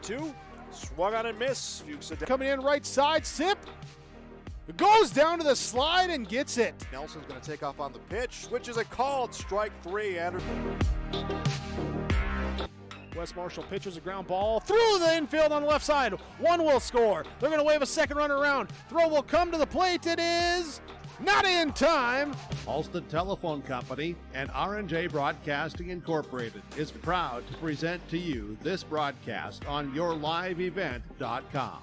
1-2. Swung on and miss. Fuchs coming in right side. Sip. Goes down to the slide and gets it. Nelson's going to take off on the pitch, which is a called strike 3. Wes Marshall pitches a ground ball through the infield on the left side. One will score. They're going to wave a second runner around. Throw will come to the plate. It is not in time. Halstead Telephone Company and R&J Broadcasting Incorporated is proud to present to you this broadcast on yourliveevent.com.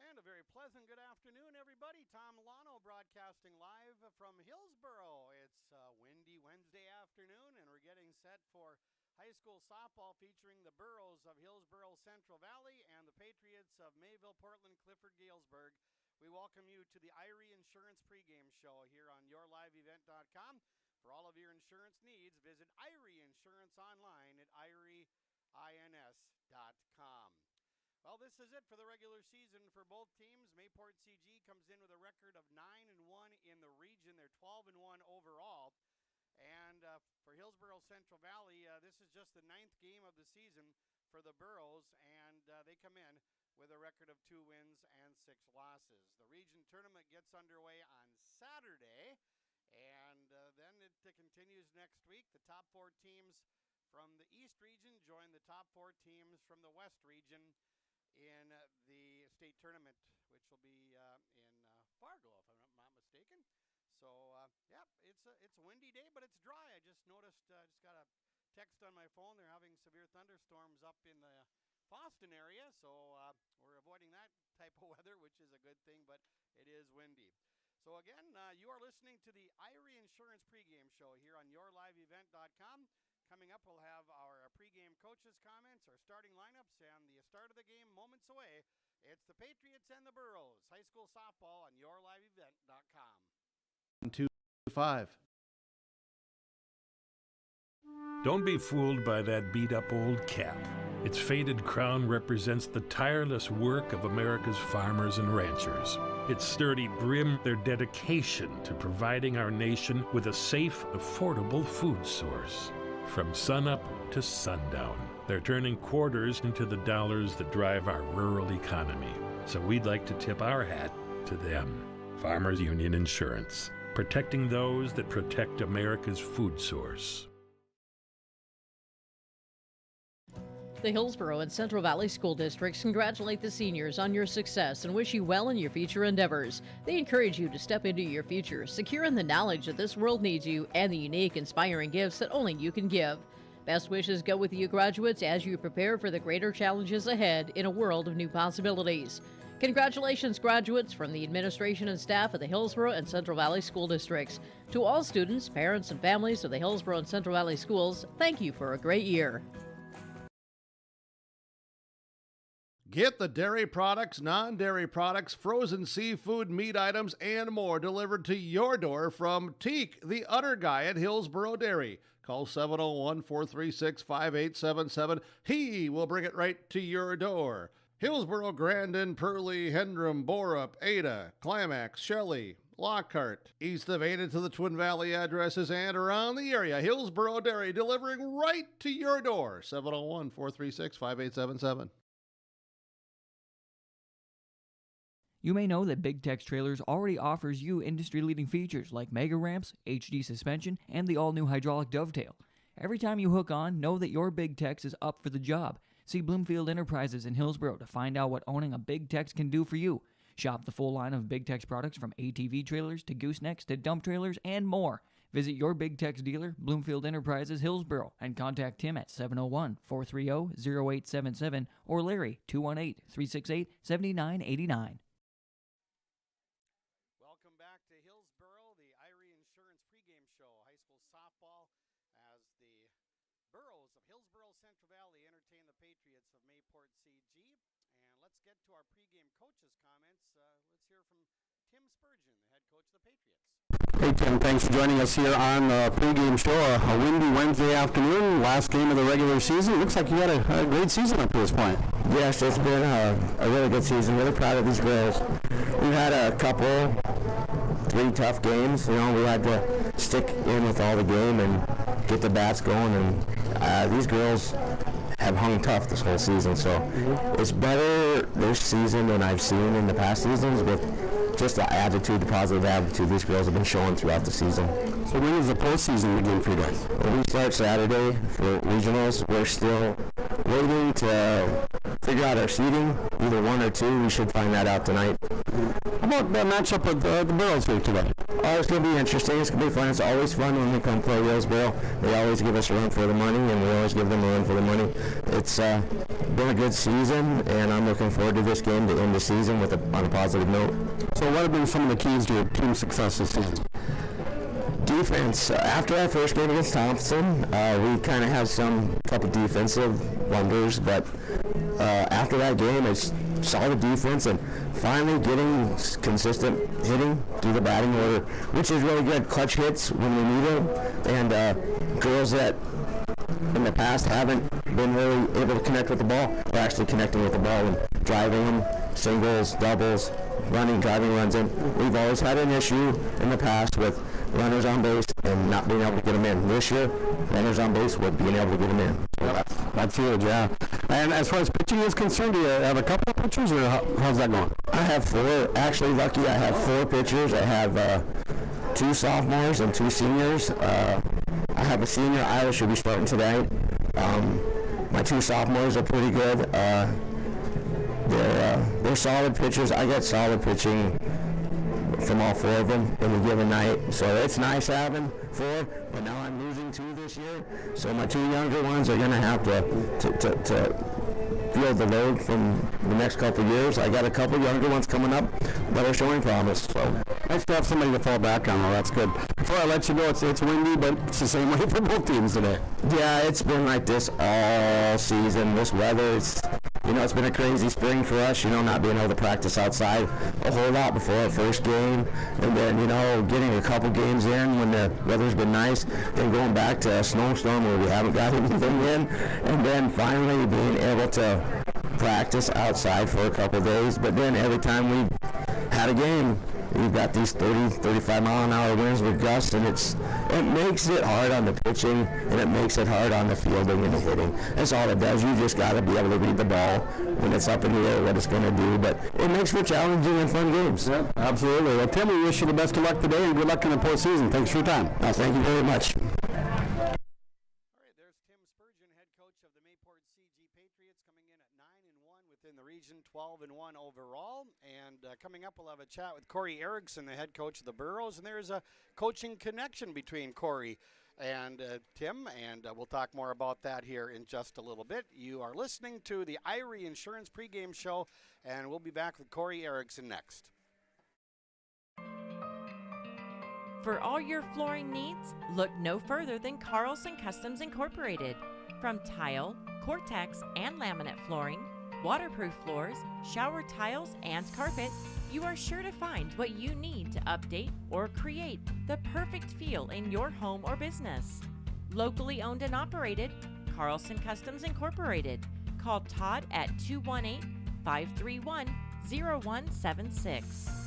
And a very pleasant good afternoon, everybody. Tom Lano broadcasting live from Hillsboro. It's a windy Wednesday afternoon, and we're getting set for high school softball featuring the Burros of Hillsboro Central Valley and the Patriots of Mayville, Portland, Clifford, Galesburg. We welcome you to the Irie Insurance pregame show here on yourliveevent.com. For all of your insurance needs, visit Irie Insurance online at irieins.com. Well, this is it for the regular season for both teams. Mayport CG comes in with a record of 9-1 in the region. They're 12-1 overall. And for Hillsboro Central Valley, this is just the 9th game of the season for the Burros, and they come in with a record of 2 wins and 6 losses. The region tournament gets underway on Saturday, and then it continues next week. The top 4 teams from the East region join the top 4 teams from the West region in the state tournament, which will be in Fargo, if I'm not mistaken. So, it's a windy day, but it's dry. I just noticed, just got a text on my phone. They're having severe thunderstorms up in the Boston area, so we're avoiding that type of weather, which is a good thing, but it is windy. So again, you are listening to the Irie Insurance pregame show here on yourliveevent.com. Coming up, we'll have our pregame coaches' comments, our starting lineups, and the start of the game moments away. It's the Patriots and the Burros, high school softball on yourliveevent.com. 2-5. Don't be fooled by that beat-up old cap. Its faded crown represents the tireless work of America's farmers and ranchers. Its sturdy brim, their dedication to providing our nation with a safe, affordable food source. From sunup to sundown, they're turning quarters into the dollars that drive our rural economy. So we'd like to tip our hat to them. Farmers Union Insurance, protecting those that protect America's food source. The Hillsboro and Central Valley School Districts congratulate the seniors on your success and wish you well in your future endeavors. They encourage you to step into your future, secure in the knowledge that this world needs you and the unique, inspiring gifts that only you can give. Best wishes go with you graduates as you prepare for the greater challenges ahead in a world of new possibilities. Congratulations, graduates, from the administration and staff of the Hillsboro and Central Valley School Districts. To all students, parents, and families of the Hillsboro and Central Valley Schools, thank you for a great year. Get the dairy products, non-dairy products, frozen seafood, meat items, and more delivered to your door from Teak, the Udder Guy at Hillsboro Dairy. Call 701-436-5877. He will bring it right to your door. Hillsboro, Grandin, Purley, Hendrum, Borup, Ada, Climax, Shelley, Lockhart. East of Ada to the Twin Valley addresses and around the area. Hillsboro Dairy delivering right to your door. 701-436-5877. You may know that Big Tex Trailers already offers you industry-leading features like mega ramps, HD suspension, and the all-new hydraulic dovetail. Every time you hook on, know that your Big Tex is up for the job. See Bloomfield Enterprises in Hillsboro to find out what owning a Big Tex can do for you. Shop the full line of Big Tex products from ATV trailers to goosenecks to dump trailers and more. Visit your Big Tex dealer, Bloomfield Enterprises, Hillsboro, and contact Tim at 701-430-0877 or Larry, 218-368-7989. Welcome back to Hillsboro, the Irie Insurance pregame show. High school softball as the Burros of Hillsboro Central Valley entertain the Patriots of Mayport CG. And let's get to our pregame coaches' comments. Let's hear from Tim Spurgeon, the head coach of the Patriots. Hey Tim, thanks for joining us here on the pregame show. A windy Wednesday afternoon, last game of the regular season. Looks like you had a great season up to this point. Yes, it's been a really good season. Really proud of these girls. We've had a couple, 3 tough games. You know, we had to stick in with all the game and get the bats going, and these girls have hung tough this whole season, so it's better this season than I've seen in the past seasons with just the attitude, the positive attitude these girls have been showing throughout the season. So when does the postseason begin for you guys? Well, we start Saturday for regionals. We're still waiting to figure out our seeding, either 1 or 2. We should find that out tonight. How about the matchup with the Burros here today? Oh, it's going to be interesting. It's going to be fun. It's always fun when we come play Hillsboro. They always give us a run for the money, and we always give them a run for the money. It's been a good season, and I'm looking forward to this game to end the season on a positive note. So what have been some of the keys to your team's success this season? Defense. After our first game against Thompson, we kind of had some couple defensive blunders, but after that game, it's solid defense and finally getting consistent hitting through the batting order, which is really good. Clutch hits when we need them, and girls that in the past haven't been really able to connect with the ball are actually connecting with the ball and driving them, singles, doubles, driving runs in. We've always had an issue in the past with runners on base and not being able to get them in. This year, runners on base with being able to get them in. So that's huge, yeah. And as far as pitching is concerned, do you have a couple of pitchers, or how's that going? I have 4. Actually, lucky I have 4 pitchers. I have 2 sophomores and 2 seniors. I have a senior, Irish, who'll be starting tonight. My 2 sophomores are pretty good. They're solid pitchers. I get solid pitching from all 4 of them in a given night. So it's nice having 4, but now I'm losing 2 this year. So my 2 younger ones are going to have to feel the load from the next couple of years. I got a couple younger ones coming up that are showing promise. So nice to have somebody to fall back on. Well, that's good. Before I let you go, it's windy, but it's the same way for both teams today. Yeah, it's been like this all season. This weather, it's been a crazy spring for us, not being able to practice outside a whole lot before our first game. And then, getting a couple games in when the weather's been nice, then going back to a snowstorm where we haven't got anything in, and then finally being able to practice outside for a couple days. But then every time we've had a game, we've got these 30, 35 mile an hour winds with gusts, and it makes it hard on the pitching, and it makes it hard on the fielding and the hitting. That's all it does. You just got to be able to read the ball when it's up in the air, what it's going to do. But it makes for challenging and fun games. Yeah, absolutely. Well, Tim, we wish you the best of luck today, and good luck in the postseason. Thanks for your time. Thank you very much. In the region, 12-1 overall, and coming up we'll have a chat with Corey Erickson, the head coach of the Burros, and there's a coaching connection between Corey and Tim, and we'll talk more about that here in just a little bit. You are listening to the Irie Insurance pregame show, and we'll be back with Corey Erickson next. For all your flooring needs, look no further than Carlson Customs Incorporated. From tile, Cortex, and laminate flooring, waterproof floors, shower tiles, and carpet, you are sure to find what you need to update or create the perfect feel in your home or business. Locally owned and operated, Carlson Customs Incorporated. Call Todd at 218-531-0176.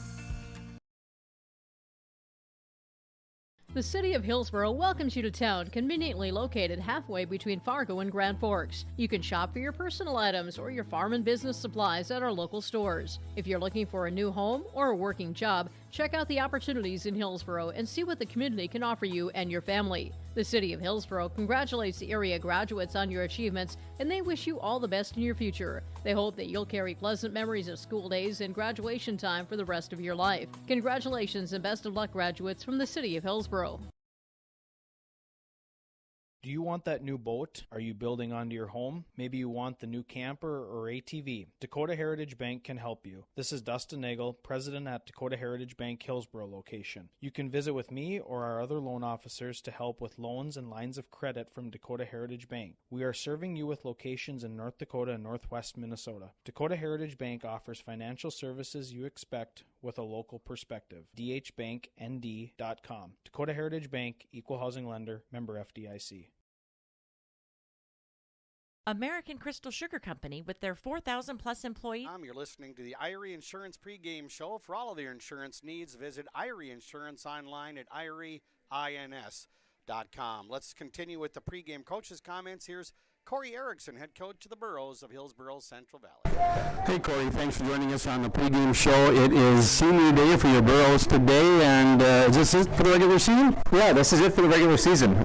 The City of Hillsboro welcomes you to town, conveniently located halfway between Fargo and Grand Forks. You can shop for your personal items or your farm and business supplies at our local stores. If you're looking for a new home or a working job, check out the opportunities in Hillsboro and see what the community can offer you and your family. The City of Hillsboro congratulates the area graduates on your achievements, and they wish you all the best in your future. They hope that you'll carry pleasant memories of school days and graduation time for the rest of your life. Congratulations and best of luck, graduates from the City of Hillsboro. Do you want that new boat? Are you building onto your home? Maybe you want the new camper or ATV. Dakota Heritage Bank can help you. This is Dustin Nagel, president at Dakota Heritage Bank Hillsboro location. You can visit with me or our other loan officers to help with loans and lines of credit from Dakota Heritage Bank. We are serving you with locations in North Dakota and Northwest Minnesota. Dakota Heritage Bank offers financial services you expect with a local perspective. dhbanknd.com. Dakota Heritage Bank, Equal Housing Lender, member FDIC. American Crystal Sugar Company, with their 4,000 plus employees. You're listening to the Irie Insurance pregame show. For all of your insurance needs, visit Irie Insurance online at IrieINS.com. innings.com. Let's continue with the pregame coaches' comments. Here's Corey Erickson, head coach of the Burros of Hillsboro Central Valley. Hey Corey, thanks for joining us on the pregame show. It is senior day for your Burros today, and is this it for the regular season? Yeah, this is it for the regular season.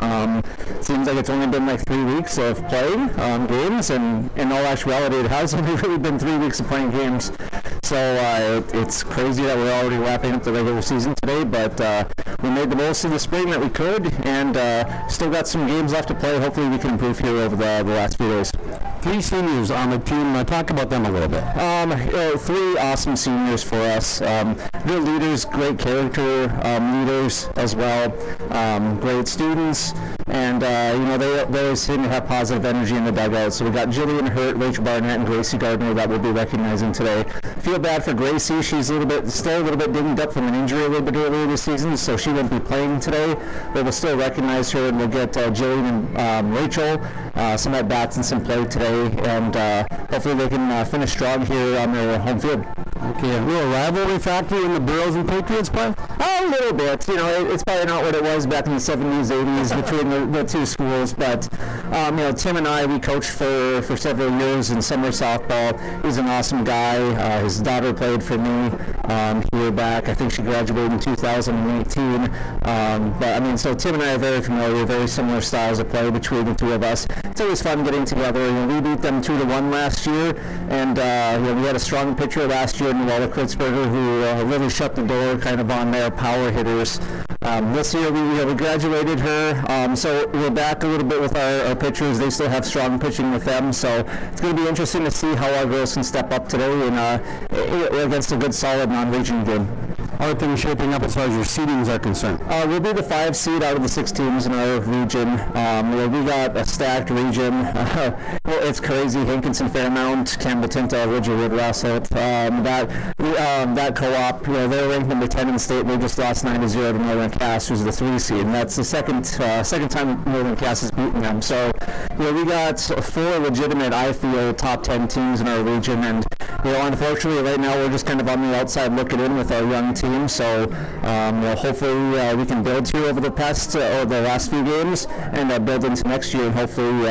Seems like it's only been like 3 weeks of playing games, and in all actuality it has only really been 3 weeks of playing games. So it's crazy that we're already wrapping up the regular season today, but we made the most of the spring that we could, and still got some games left to play. Hopefully we can improve here over the last few days. 3 seniors on the team. Talk about them a little bit. 3 awesome seniors for us. Good leaders, great character leaders as well. Great students, and they always seem to have positive energy in the dugout. So we got Jillian Hurt, Rachel Barnett, and Gracie Gardner that we'll be recognizing today. Feel bad for Gracie. She's still a little bit dinged up from an injury a little bit earlier this season, so she won't be playing today. But we'll still recognize her, and we'll get Jillian and Rachel some at bats and some play today, and hopefully they can finish strong here on their home field. Okay, a little rivalry factor in the Burros and Patriots play? A little bit. It's probably not what it was back in the 70s, 80s between the two schools, but Tim and I, we coached for several years in summer softball. He's an awesome guy. His daughter played for me here back. I think she graduated in 2018. So Tim and I are very familiar, very similar styles of play between the two of us. It's always fun getting together. We beat them 2-1 last year, and we had a strong pitcher last year in Walla Kritzberger who really shut the door kind of on their power hitters. This year we graduated her, so we're back a little bit with our pitchers. They still have strong pitching with them, so it's going to be interesting to see how our girls can step up today against a good, solid non-region game. How are things shaping up as far as your seedings are concerned? We'll be the 5 seed out of the 6 teams in our region. We got a stacked region. It's crazy. Hinkinson, Fairmount, Campbell, Tinta, Ridgewood, Rossett. That co-op, they're ranked number 10 in the state. They just lost 9-0 to Northern Cass, who's the 3 seed. And that's the second time Northern Cass has beaten them. So, we got 4 legitimate, I feel, top 10 teams in our region. And, unfortunately, right now we're just kind of on the outside looking in with our young team. So, hopefully we can build here over the last few games and build into next year and hopefully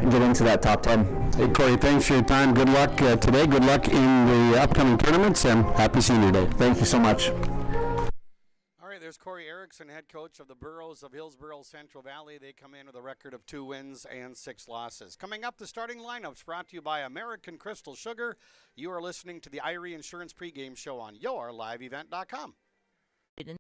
get into that top 10. Hey, Corey, thanks for your time. Good luck today. Good luck in the upcoming tournaments, and happy Senior Day. Thank you so much. All right, there's Corey Erickson, head coach of the Burros of Hillsboro Central Valley. They come in with a record of 2 wins and 6 losses. Coming up, the starting lineups brought to you by American Crystal Sugar. You are listening to the Irie Insurance pregame show on yourliveevent.com. In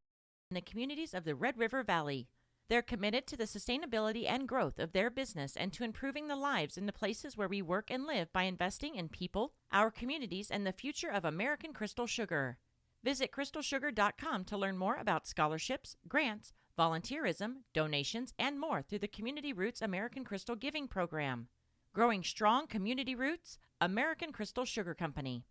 the communities of the Red River Valley. They're committed to the sustainability and growth of their business and to improving the lives in the places where we work and live by investing in people, our communities, and the future of American Crystal Sugar. Visit crystalsugar.com to learn more about scholarships, grants, volunteerism, donations, and more through the Community Roots American Crystal Giving Program. Growing strong community roots, American Crystal Sugar Company.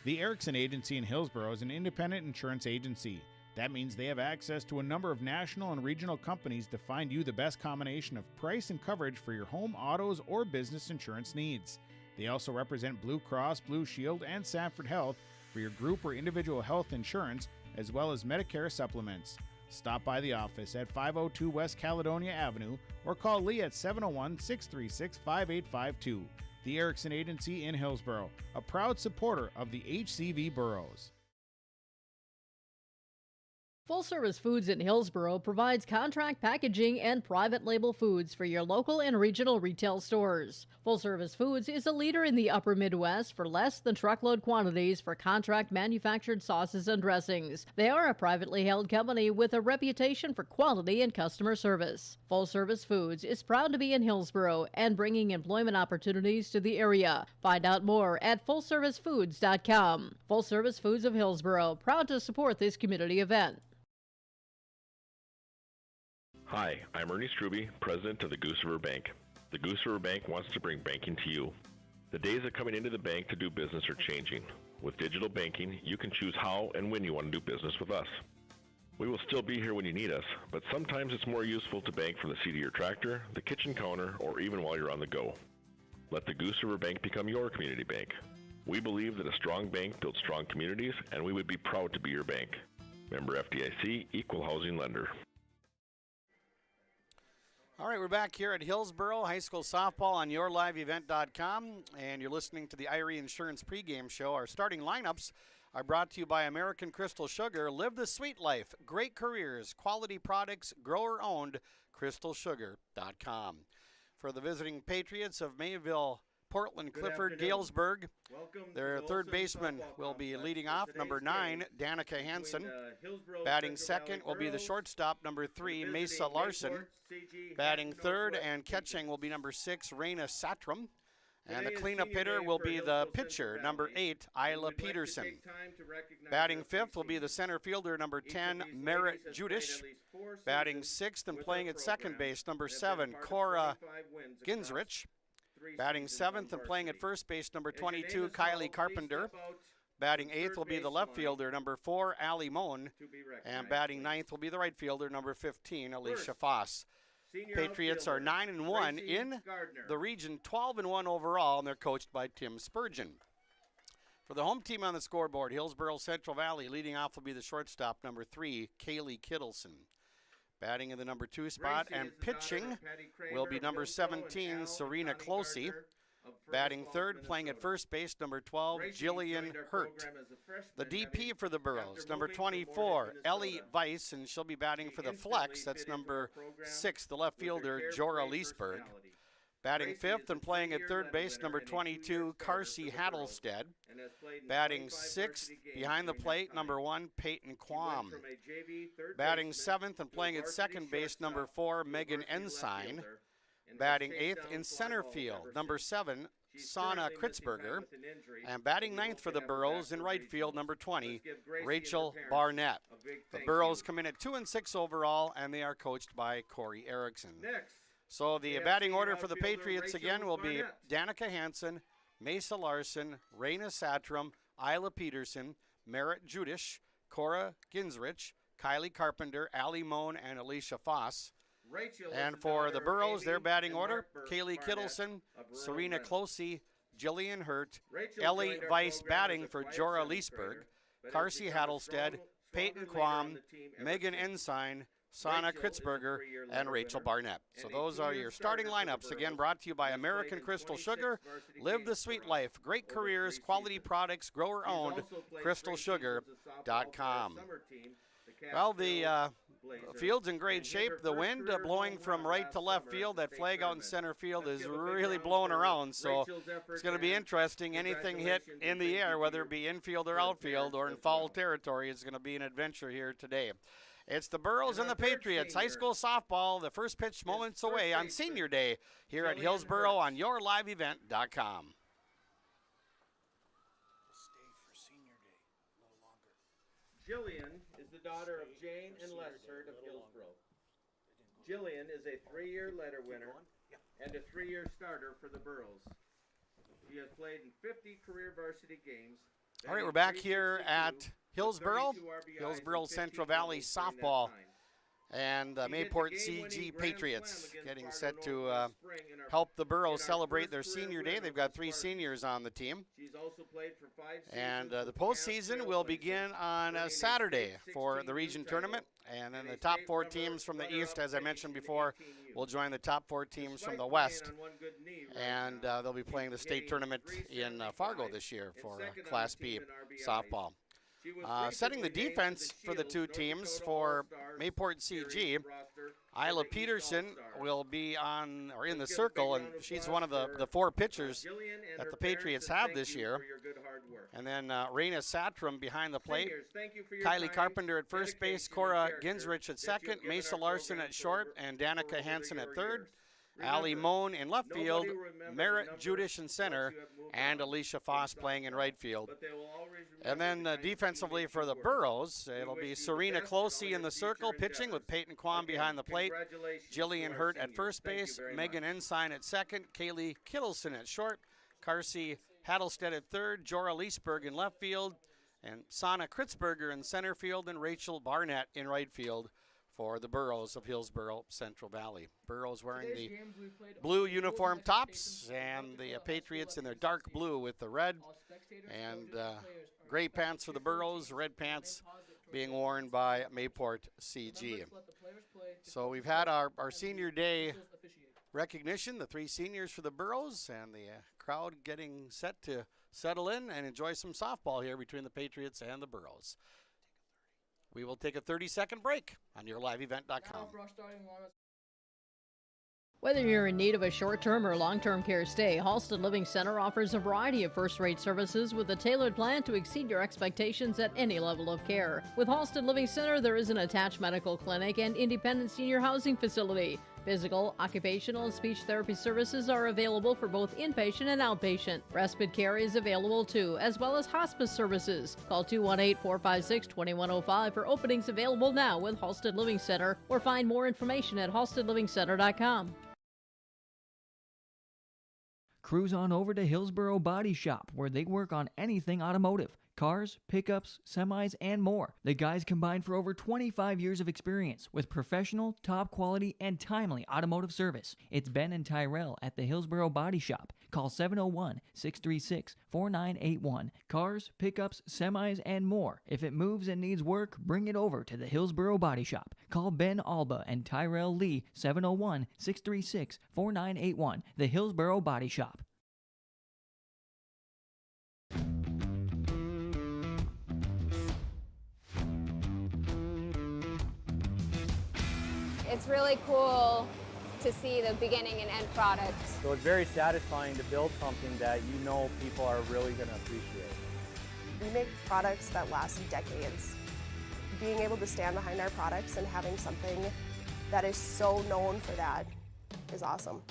The Erickson Agency in Hillsboro is an independent insurance agency. That means they have access to a number of national and regional companies to find you the best combination of price and coverage for your home, autos, or business insurance needs. They also represent Blue Cross, Blue Shield, and Sanford Health for your group or individual health insurance, as well as Medicare supplements. Stop by the office at 502 West Caledonia Avenue or call Lee at 701-636-5852. The Erickson Agency in Hillsboro, a proud supporter of the HCV Burros. Full Service Foods in Hillsboro provides contract packaging and private label foods for your local and regional retail stores. Full Service Foods is a leader in the upper Midwest for less than truckload quantities for contract manufactured sauces and dressings. They are a privately held company with a reputation for quality and customer service. Full Service Foods is proud to be in Hillsboro and bringing employment opportunities to the area. Find out more at fullservicefoods.com. Full Service Foods of Hillsboro, proud to support this community event. Hi, I'm Ernie Struby, president of the Goose River Bank. The Goose River Bank wants to bring banking to you. The days of coming into the bank to do business are changing. With digital banking, you can choose how and when you want to do business with us. We will still be here when you need us, but sometimes it's more useful to bank from the seat of your tractor, the kitchen counter, or even while you're on the go. Let the Goose River Bank become your community bank. We believe that a strong bank builds strong communities, and we would be proud to be your bank. Member FDIC, Equal Housing Lender. All right, we're back here at Hillsboro High School Softball on yourliveevent.com, and you're listening to the Irie Insurance pregame show. Our starting lineups are brought to you by American Crystal Sugar. Live the sweet life. Great careers, quality products, grower-owned, crystalsugar.com. For the visiting Patriots of Mayville, Portland, Clifford, Galesburg, their third baseman will be leading off, number 9, Danica Hansen. Batting second will be the shortstop, number 3, Mesa Larson. Batting third and catching will be number 6, Raina Satram. And the cleanup hitter will be the pitcher, number 8, Isla Peterson. Batting fifth will be the center fielder, number 10, Merritt Judish. Batting sixth and playing at second base, number 7, Cora Ginsrich. Batting seventh and playing at first base, number 22, Kylie Carpenter. Batting eighth will be the left fielder, number 4, Allie Moen. And batting ninth will be the right fielder, number 15, Alicia Foss. Patriots are 9-1 in the region, 12-1 overall, and they're coached by Tim Spurgeon. For the home team on the scoreboard, Hillsboro Central Valley, leading off will be the shortstop, number 3, Kaylee Kittleson. Batting in the number 2 spot and pitching will be number 17, Serena Closey. Batting third, playing at first base, number 12, Jillian Hurt. The DP for the Burros, number 24, Ellie Weiss, and she'll be batting for the flex. That's number 6, the left fielder, Jorah Leesberg. Batting fifth and playing at third base, number 22, Carsey Hattlestead. Batting sixth, behind the plate, number 1, Peyton Quam. Batting seventh and playing at second base, number 4, Megan Ensign. Batting eighth in center field, number 7, Sana Kritzberger. And batting ninth for the Burros in right field, number 20, Rachel Barnett. The Burros come in at 2-6 overall, and they are coached by Corey Erickson. So the batting order for the Patriots again will be Danica Hansen, Mesa Larson, Raina Satram, Isla Peterson, Merritt Judish, Cora Ginsrich, Kylie Carpenter, Allie Moen, and Alicia Foss. And for the Burros, their batting order, Kaylee Kittleson, Serena Closey, Jillian Hurt, Ellie Weiss batting for Jorah Leesberg, Carsey Hattlestead, Peyton Quam, Megan Ensign, Sana Kritzberger, and Rachel Barnett. So those are your starting lineups, again brought to you by American Crystal Sugar. Live the sweet life. Great careers, quality products, grower-owned, crystalsugar.com. Well, the field's in great shape. The wind blowing from right to left field. That flag out in center field is really blowing around, so it's going to be interesting. Anything hit in the air, whether it be infield or outfield or in foul territory, is going to be an adventure here today. It's the Burros and the Patriots. High school softball, the first pitch moments away on Senior Day here at Hillsboro on yourliveevent.com. Jillian is the daughter of Jane and Les Hurt of Hillsboro. Jillian is a 3-year letter winner and a 3-year starter for the Burros. She has played in 50 career varsity games. All right, we're back here at Hillsboro Central Valley softball, and Mayport CG Patriots getting set to help the Burros celebrate their senior day. They've got 3 seniors on the team. And the postseason will begin on Saturday for the region tournament. And then the top 4 teams from the East, as I mentioned before, will join the top 4 teams from the West. And they'll be playing the state tournament in Fargo this year for Class B softball. Setting the defense for the 2 teams for Mayport CG, Isla Peterson will be on or in the circle, and she's one of the 4 pitchers that the Patriots have this year. And then Raina Satram behind the plate, Kylie Carpenter at first base, Cora Ginsrich at second, Mesa Larson at short, and Danica Hansen at third. Allie Moen in left field, Merritt Judish in center, and Alicia Foss playing in right field. And then defensively for the Burros, it'll be Serena Closey in the circle, pitching with Peyton Quam behind the plate, Jillian Hurt at first base, Megan Ensign at second, Kaylee Kittleson at short, Carsey Hattlestead at third, Jorah Leesberg in left field, and Sana Kritzberger in center field, and Rachel Barnett in right field for the Burros of Hillsboro Central Valley. Burros wearing the blue uniform tops, and the Patriots in their dark blue with the red, and gray pants for the Burros, red pants being worn by Mayport CG. So we've had our senior day recognition, the 3 seniors for the Burros, and the crowd getting set to settle in and enjoy some softball here between the Patriots and the Burros. We will take a 30-second break on yourliveevent.com. Whether you're in need of a short-term or long-term care stay, Halsted Living Center offers a variety of first-rate services with a tailored plan to exceed your expectations at any level of care. With Halsted Living Center, there is an attached medical clinic and independent senior housing facility. Physical, occupational, and speech therapy services are available for both inpatient and outpatient. Respite care is available too, as well as hospice services. Call 218-456-2105 for openings available now with Halsted Living Center, or find more information at halstedlivingcenter.com. Cruise on over to Hillsboro Body Shop, where they work on anything automotive. Cars, pickups, semis, and more. The guys combine for over 25 years of experience with professional, top quality, and timely automotive service. It's Ben and Tyrell at the Hillsboro Body Shop. Call 701-636-4981. Cars, pickups, semis, and more. If it moves and needs work, bring it over to the Hillsboro Body Shop. Call Ben Alba and Tyrell Lee, 701-636-4981. The Hillsboro Body Shop. It's really cool to see the beginning and end product. So it's very satisfying to build something that you know people are really going to appreciate. We make products that last decades. Being able to stand behind our products and having something that is so known for that is awesome.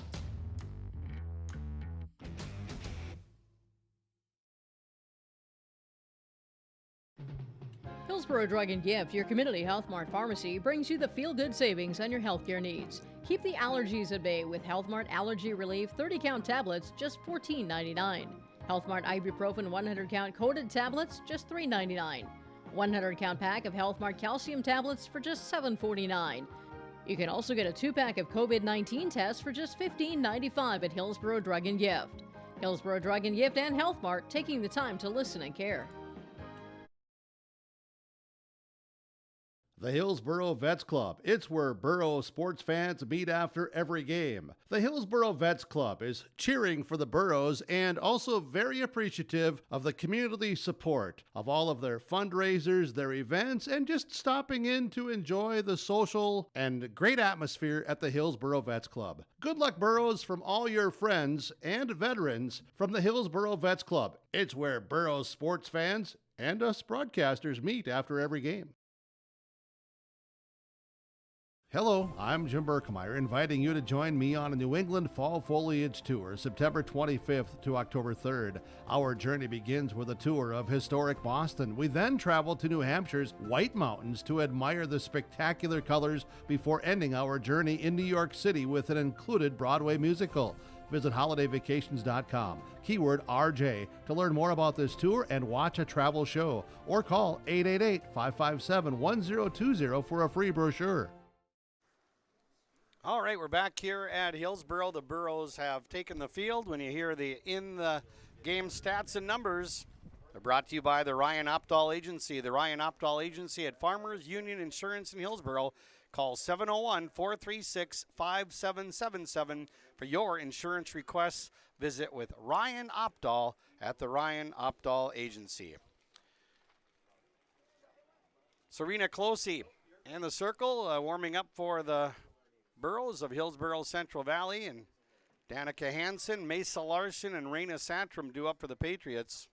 Hillsboro Drug and Gift, your community Health Mart pharmacy, brings you the feel-good savings on your healthcare needs. Keep the allergies at bay with Health Mart Allergy Relief 30-count tablets, just $14.99. Health Mart Ibuprofen 100-count coated tablets, just $3.99. 100-count pack of Health Mart calcium tablets for just $7.49. You can also get a 2-pack of COVID-19 tests for just $15.95 at Hillsboro Drug and Gift. Hillsboro Drug and Gift and Health Mart, taking the time to listen and care. The Hillsboro Vets Club. It's where Boro sports fans meet after every game. The Hillsboro Vets Club is cheering for the Burros and also very appreciative of the community support of all of their fundraisers, their events, and just stopping in to enjoy the social and great atmosphere at the Hillsboro Vets Club. Good luck, Burros, from all your friends and veterans from the Hillsboro Vets Club. It's where Boro sports fans and us broadcasters meet after every game. Hello, I'm Jim Berkemeyer, inviting you to join me on a New England Fall Foliage Tour, September 25th to October 3rd. Our journey begins with a tour of historic Boston. We then travel to New Hampshire's White Mountains to admire the spectacular colors before ending our journey in New York City with an included Broadway musical. Visit holidayvacations.com, keyword RJ, to learn more about this tour and watch a travel show, or call 888-557-1020 for a free brochure. All right, we're back here at Hillsboro. The Burros have taken the field. When you hear the in-the-game stats and numbers, they're brought to you by the Ryan Opdahl Agency. The Ryan Opdahl Agency at Farmers Union Insurance in Hillsboro. Call 701-436-5777 for your insurance requests. Visit with Ryan Opdahl at the Ryan Opdahl Agency. Serena Closey in the circle, warming up for the Burros of Hillsboro Central Valley, and Danica Hansen, Mesa Larson, and Raina Santrum due up for the Patriots.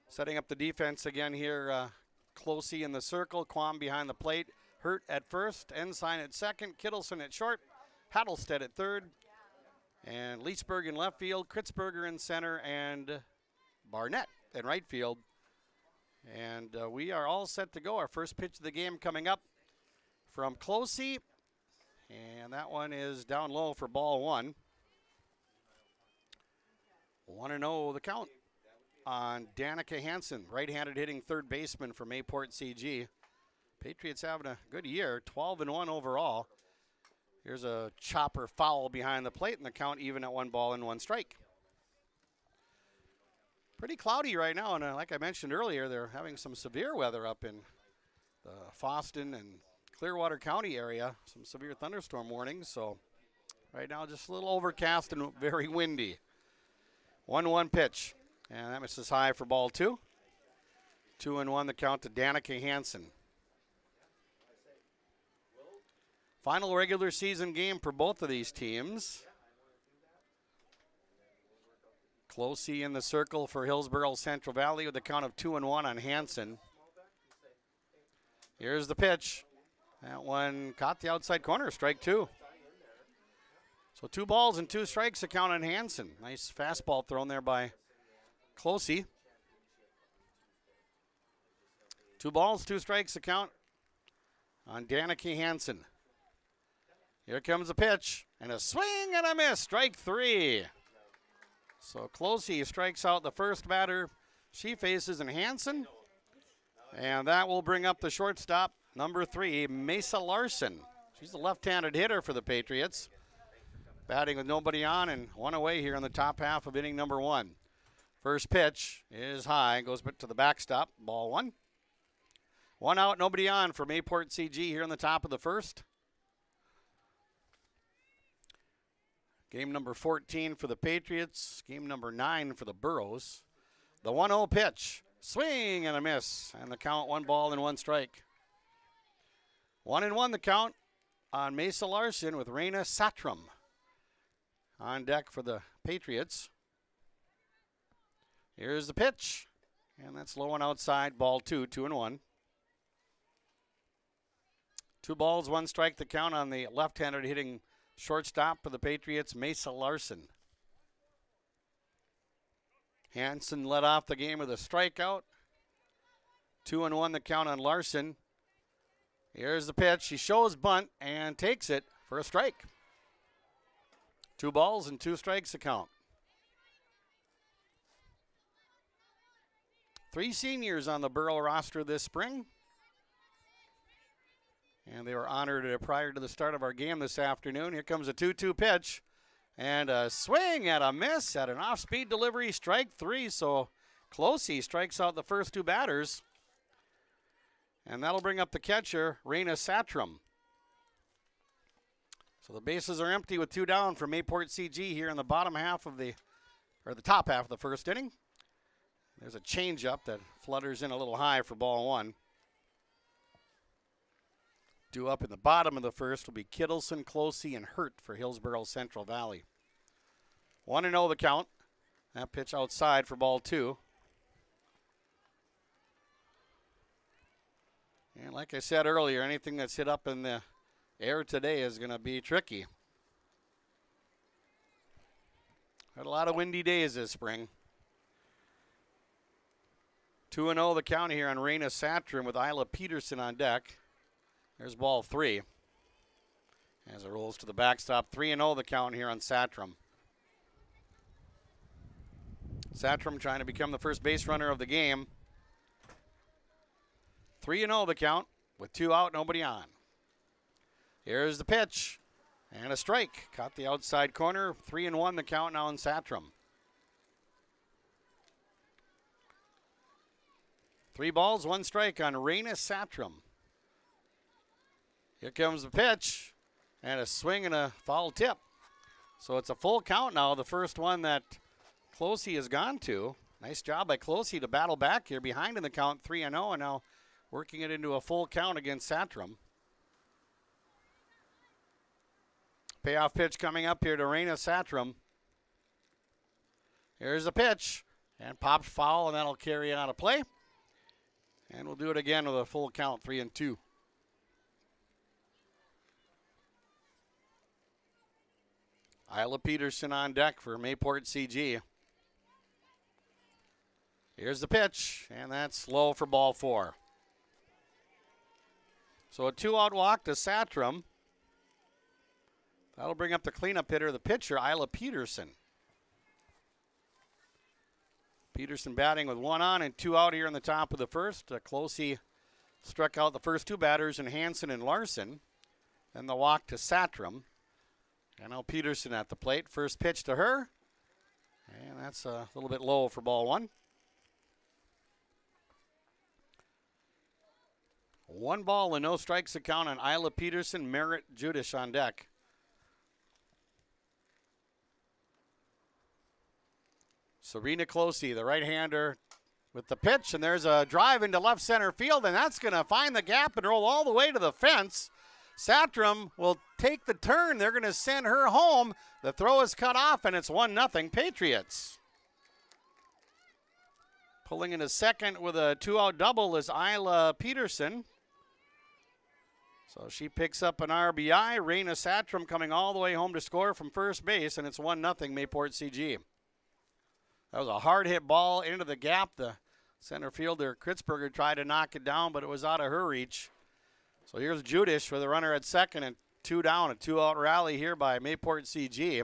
Setting up the defense again here, Closey in the circle, Quam behind the plate, Hurt at first, Ensign at second, Kittleson at short, Hattelstead at third, and Leesburg in left field, Kritzberger in center, and Barnett in right field. And we are all set to go. Our first pitch of the game coming up from Closey. And that one is down low for ball one. 1-0 the count on Danica Hansen, right-handed hitting third baseman for Mayport CG. Patriots having a good year, 12-1 overall. Here's a chopper foul behind the plate, and the count even at 1-1 strike. Pretty cloudy right now, and like I mentioned earlier, they're having some severe weather up in Foston and Clearwater County area, some severe thunderstorm warnings. So right now just a little overcast and very windy. 1-1 pitch. And that misses high for ball 2. 2-1 the count to Danica Hansen. Final regular season game for both of these teams. Closey in the circle for Hillsboro Central Valley with a count of 2-1 on Hansen. Here's the pitch. That one caught the outside corner, strike 2. So 2 balls and 2 strikes, a count on Hansen. Nice fastball thrown there by Closey. 2 balls, 2 strikes, a count on Danica Hansen. Here comes a pitch, and a swing and a miss, strike 3. So Closey strikes out the first batter she faces in Hansen. And that will bring up the shortstop, number 3, Mesa Larson. She's the left-handed hitter for the Patriots. Batting with nobody on and 1 away here in the top half of inning number 1. First pitch is high, goes to the backstop, ball 1. 1 out, nobody on for Mayport CG here in the top of the first. Game number 14 for the Patriots. Game number 9 for the Burros. The 1-0 pitch. Swing and a miss. And the count 1 ball and 1 strike. 1-1 the count on Mesa Larson with Raina Satram on deck for the Patriots. Here's the pitch. And that's low and outside. Ball 2, 2-1. 2 balls, 1 strike the count on the left-handed hitting shortstop for the Patriots, Mesa Larson. Hansen led off the game with a strikeout. 2-1 the count on Larson. Here's the pitch. He shows bunt and takes it for a strike. 2 balls and 2 strikes the count. 3 seniors on the Burrow roster this spring. And they were honored prior to the start of our game this afternoon. Here comes a 2-2 pitch. And a swing and a miss at an off-speed delivery, strike 3. So Closey strikes out the first 2 batters. And that'll bring up the catcher, Raina Satram. So the bases are empty with 2 down for Mayport CG here in the bottom half of the top half of the first inning. There's a changeup that flutters in a little high for ball 1. Due up in the bottom of the first will be Kittleson, Closey, and Hurt for Hillsboro Central Valley. 1-0 the count. That pitch outside for ball 2. And like I said earlier, anything that's hit up in the air today is going to be tricky. Had a lot of windy days this spring. 2-0 the count here on Raina Satram with Isla Peterson on deck. There's ball 3. As it rolls to the backstop, 3-0 the count here on Satram. Satram trying to become the first base runner of the game. 3-0 the count with 2 out, nobody on. Here's the pitch and a strike. Caught the outside corner. 3-1 the count now on Satram. 3 balls, 1 strike on Raina Satram. Here comes the pitch, and a swing and a foul tip. So it's a full count now, the first one that Closey has gone to. Nice job by Closey to battle back here behind in the count, 3-0, and now working it into a full count against Satram. Payoff pitch coming up here to Raina Satram. Here's the pitch, and pops foul, and that'll carry out of play. And we'll do it again with a full count, 3-2. Isla Peterson on deck for Mayport CG. Here's the pitch, and that's low for ball 4. So a 2-out walk to Satram. That'll bring up the cleanup hitter, the pitcher, Isla Peterson. Peterson batting with 1 on and 2 out here in the top of the first. Closey struck out the first 2 batters in Hansen and Larson. Then the walk to Satram. And now Peterson at the plate. First pitch to her. And that's a little bit low for ball 1. 1 ball and no strikes to count on Isla Peterson, Merritt Judish on deck. Serena Closey, the right-hander, with the pitch, and there's a drive into left center field, and that's going to find the gap and roll all the way to the fence. Satrom will take the turn. They're going to send her home. The throw is cut off, and it's 1-0 Patriots. Pulling into second with a 2-out double is Isla Peterson. So she picks up an RBI. Raina Satrom coming all the way home to score from first base, and it's 1-0 Mayport CG. That was a hard hit ball into the gap. The center fielder Kritzberger tried to knock it down, but it was out of her reach. So here's Judish with a runner at second and 2 down. A 2-out rally here by Mayport CG.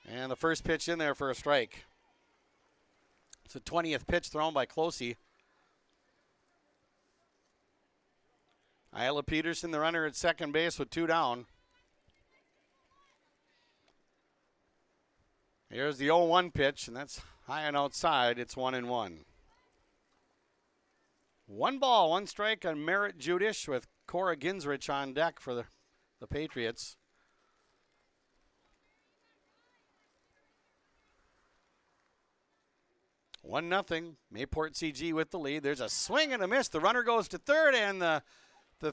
And the first pitch in there for a strike. It's the 20th pitch thrown by Closey. Isla Peterson, the runner at second base with 2 down. Here's the 0-1 pitch, and that's high and outside. It's 1-1. 1 ball, 1 strike on Merritt Judish with Cora Ginsrich on deck for the Patriots. One nothing. Mayport CG with the lead. There's a swing and a miss. The runner goes to third, and the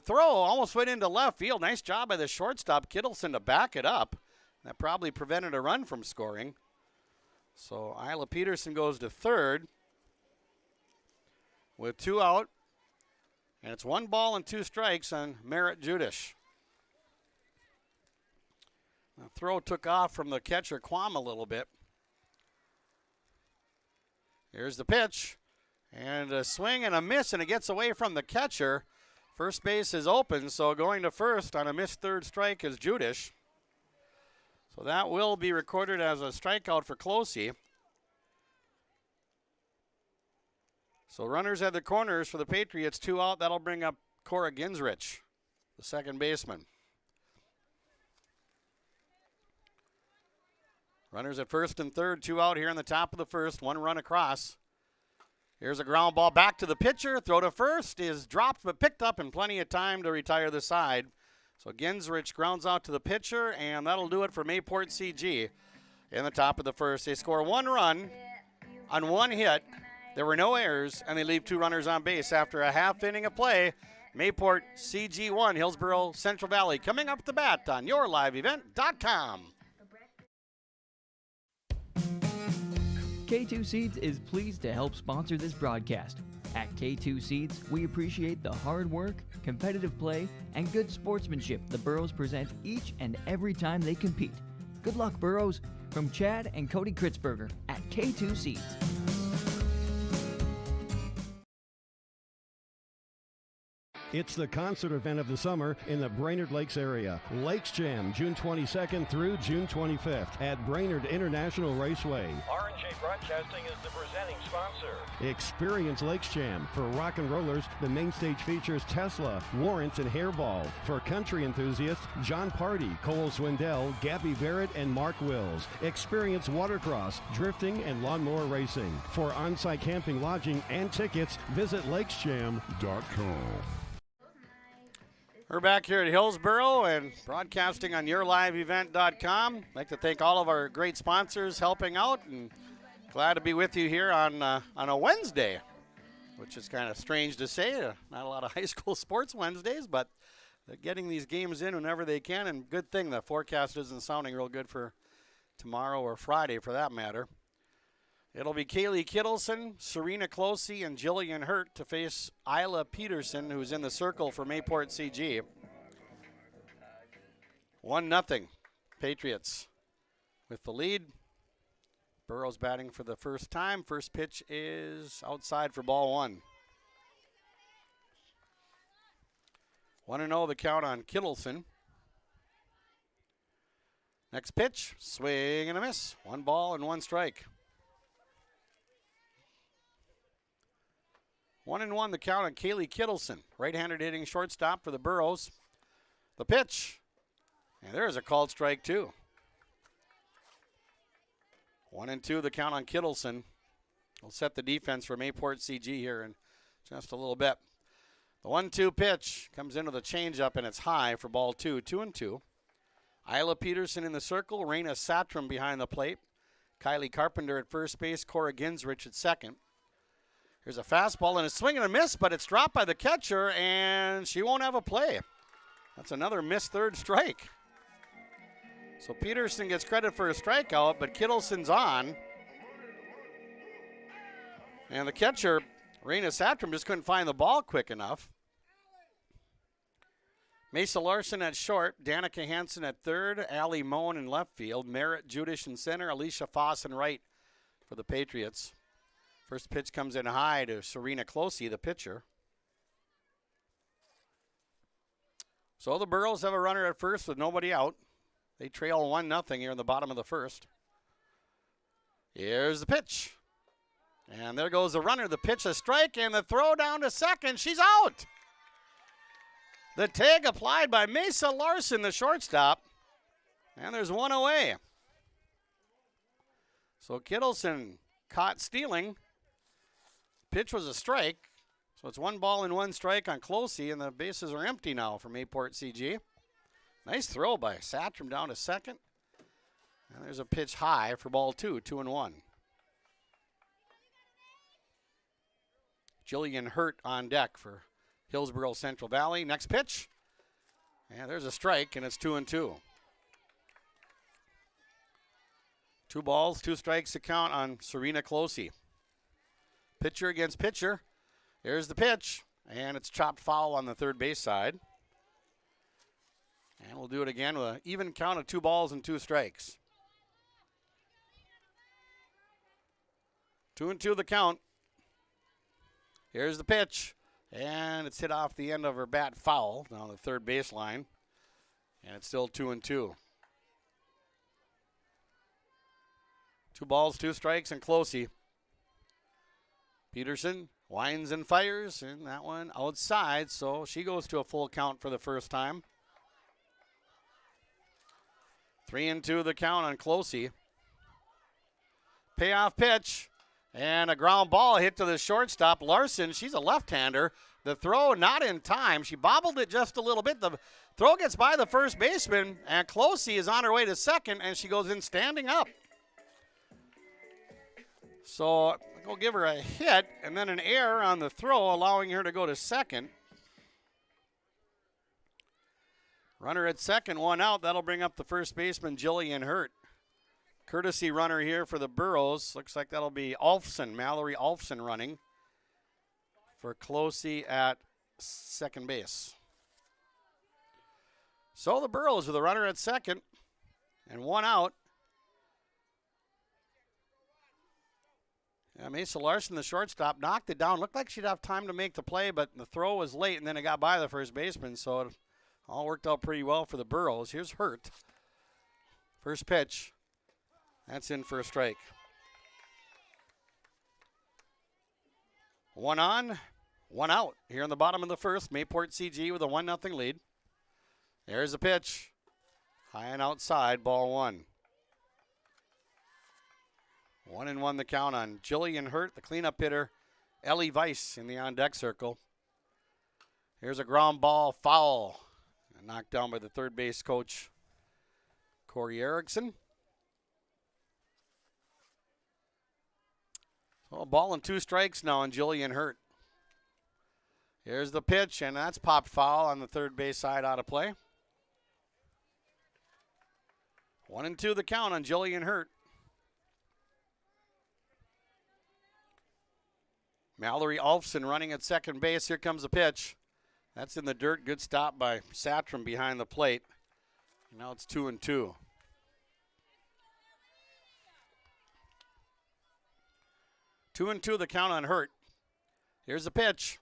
throw almost went into left field. Nice job by the shortstop, Kittleson, to back it up. That probably prevented a run from scoring. So Isla Peterson goes to third with 2 out. And it's 1 ball and 2 strikes on Merritt Judish. The throw took off from the catcher, Quam, a little bit. Here's the pitch. And a swing and a miss, and it gets away from the catcher. First base is open, so going to first on a missed third strike is Judish. So that will be recorded as a strikeout for Closey. So runners at the corners for the Patriots, 2 out. That'll bring up Cora Ginsrich, the second baseman. Runners at first and third, 2 out here in the top of the first, 1 run across. Here's a ground ball back to the pitcher. Throw to first is dropped but picked up in plenty of time to retire the side. So Ginsrich grounds out to the pitcher, and that'll do it for Mayport CG in the top of the first. They score 1 run on 1 hit. There were no errors, and they leave 2 runners on base after a half inning of play. Mayport CG 1, Hillsboro Central Valley coming up the bat on yourliveevent.com. K2 Seeds is pleased to help sponsor this broadcast. At K2 Seeds, we appreciate the hard work, competitive play, and good sportsmanship the Burros present each and every time they compete. Good luck, Burros, from Chad and Cody Kritzberger at K2 Seeds. It's the concert event of the summer in the Brainerd Lakes area. Lakes Jam, June 22nd through June 25th at Brainerd International Raceway. R&J Broadcasting is the presenting sponsor. Experience Lakes Jam. For rock and rollers, the main stage features Tesla, Warrant, and Hairball. For country enthusiasts, John Party, Cole Swindell, Gabby Barrett, and Mark Wills. Experience watercross, drifting, and lawnmower racing. For on-site camping, lodging, and tickets, visit lakesjam.com. We're back here at Hillsboro and broadcasting on yourliveevent.com. I'd like to thank all of our great sponsors helping out, and glad to be with you here on a Wednesday, which is kind of strange to say. Not a lot of high school sports Wednesdays, but getting these games in whenever they can, and good thing the forecast isn't sounding real good for tomorrow or Friday for that matter. It'll be Kaylee Kittleson, Serena Closey, and Jillian Hurt to face Isla Peterson, who's in the circle for Mayport CG. 1-0 Patriots with the lead. Burrows batting for the first time. First pitch is outside for ball 1. 1-0 the count on Kittleson. Next pitch, swing and a miss. 1 ball and 1 strike. 1-1 the count on Kaylee Kittleson. Right-handed hitting shortstop for the Burros. The pitch. And there's a called strike, too. 1-2 the count on Kittleson. We'll set the defense for Mayport CG here in just a little bit. The 1-2 pitch comes into the changeup, and it's high for ball 2, 2-2. Isla Peterson in the circle, Raina Satram behind the plate. Kylie Carpenter at first base, Cora Ginsrich at second. Here's a fastball and a swing and a miss, but it's dropped by the catcher, and she won't have a play. That's another missed third strike. So Peterson gets credit for a strikeout, but Kittleson's on. And the catcher, Raina Satram, just couldn't find the ball quick enough. Mesa Larson at short, Danica Hansen at third, Allie Moan in left field, Merritt Judish in center, Alicia Foss in right for the Patriots. First pitch comes in high to Serena Closey, the pitcher. So the Burros have a runner at first with nobody out. They trail 1-0 here in the bottom of the first. Here's the pitch. And there goes the runner. The pitch, a strike, and the throw down to second. She's out. The tag applied by Mesa Larson, the shortstop. And there's one away. So Kittleson caught stealing. Pitch was a strike. So it's 1-1 strike on Closey, and the bases are empty now for Mayport CG. Nice throw by Satram down to second. And there's a pitch high for ball 2, 2-1. Jillian Hurt on deck for Hillsboro Central Valley. Next pitch. And there's a strike, and it's 2-2. 2 balls, 2 strikes to count on Serena Closey. Pitcher against pitcher. Here's the pitch, and it's chopped foul on the third base side. And we'll do it again with an even count of 2 balls and 2 strikes. 2-2 the count. Here's the pitch, and it's hit off the end of her bat foul down the third baseline, and it's still 2-2. 2 balls, 2 strikes, and Closey. Peterson winds and fires, and that one outside, so she goes to a full count for the first time. 3-2 the count on Closey. Payoff pitch, and a ground ball hit to the shortstop. Larson, she's a left-hander. The throw not in time. She bobbled it just a little bit. The throw gets by the first baseman, and Closey is on her way to second, and she goes in standing up. So we'll give her a hit and then an error on the throw, allowing her to go to second. Runner at second, 1 out. That'll bring up the first baseman, Jillian Hurt. Courtesy runner here for the Burros. Looks like that'll be Alfson, Mallory Alfson running for Closey at second base. So the Burros with a runner at second and 1 out. Mesa Larson, the shortstop, knocked it down. Looked like she'd have time to make the play, but the throw was late, and then it got by the first baseman, so it all worked out pretty well for the Burros. Here's Hurt. First pitch. That's in for a strike. 1 on, 1 out here in the bottom of the first. Mayport CG with a 1-0 lead. There's the pitch. High and outside, ball 1. 1-1 the count on Jillian Hurt, the cleanup hitter, Ellie Weiss in the on-deck circle. Here's a ground ball foul. Knocked down by the third base coach, Corey Erickson. So a ball and 2 strikes now on Jillian Hurt. Here's the pitch, and that's popped foul on the third base side out of play. 1-2 the count on Jillian Hurt. Mallory Alfson running at second base. Here comes the pitch. That's in the dirt. Good stop by Satram behind the plate. Now it's 2-2. 2-2 the count on Hurt. Here's the pitch.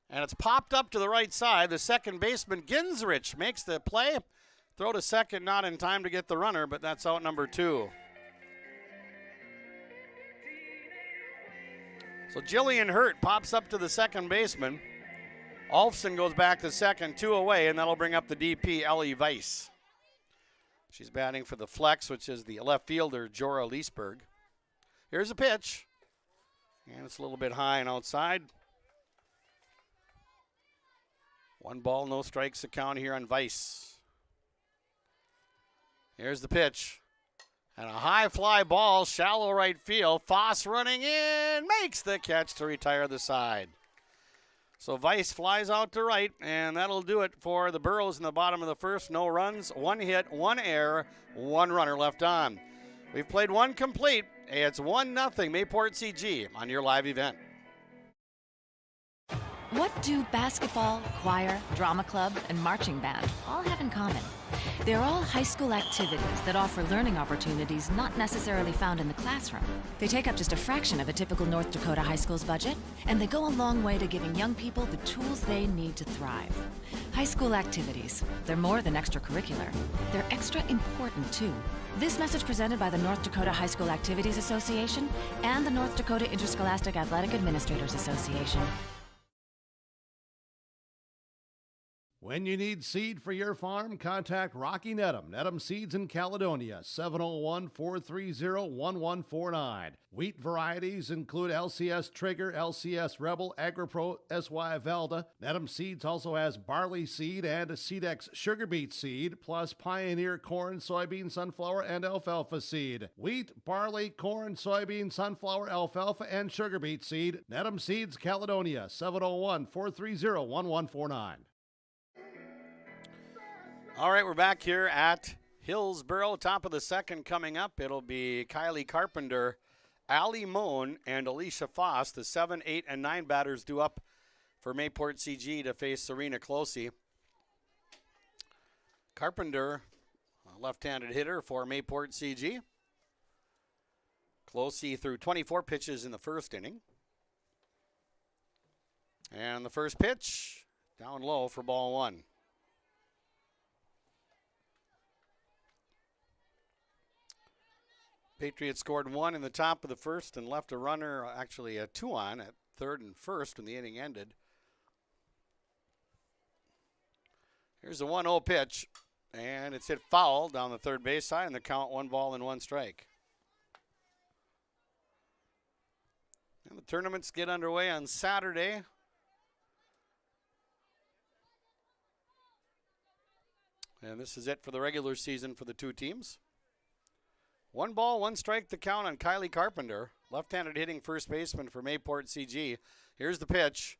And it's popped up to the right side. The second baseman, Ginsrich, makes the play. Throw to second, not in time to get the runner, but that's out number 2. So Jillian Hurt pops up to the second baseman. Alfson goes back to second, 2 away, and that'll bring up the DP, Ellie Weiss. She's batting for the flex, which is the left fielder, Jorah Leesberg. Here's a pitch. And it's a little bit high and outside. 1 ball, no strikes to count here on Weiss. Here's the pitch. And a high fly ball, shallow right field. Foss running in, makes the catch to retire the side. So Weiss flies out to right, and that'll do it for the Burros in the bottom of the first. No runs, 1 hit, 1 error, 1 runner left on. We've played 1 complete. It's 1-0 Mayport CG on your live event. What do basketball, choir, drama club, and marching band all have in common? They're all high school activities that offer learning opportunities not necessarily found in the classroom. They take up just a fraction of a typical North Dakota high school's budget, and they go a long way to giving young people the tools they need to thrive. High school activities, they're more than extracurricular. They're extra important, too. This message presented by the North Dakota High School Activities Association and the North Dakota Interscholastic Athletic Administrators Association. When you need seed for your farm, contact Rocky Nedham. Nedham Seeds in Caledonia, 701-430-1149. Wheat varieties include LCS Trigger, LCS Rebel, AgriPro, SY Velda. Nedham Seeds also has barley seed and a Seedex sugar beet seed, plus Pioneer corn, soybean, sunflower, and alfalfa seed. Wheat, barley, corn, soybean, sunflower, alfalfa, and sugar beet seed. Nedham Seeds, Caledonia, 701-430-1149. All right, we're back here at Hillsboro. Top of the second coming up. It'll be Kylie Carpenter, Allie Moan, and Alicia Foss. The 7, 8, and 9 batters due up for Mayport CG to face Serena Closey. Carpenter, a left-handed hitter for Mayport CG. Closey threw 24 pitches in the first inning. And the first pitch, down low for ball 1. Patriots scored 1 in the top of the first and left a runner, actually a 2 on at third and first when the inning ended. Here's a 1-0 pitch, and it's hit foul down the third base side, and the count 1 ball and 1 strike. And the tournaments get underway on Saturday. And this is it for the regular season for the 2 teams. 1 ball, 1 strike to count on Kylie Carpenter, left-handed hitting first baseman for Mayport CG. Here's the pitch,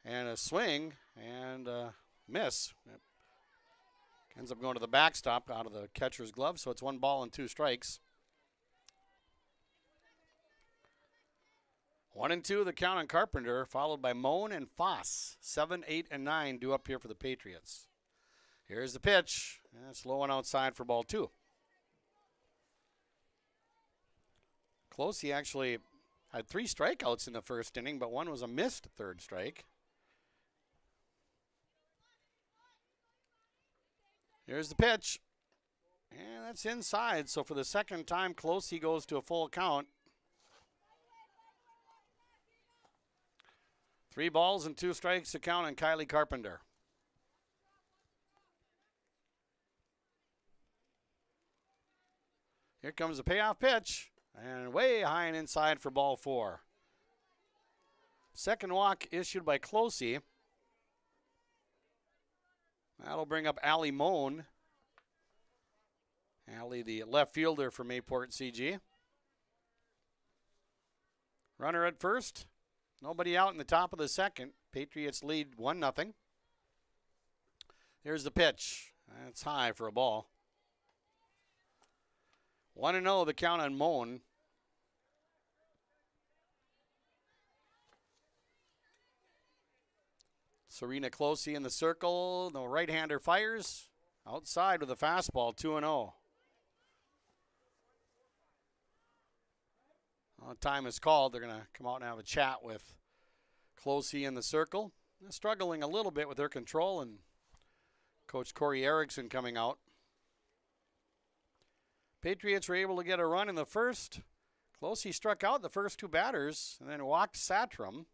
and a swing, and a miss. It ends up going to the backstop out of the catcher's glove, so it's 1 ball and 2 strikes. 1-2 the count on Carpenter, followed by Moan and Foss. 7, 8, and 9 due up here for the Patriots. Here's the pitch, and it's low and outside for ball 2. Closey actually had 3 strikeouts in the first inning, but 1 was a missed third strike. Here's the pitch, and that's inside. So for the second time, Closey goes to a full count. 3 balls and 2 strikes to count on Kylie Carpenter. Here comes the payoff pitch. And way high and inside for ball 4. Second walk issued by Closey. That'll bring up Allie Moan. Allie, the left fielder for Mayport CG. Runner at first. Nobody out in the top of the second. Patriots lead 1-0. Here's the pitch. That's high for a ball. 1-0 the count on Moan. Serena Closey in the circle. The right-hander fires. Outside with a fastball, 2-0. Time is called. They're going to come out and have a chat with Closey in the circle. They're struggling a little bit with their control, and Coach Corey Erickson coming out. Patriots were able to get a run in the first. Closey struck out the first 2 batters and then walked Satram.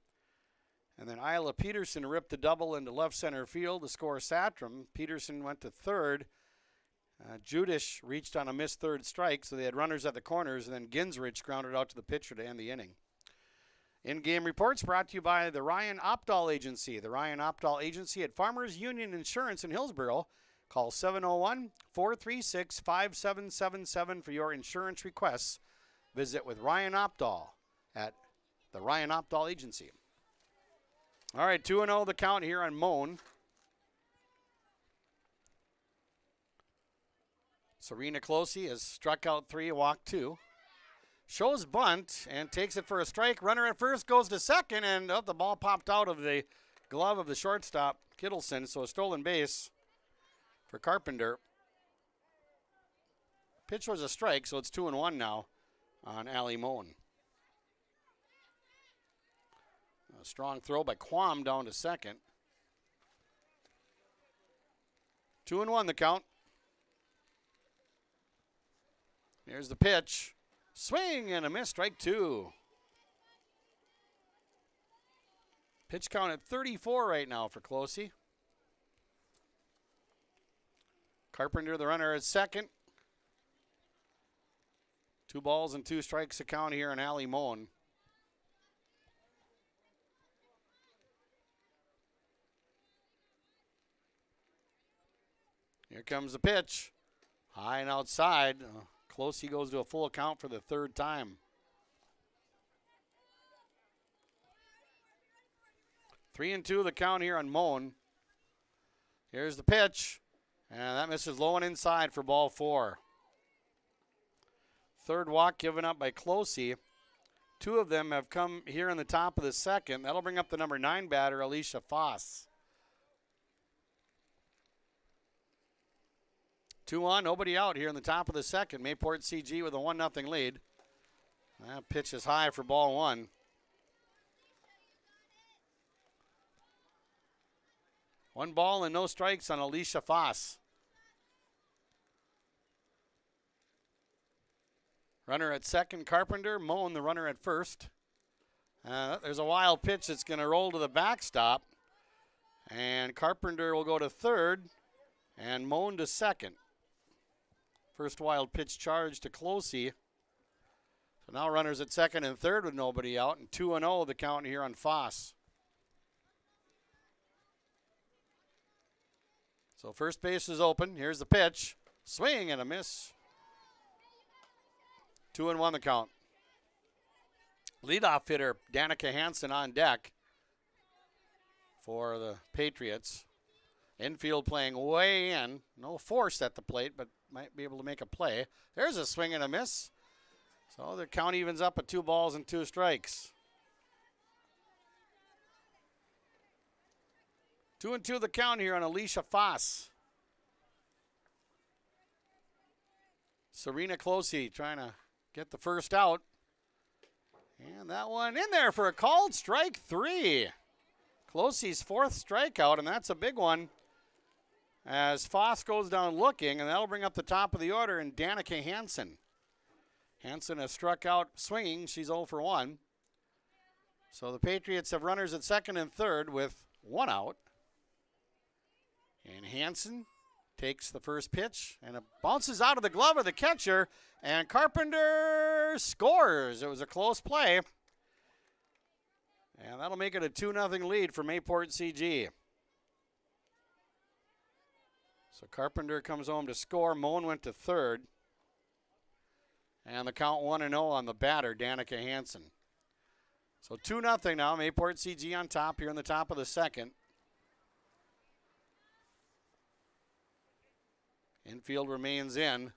And then Isla Peterson ripped the double into left center field to score Satram. Peterson went to third. Judish reached on a missed third strike, so they had runners at the corners, and then Ginsrich grounded out to the pitcher to end the inning. In-game reports brought to you by the Ryan Opdahl Agency. The Ryan Opdahl Agency at Farmers Union Insurance in Hillsboro. Call 701-436-5777 for your insurance requests. Visit with Ryan Opdahl at the Ryan Opdahl Agency. All right, 2-0 the count here on Moan. Serena Closey has struck out 3, walked 2. Shows bunt and takes it for a strike. Runner at first goes to second, and the ball popped out of the glove of the shortstop, Kittleson, so a stolen base for Carpenter. Pitch was a strike, so it's 2-1 now on Allie Moen. A strong throw by Quam down to second. 2-1 the count. Here's the pitch. Swing and a miss, strike 2. Pitch count at 34 right now for Closey. Carpenter, the runner, at second. 2 balls and 2 strikes to count here in Allie Moen. Here comes the pitch. High and outside. Closey goes to a full count for the 3rd time. 3-2 the count here on Moen. Here's the pitch. And that misses low and inside for ball 4. 3rd walk given up by Closey. 2 of them have come here in the top of the 2nd. That'll bring up the number 9 batter, Alicia Foss. 2-1, nobody out here in the top of the 2nd. Mayport CG with a 1-0 lead. That pitch is high for ball 1. One ball and no strikes on Alicia Foss. Runner at second, Carpenter. Moen, the runner at first. There's a wild pitch that's going to roll to the backstop. And Carpenter will go to third and Moen to second. First wild pitch charge to Closey. So now runners at second and third with nobody out, and 2-0 the count here on Foss. So first base is open. Here's the pitch. Swing and a miss. 2-1 the count. Leadoff hitter Danica Hansen on deck for the Patriots. Infield playing way in. No force at the plate, but might be able to make a play. There's a swing and a miss. So the count evens up at 2 balls and 2 strikes. 2-2 the count here on Alicia Foss. Serena Closey trying to get the first out. And that one in there for a called strike 3. Closey's 4th strikeout, and that's a big one. As Foss goes down looking, and that'll bring up the top of the order and Danica Hansen. Hansen has struck out swinging. She's 0 for 1. So the Patriots have runners at second and third with 1 out. And Hansen takes the first pitch, and it bounces out of the glove of the catcher, and Carpenter scores. It was a close play. And that'll make it a 2-0 lead for Mayport CG. So Carpenter comes home to score. Moen went to third. And the count 1-0 on the batter, Danica Hansen. So 2-0 now. Mayport CG on top here in the top of the 2nd. Infield remains in.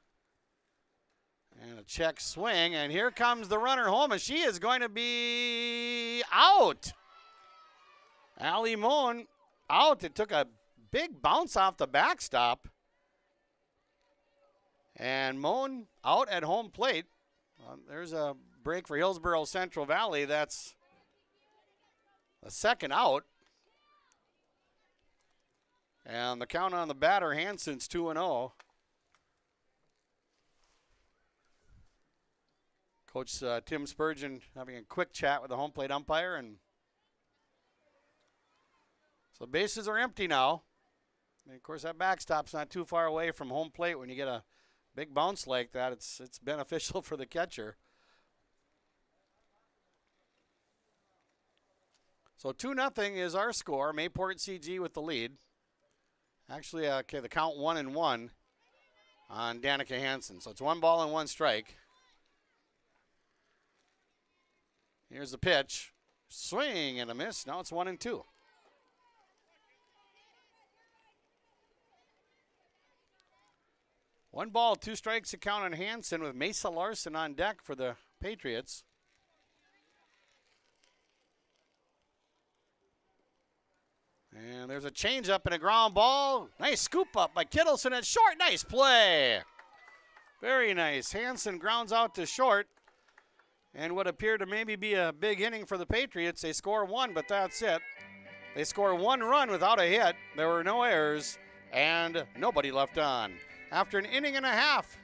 And a check swing. And here comes the runner home. And she is going to be out. Allie Moen out. It took a big bounce off the backstop. And Moen out at home plate. There's a break for Hillsboro Central Valley. That's the 2nd out. And the count on the batter, Hansen's 2-0. Coach Tim Spurgeon having a quick chat with the home plate umpire. And so bases are empty now. And of course, that backstop's not too far away from home plate. When you get a big bounce like that, it's beneficial for the catcher. So 2-0 is our score. Mayport CG with the lead. Actually, the count 1-1 on Danica Hansen. So it's 1 ball and 1 strike. Here's the pitch. Swing and a miss. Now it's 1-2. One ball, 2 strikes to count on Hansen with Mesa Larson on deck for the Patriots. And there's a changeup and a ground ball. Nice scoop up by Kittleson at short. Nice play. Very nice. Hansen grounds out to short. And what appeared to maybe be a big inning for the Patriots. They score 1, but that's it. They score 1 run without a hit. There were no errors and nobody left on. After an inning and a half,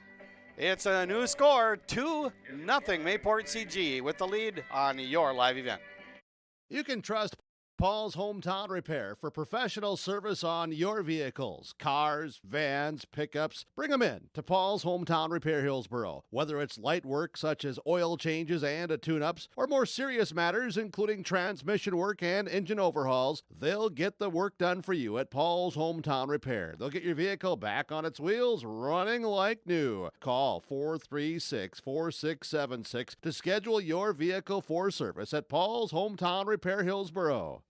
it's a new score, 2-0 Mayport CG with the lead on your live event. You can trust Paul's Hometown Repair for professional service on your vehicles, cars, vans, pickups. Bring them in to Paul's Hometown Repair Hillsboro. Whether it's light work such as oil changes and tune-ups, or more serious matters including transmission work and engine overhauls, they'll get the work done for you at Paul's Hometown Repair. They'll get your vehicle back on its wheels, running like new. Call 436-4676 to schedule your vehicle for service at Paul's Hometown Repair Hillsboro.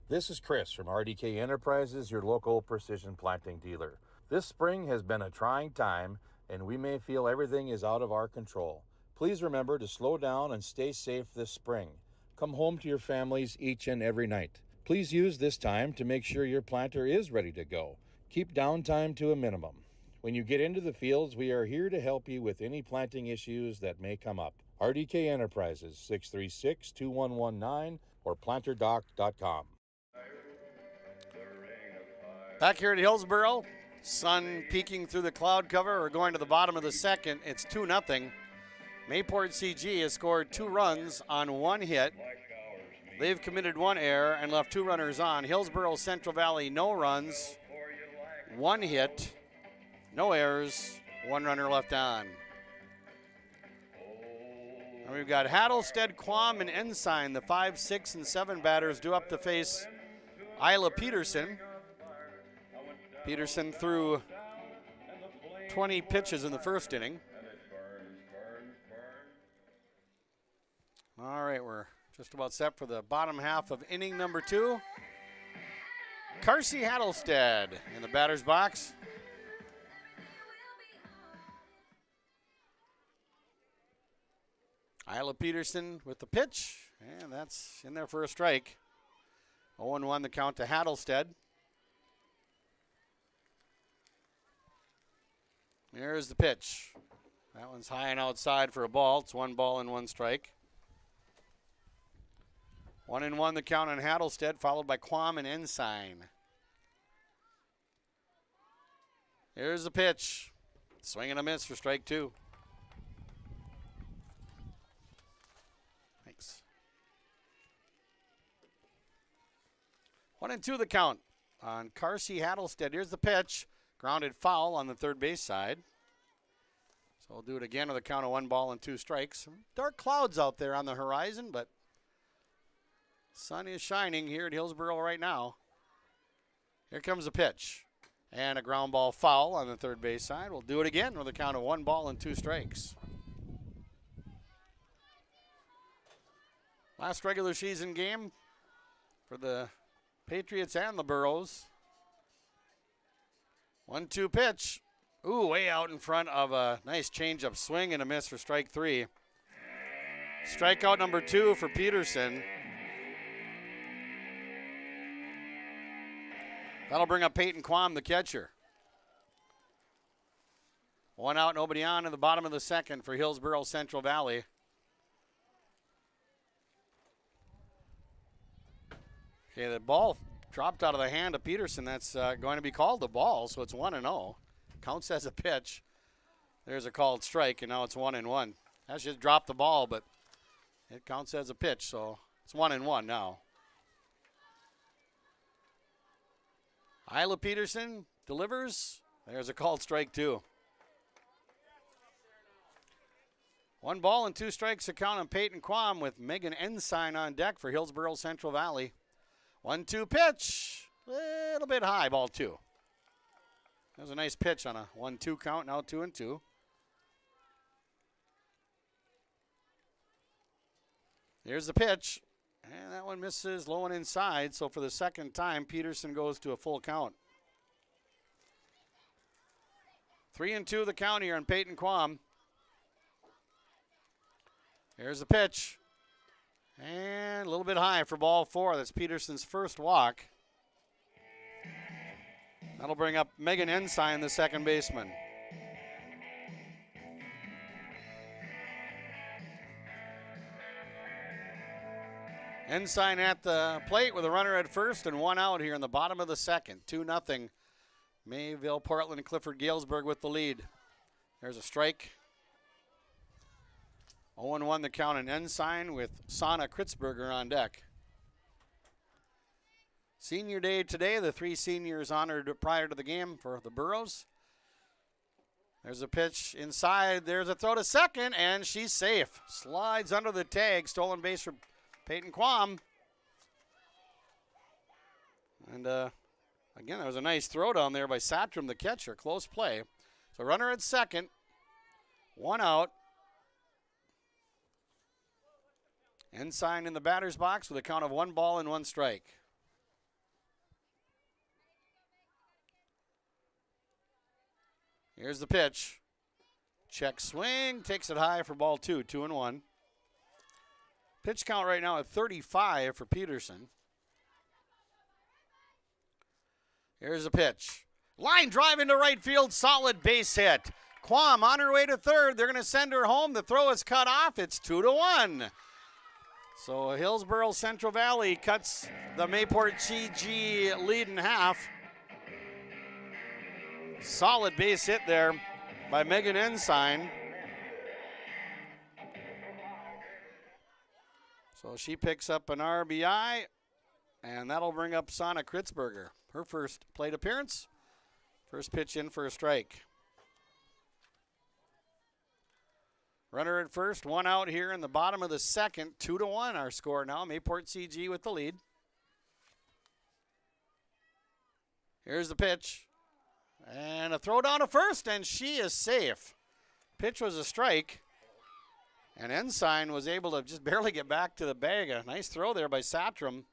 This is Chris from RDK Enterprises, your local precision planting dealer. This spring has been a trying time, and we may feel everything is out of our control. Please remember to slow down and stay safe this spring. Come home to your families each and every night. Please use this time to make sure your planter is ready to go. Keep downtime to a minimum. When you get into the fields, we are here to help you with any planting issues that may come up. RDK Enterprises, 636-2119 or planterdoc.com. Back here at Hillsboro, sun peeking through the cloud cover. We're going to the bottom of the second. It's 2-0. Mayport CG has scored 2 runs on 1 hit. They've committed 1 error and left 2 runners on. Hillsboro Central Valley, no runs, 1 hit, no errors, 1 runner left on. And we've got Hattlestead, Quam, and Ensign, the 5, 6, and 7 batters due up to face Isla Peterson. Peterson threw 20 pitches in the first inning. All right, we're just about set for the bottom half of inning number 2. Carsey Hattlestead in the batter's box. Isla Peterson with the pitch, and that's in there for a strike. 0-1 the count to Hattlestead. Here's the pitch. That one's high and outside for a ball. It's 1 ball and 1 strike. 1-1 the count on Hattlestead, followed by Quam and Ensign. Here's the pitch. Swing and a miss for strike 2. Thanks. 1-2 the count on Carsey Hattlestead. Here's the pitch. Grounded foul on the third base side. So we'll do it again with a count of 1 ball and 2 strikes. Dark clouds out there on the horizon, but sun is shining here at Hillsboro right now. Here comes the pitch. And a ground ball foul on the third base side. We'll do it again with a count of 1 ball and 2 strikes. Last regular season game for the Patriots and the Burros. 1-2 pitch. Ooh, way out in front of a nice changeup swing and a miss for strike 3. Strikeout number 2 for Peterson. That'll bring up Peyton Quam, the catcher. 1 out, nobody on in the bottom of the second for Hillsboro Central Valley. Okay, the ball dropped out of the hand of Peterson. That's going to be called the ball, so it's 1-0. Counts as a pitch. There's a called strike, and now it's 1-1. That's just dropped the ball, but it counts as a pitch, so it's 1-1 now. Isla Peterson delivers. There's a called strike, too. 1 ball and 2 strikes to count on Peyton Quam with Megan Ensign on deck for Hillsboro Central Valley. 1-2 pitch. A little bit high, ball 2. That was a nice pitch on a 1-2 count, now 2-2. Here's the pitch. And that one misses low and inside. So for the second time, Peterson goes to a full count. 3-2 the count here on Peyton Quam. Here's the pitch. And a little bit high for ball 4. That's Peterson's first walk. That'll bring up Megan Ensign, the second baseman. Ensign at the plate with a runner at first and 1 out here in the bottom of the second. 2-0. Mayville, Portland, and Clifford Galesburg with the lead. There's a strike. 0-1 the count on Ensign with Sana Kritzberger on deck. Senior day today, the 3 seniors honored prior to the game for the Burros. There's a pitch inside. There's a throw to second, and she's safe. Slides under the tag. Stolen base for Peyton Quam. And again, there was a nice throw down there by Satram, the catcher. Close play. So runner at second. 1 out. Ensign in the batter's box with a count of 1 ball and 1 strike. Here's the pitch. Check swing. Takes it high for ball 2. 2-1. Pitch count right now at 35 for Peterson. Here's the pitch. Line drive into right field. Solid base hit. Quam on her way to third. They're going to send her home. The throw is cut off. It's 2-1. So Hillsboro Central Valley cuts the Mayport CG lead in half. Solid base hit there by Megan Ensign. So she picks up an RBI, and that'll bring up Sana Kritzberger. Her first plate appearance. First pitch in for a strike. Runner at first, 1 out here in the bottom of the second. 2-1 our score now. Mayport CG with the lead. Here's the pitch. And a throw down to first, and she is safe. Pitch was a strike. And Ensign was able to just barely get back to the bag. A nice throw there by Satram.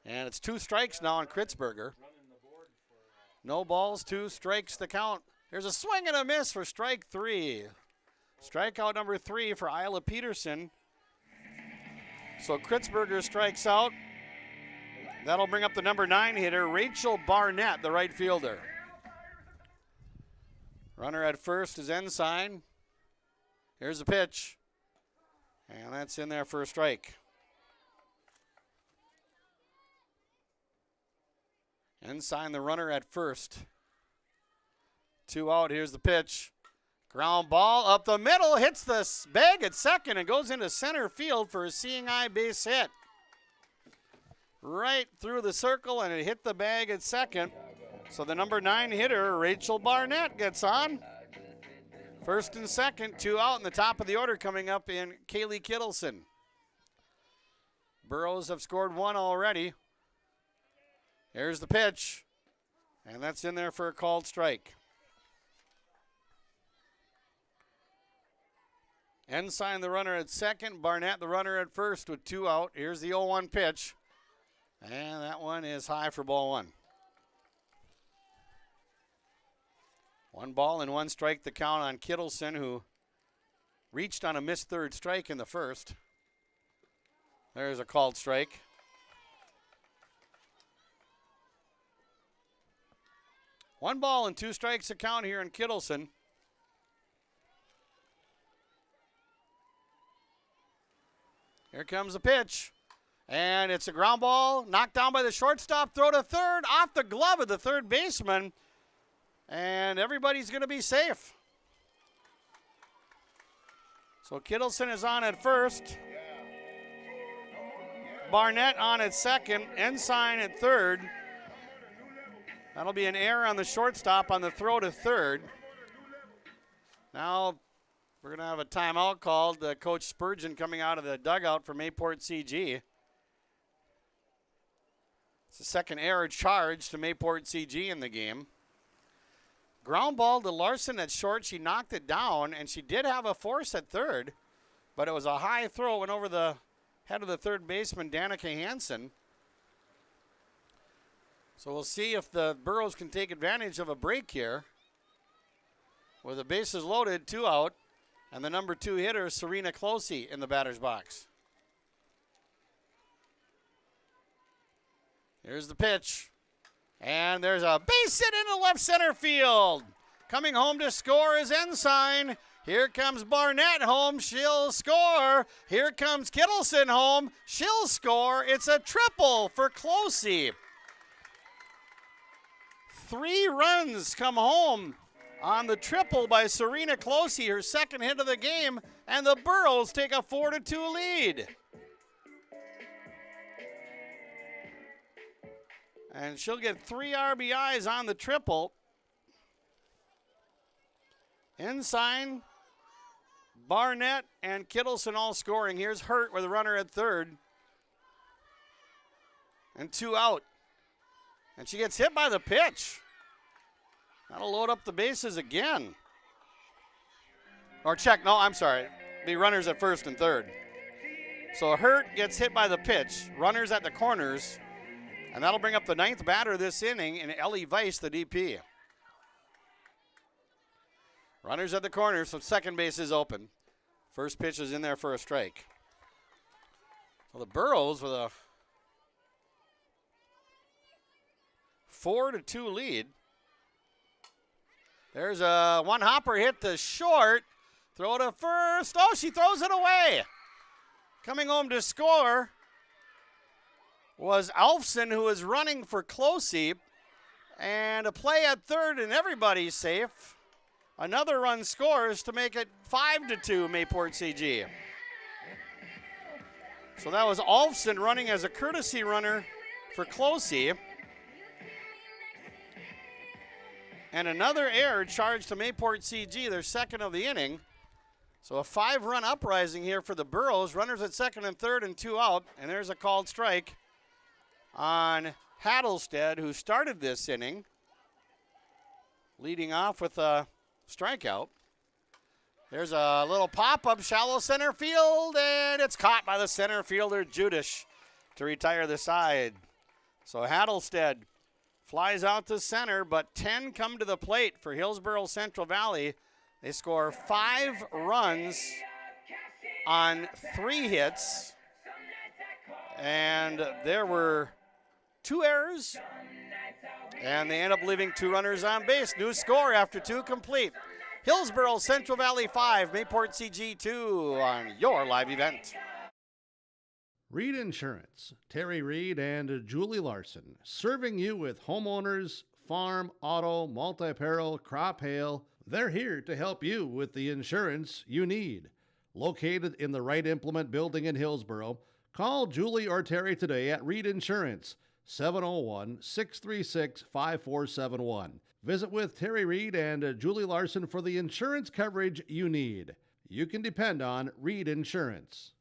And it's 2 strikes now on Kritzberger. No balls, 2 strikes the count. There's a swing and a miss for strike 3. Strikeout number 3 for Isla Peterson. So Kritzberger strikes out. That'll bring up the number 9 hitter, Rachel Barnett, the right fielder. Runner at first is Ensign. Here's the pitch. And that's in there for a strike. Ensign, the runner at first. 2 out. Here's the pitch. Ground ball up the middle. Hits the bag at second and goes into center field for a seeing eye base hit. Right through the circle, and it hit the bag at second. So the number 9 hitter, Rachel Barnett, gets on. First and second, 2 out in the top of the order coming up in Kaylee Kittleson. Burros have scored 1 already. Here's the pitch, and that's in there for a called strike. Ensign, the runner at second. Barnett, the runner at first with 2 out. Here's the 0-1 pitch, and that one is high for ball 1. 1 ball and 1 strike the count on Kittleson, who reached on a missed third strike in the first. There's a called strike. One ball and 2 strikes to count here in Kittleson. Here comes the pitch. And it's a ground ball, knocked down by the shortstop, throw to third, off the glove of the third baseman. And everybody's going to be safe. So Kittleson is on at first. Barnett on at second. Ensign at third. That'll be an error on the shortstop on the throw to third. Now We're going to have a timeout called. Coach Spurgeon coming out of the dugout for Mayport CG. It's the second error charge to Mayport CG in the game. Ground ball to Larson at short. She knocked it down, and she did have a force at third, but it was a high throw. It went over the head of the third baseman, Danica Hansen. So we'll see if the Burros can take advantage of a break here. With the bases loaded, 2 out, and the number 2 hitter, Serena Closey, in the batter's box. Here's the pitch. And there's a base hit into left center field. Coming home to score is Ensign. Here comes Barnett home. She'll score. Here comes Kittleson home. She'll score. It's a triple for Closey. 3 runs come home on the triple by Serena Closey, her second hit of the game, and the Burros take a 4-2 lead. And she'll get 3 RBIs on the triple. Ensign, Barnett, and Kittleson all scoring. Here's Hurt with a runner at third. And 2 out. And she gets hit by the pitch. That'll load up the bases again. Or check, no, I'm sorry. The runners at first and third. So Hurt gets hit by the pitch. Runners at the corners. And that'll bring up the 9th batter this inning in Ellie Weiss, the DP. Runners at the corners, so second base is open. First pitch is in there for a strike. So the Burros with a 4-2 lead. There's a one hopper hit to short. Throw to first. Oh, she throws it away. Coming home to score was Alfson, who was running for Closey. And a play at third, and everybody's safe. Another run scores to make it 5-2 Mayport CG. So that was Alfson running as a courtesy runner for Closey. And another error charged to Mayport CG, their second of the inning. So a 5-run uprising here for the Burros. Runners at second and third and 2 out. And there's a called strike on Hattlestead, who started this inning, leading off with a strikeout. There's a little pop-up, shallow center field, and it's caught by the center fielder, Judish, to retire the side. So Hattlestead flies out to center, but 10 come to the plate for Hillsboro Central Valley. They score 5 runs on 3 hits, and there were 2 errors, and they end up leaving 2 runners on base. New score after 2 complete. Hillsboro Central Valley 5, Mayport CG 2 on your live event. Reed Insurance, Terry Reed and Julie Larson, serving you with homeowners, farm, auto, multi-peril, crop hail. They're here to help you with the insurance you need. Located in the Wright Implement Building in Hillsboro, call Julie or Terry today at Reed Insurance, 701-636-5471. Visit with Terry Reed and Julie Larson for the insurance coverage you need. You can depend on Reed Insurance.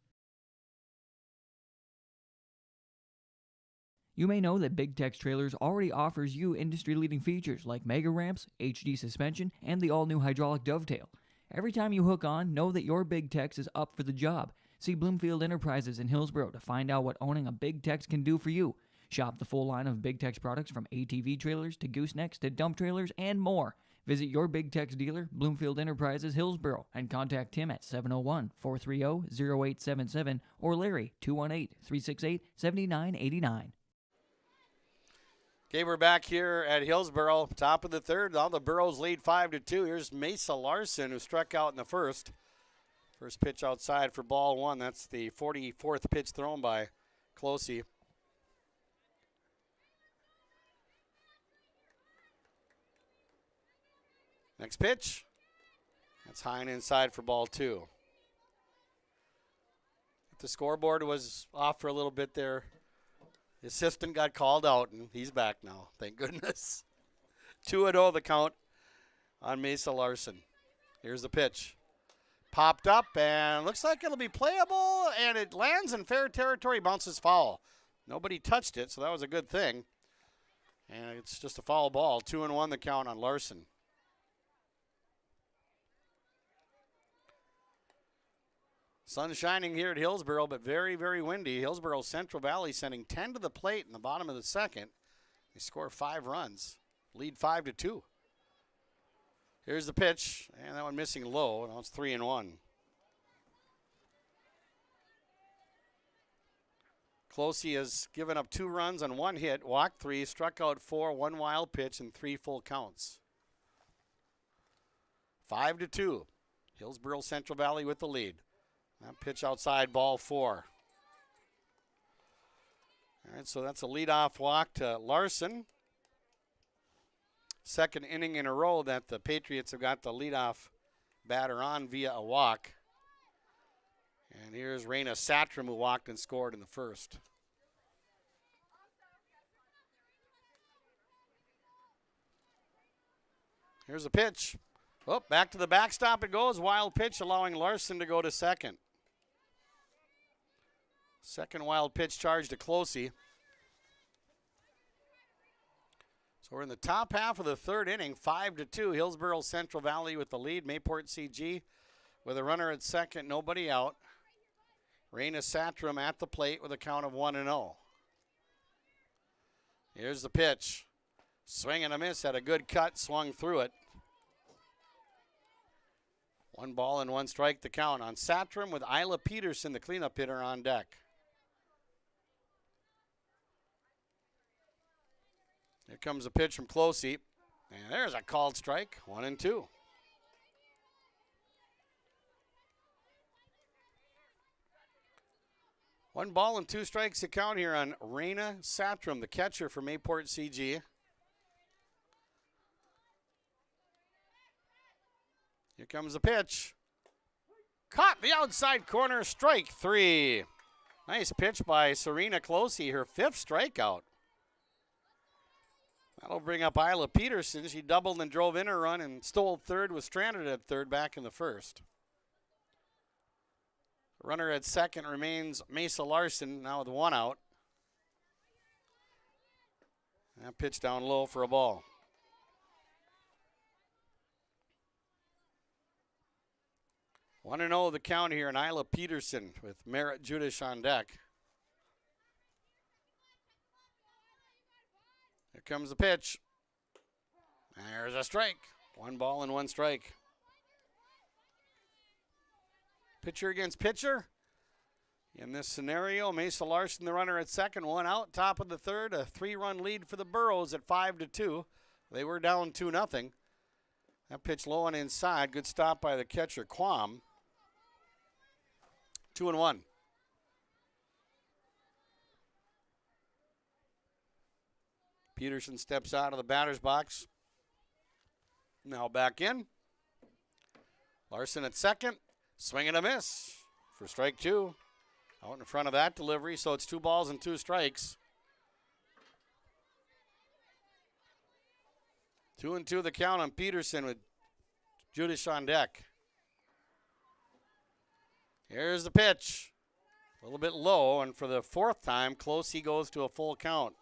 You may know that Big Tex Trailers already offers you industry-leading features like mega ramps, HD suspension, and the all-new hydraulic dovetail. Every time you hook on, know that your Big Tex is up for the job. See Bloomfield Enterprises in Hillsboro to find out what owning a Big Tex can do for you. Shop the full line of Big Tex products from ATV trailers to goosenecks to dump trailers and more. Visit your Big Tex dealer, Bloomfield Enterprises, Hillsboro, and contact Tim at 701-430-0877 or Larry, 218-368-7989. Okay, we're back here at Hillsboro, top of the third. Now the Burros lead 5-2. Here's Mesa Larson, who struck out in the first. First pitch outside for ball 1. That's the 44th pitch thrown by Closey. Next pitch. That's high and inside for ball 2. If the scoreboard was off for a little bit there, the assistant got called out, and he's back now. Thank goodness. 2-0 the count on Mesa Larson. Here's the pitch. Popped up and looks like it'll be playable, and it lands in fair territory, bounces foul. Nobody touched it, so that was a good thing. And it's just a foul ball. 2-1 the count on Larson. Sun shining here at Hillsboro, but very, very windy. Hillsboro Central Valley sending 10 to the plate in the bottom of the second. They score 5 runs, lead 5-2. Here's the pitch, and that one missing low. Now it's 3-1. Closey has given up 2 runs on 1 hit, walked 3, struck out 4, 1 wild pitch, and 3 full counts. 5-2. Hillsboro Central Valley with the lead. That pitch outside, ball 4. All right, so that's a leadoff walk to Larson. Second inning in a row that the Patriots have got the leadoff batter on via a walk. And here's Raina Satram, who walked and scored in the first. Here's a pitch. Oh, back to the backstop it goes. Wild pitch allowing Larson to go to second. Second wild pitch charge to Closey. So we're in the top half of the third inning, 5-2. Hillsboro Central Valley with the lead. Mayport CG with a runner at second, nobody out. Raina Satram at the plate with a count of 1-0. Here's the pitch. Swing and a miss, had a good cut, swung through it. 1 ball and 1 strike to count on Satram with Isla Peterson, the cleanup hitter, on deck. Here comes a pitch from Closey. And there's a called strike, 1-2. One ball and 2 strikes to count here on Raina Satram, the catcher for Mayport CG. Here comes the pitch. Caught the outside corner, strike 3. Nice pitch by Serena Closey, her 5th strikeout. That'll bring up Isla Peterson. She doubled and drove in her run and stole third, was stranded at third back in the first. Runner at second remains Mesa Larson, now with 1 out. That pitch down low for a ball. 1-0 the count here, and Isla Peterson with Merritt Judish on deck. Here comes the pitch. There's a strike. 1 ball and 1 strike. Pitcher against pitcher. In this scenario, Mesa Larson, the runner at second, 1 out. Top of the third, a 3-run lead for the Burros at 5-2. They were down 2-0. That pitch low and inside. Good stop by the catcher, Quam. 2-1. Peterson steps out of the batter's box. Now back in. Larson at second. Swing and a miss for strike 2. Out in front of that delivery, so it's 2 balls and 2 strikes. 2-2 the count on Peterson with Judish on deck. Here's the pitch. A little bit low, and for the 4th time, Closey goes to a full count.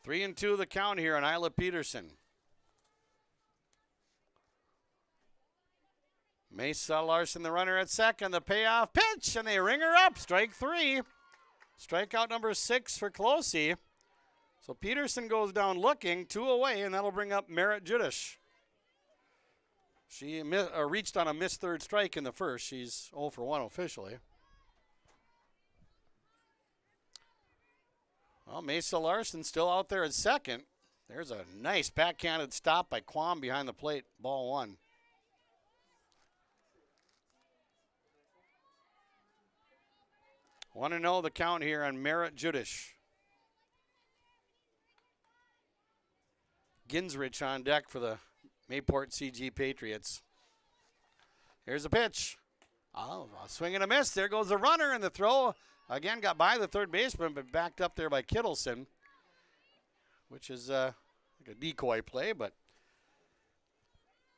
Three and 2 the count here on Isla Peterson. Mesa Larson, the runner at second, the payoff pitch, and they ring her up. Strike 3. Strikeout number 6 for Closey. So Peterson goes down looking, 2 away, and that'll bring up Merritt Judish. She reached on a missed third strike in the first. She's 0 for 1 officially. Well, Mesa Larson still out there at second. There's a nice backhanded stop by Quam behind the plate. Ball 1. Want to know the count here on Merritt Judish. Ginsrich on deck for the Mayport CG Patriots. Here's a pitch. Oh, a swing and a miss. There goes the runner, and the throw again got by the third baseman, but backed up there by Kittleson, which is like a decoy play, but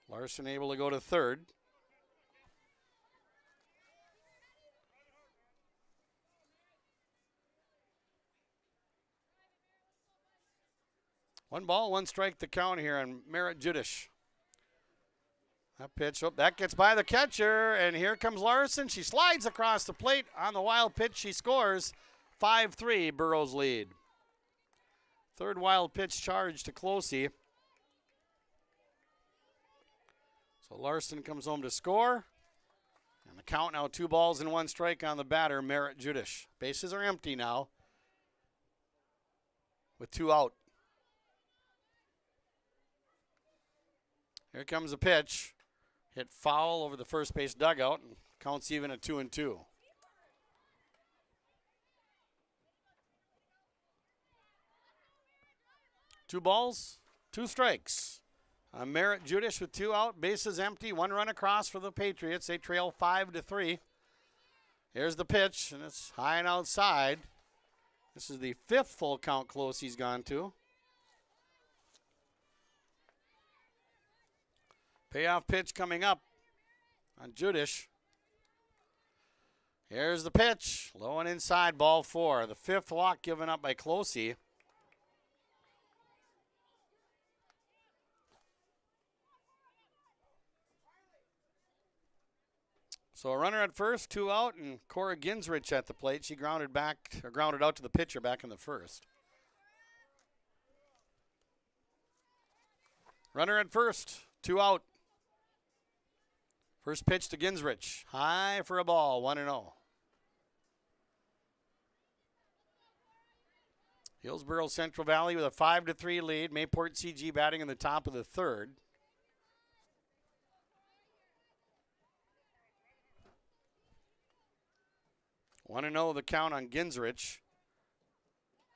Larson able to go to third. One ball, one strike the count here on Merritt Judish. That pitch, that gets by the catcher, and here comes Larson. She slides across the plate on the wild pitch. She scores. 5-3, Burrows lead. Third wild pitch charge to Closey. So Larson comes home to score. And the count now 2 balls and 1 strike on the batter, Merritt Judish. Bases are empty now with 2 out. Here comes a pitch. Hit foul over the first base dugout, and counts even at 2-2. Two balls, 2 strikes. Merritt Judish with 2 out, bases empty, 1 run across for the Patriots. They trail 5-3. Here's the pitch, and it's high and outside. This is the 5th full count close he's gone to. Payoff pitch coming up on Judish. Here's the pitch. Low and inside, ball 4. The 5th walk given up by Closey. So a runner at first, 2 out, and Cora Ginsrich at the plate. She grounded out to the pitcher back in the first. Runner at first, 2 out. First pitch to Ginsrich. High for a ball, 1-0. Hillsboro Central Valley with a 5-3 lead. Mayport CG batting in the top of the 3rd. Want to know the count on Ginsrich.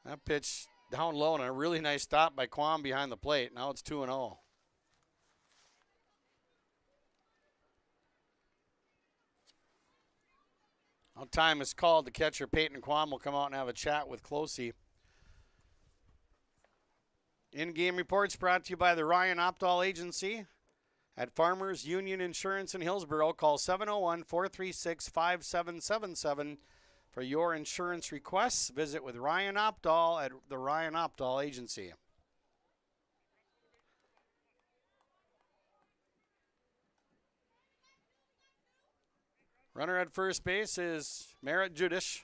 That pitch down low and a really nice stop by Quam behind the plate. Now it's 2-0. Now time is called. The catcher Peyton Quam will come out and have a chat with Closey. In-game reports brought to you by the Ryan Opdahl Agency at Farmers Union Insurance in Hillsboro. Call 701-436-5777 for your insurance requests. Visit with Ryan Opdahl at the Ryan Opdahl Agency. Runner at first base is Merritt Judish.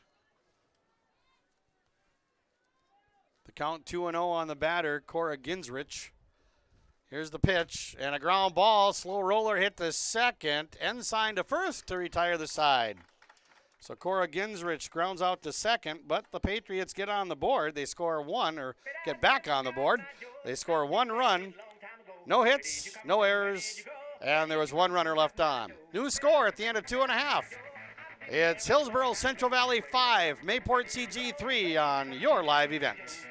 The count 2-0 on the batter, Cora Ginsrich. Here's the pitch, and a ground ball. Slow roller hit the second. Ensign to first to retire the side. So Cora Ginsrich grounds out to second, but the Patriots get on the board. They score 1, or get back on the board. They score 1 run. No hits, no errors, and there was 1 runner left on. New score at the end of 2.5. It's Hillsboro Central Valley 5, Mayport CG 3 on your live event.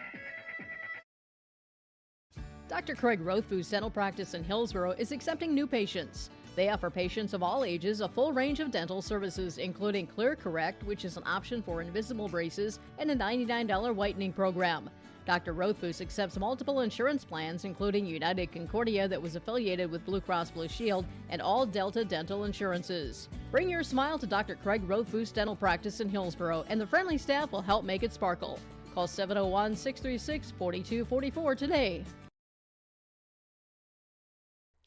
Dr. Craig Rothfuss Dental Practice in Hillsboro is accepting new patients. They offer patients of all ages a full range of dental services, including Clear Correct, which is an option for invisible braces, and a $99 whitening program. Dr. Rothfuss accepts multiple insurance plans, including United Concordia that was affiliated with Blue Cross Blue Shield, and all Delta dental insurances. Bring your smile to Dr. Craig Rothfuss Dental Practice in Hillsboro, and the friendly staff will help make it sparkle. Call 701-636-4244 today.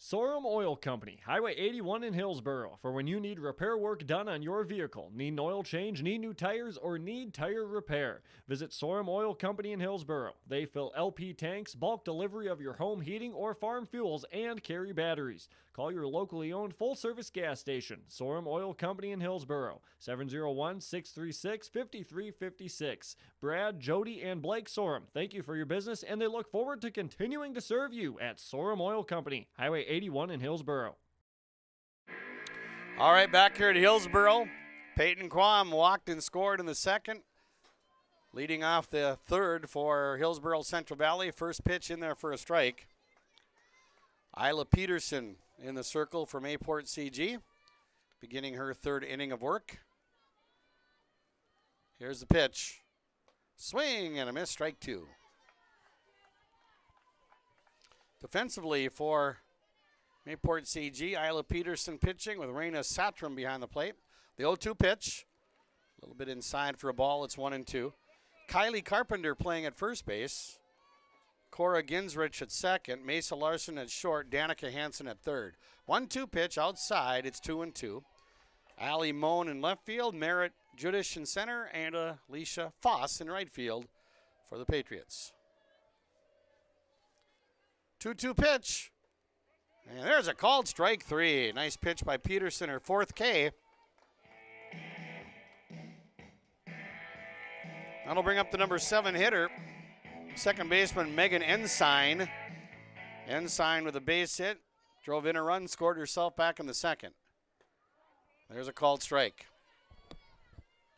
Sorum Oil Company, Highway 81 in Hillsboro. For when you need repair work done on your vehicle, need an oil change, need new tires, or need tire repair, visit Sorum Oil Company in Hillsboro. They fill LP tanks, bulk delivery of your home heating or farm fuels, and carry batteries. Call your locally owned full-service gas station, Sorum Oil Company in Hillsboro, 701-636-5356. Brad, Jody, and Blake Sorum, thank you for your business, and they look forward to continuing to serve you at Sorum Oil Company, Highway 81 in Hillsboro. All right, back here at Hillsboro. Peyton Quam walked and scored in the second, leading off the third for Hillsboro Central Valley. First pitch in there for a strike. Isla Peterson in the circle for Mayport CG, beginning her 3rd inning of work. Here's the pitch. Swing and a miss, strike 2. Defensively for Mayport CG, Isla Peterson pitching with Raina Satram behind the plate. The 0-2 pitch. A little bit inside for a ball. It's 1-2. Kylie Carpenter playing at first base. Cora Ginsrich at second. Mesa Larson at short. Danica Hansen at third. 1-2 pitch outside. It's 2-2. Allie Moan in left field. Merritt Judish in center. And Alicia Foss in right field for the Patriots. 2-2 pitch. And there's a called strike 3. Nice pitch by Peterson, her 4th K. That'll bring up the number 7 hitter, second baseman Megan Ensign. Ensign with a base hit, drove in a run, scored herself back in the second. There's a called strike.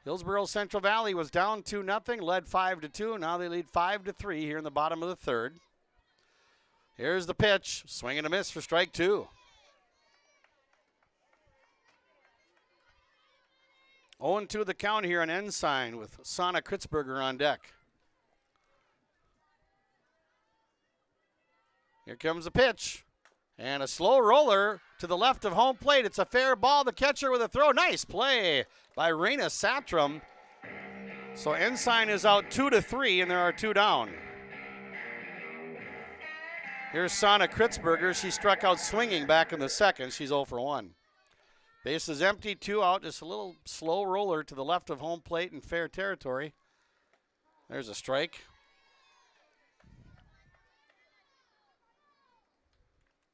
Hillsboro Central Valley was down 2-0, led 5-2. Now they lead 5-3 here in the bottom of the third. Here's the pitch, swing and a miss for strike 2. 0-2 the count here on Ensign with Sana Kritzberger on deck. Here comes the pitch. And a slow roller to the left of home plate. It's a fair ball. The catcher with a throw. Nice play by Raina Satram. So Ensign is out 2-3, and there are 2 down. Here's Sana Kritzberger. She struck out swinging back in the second. She's 0 for 1. Base is empty, 2 out. Just a little slow roller to the left of home plate in fair territory. There's a strike.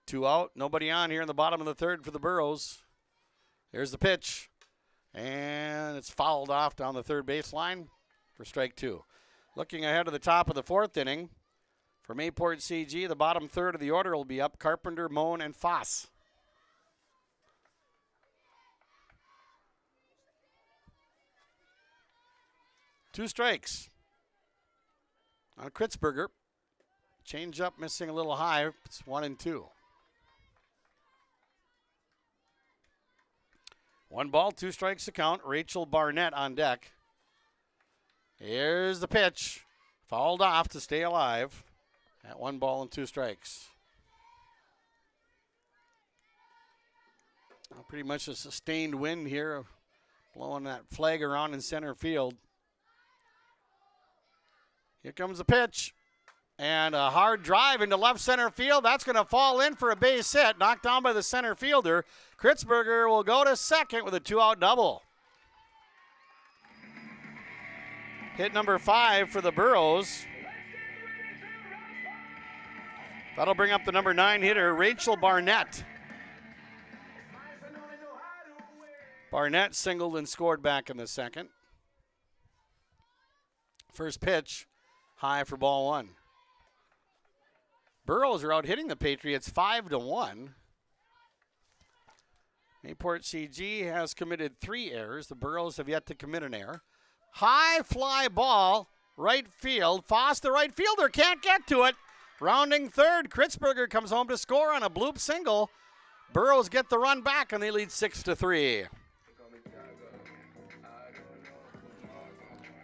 2 out, nobody on here in the bottom of the third for the Burros. Here's the pitch. And it's fouled off down the third baseline for strike 2. Looking ahead to the top of the 4th inning. For Mayport CG, the bottom third of the order will be up Carpenter, Moan, and Foss. Two strikes on Kritzberger. Change up missing a little high. It's 1-2. 1 ball, 2 strikes to count. Rachel Barnett on deck. Here's the pitch. Fouled off to stay alive at 1 ball and 2 strikes. Pretty much a sustained wind here, blowing that flag around in center field. Here comes the pitch. And a hard drive into left center field. That's going to fall in for a base hit. Knocked down by the center fielder. Kritzberger will go to second with a 2-out double. Hit number 5 for the Burros. That'll bring up the number 9 hitter, Rachel Barnett. Barnett singled and scored back in the second. First pitch, high for ball 1. Burros are out hitting the Patriots 5-1. Mayport CG has committed 3 errors. The Burros have yet to commit an error. High fly ball, right field. Foss, the right fielder, can't get to it. Rounding third, Kritzberger comes home to score on a bloop single. Burros get the run back, and they lead 6-3.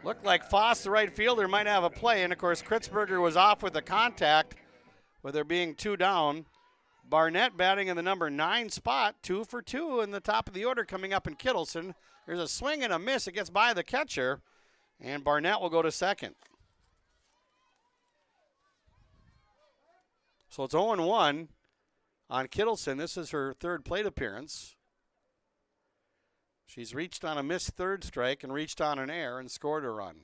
Looked like Foss, the right fielder, might have a play, and of course Kritzberger was off with the contact with there being 2 down. Barnett batting in the number 9 spot, 2 for 2 in the top of the order coming up in Kittleson. There's a swing and a miss. It gets by the catcher, and Barnett will go to second. So it's 0-1 on Kittleson. This is her 3rd plate appearance. She's reached on a missed 3rd strike and reached on an error and scored a run.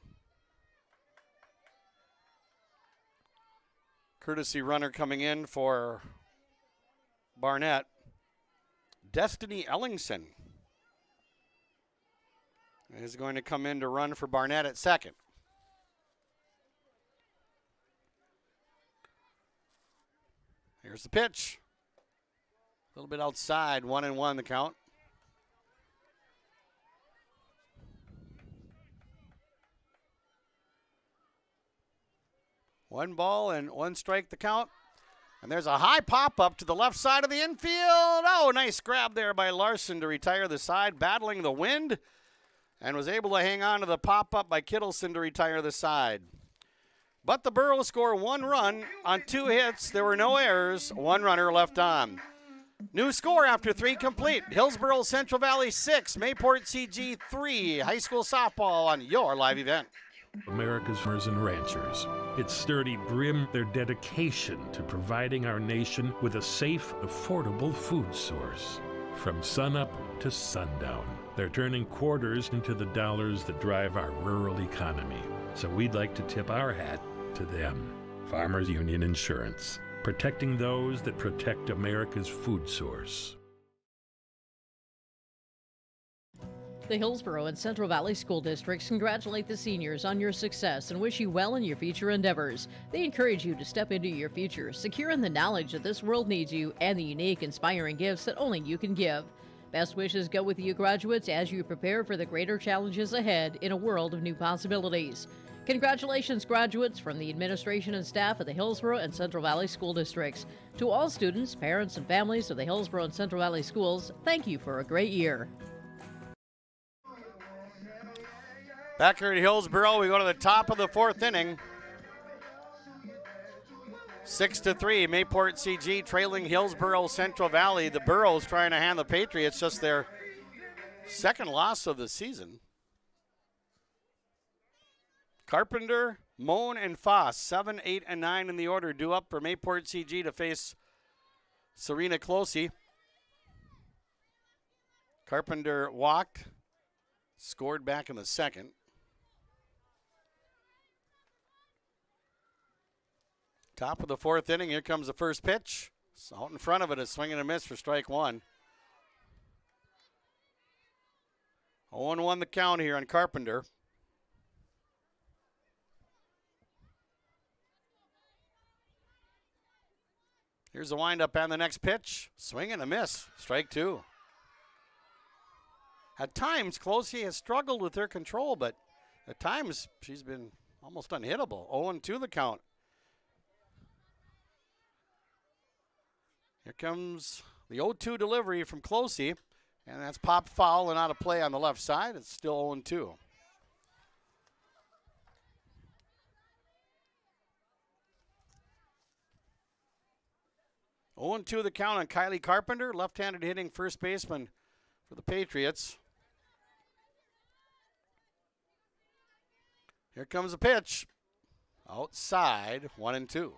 Courtesy runner coming in for Barnett, Destiny Ellingson is going to come in to run for Barnett at second. Here's the pitch. A little bit outside, 1-1 the count. One ball and 1 strike the count. And there's a high pop-up to the left side of the infield. Oh, nice grab there by Larson to retire the side, battling the wind, and was able to hang on to the pop-up by Kittleson to retire the side. But the Burros score 1 run on 2 hits. There were no errors, 1 runner left on. New score after 3 complete. Hillsboro Central Valley 6, Mayport CG 3. High school softball on your live event. America's farmers and ranchers. Its sturdy brim, their dedication to providing our nation with a safe, affordable food source. From sunup to sundown, they're turning quarters into the dollars that drive our rural economy. So we'd like to tip our hat to them. Farmers Union Insurance, protecting those that protect America's food source. The Hillsboro and Central Valley School Districts congratulate the seniors on your success and wish you well in your future endeavors. They encourage you to step into your future, secure in the knowledge that this world needs you and the unique, inspiring gifts that only you can give. Best wishes go with you graduates as you prepare for the greater challenges ahead in a world of new possibilities. Congratulations, graduates, from the administration and staff of the Hillsboro and Central Valley School Districts. To all students, parents, and families of the Hillsboro and Central Valley Schools, thank you for a great year. Back here at Hillsboro, we go to the top of the 4th inning. 6-3, Mayport CG trailing Hillsboro Central Valley. The Burros trying to hand the Patriots just their second loss of the season. Carpenter, Moan, and Foss, 7, 8, and 9 in the order, due up for Mayport CG to face Serena Closey. Carpenter walked, scored back in the second. Top of the 4th inning, here comes the first pitch. It's out in front of it, a swing and a miss for strike 1. 0-1 the count here on Carpenter. Here's the windup and the next pitch. Swing and a miss, strike 2. At times, Closey has struggled with her control, but at times she's been almost unhittable. 0-2 the count. Here comes the 0-2 delivery from Closey, and that's popped foul and out of play on the left side. It's still 0-2. (0-2) the count on Kylie Carpenter, left-handed hitting first baseman for the Patriots. Here comes the pitch. Outside, 1-2.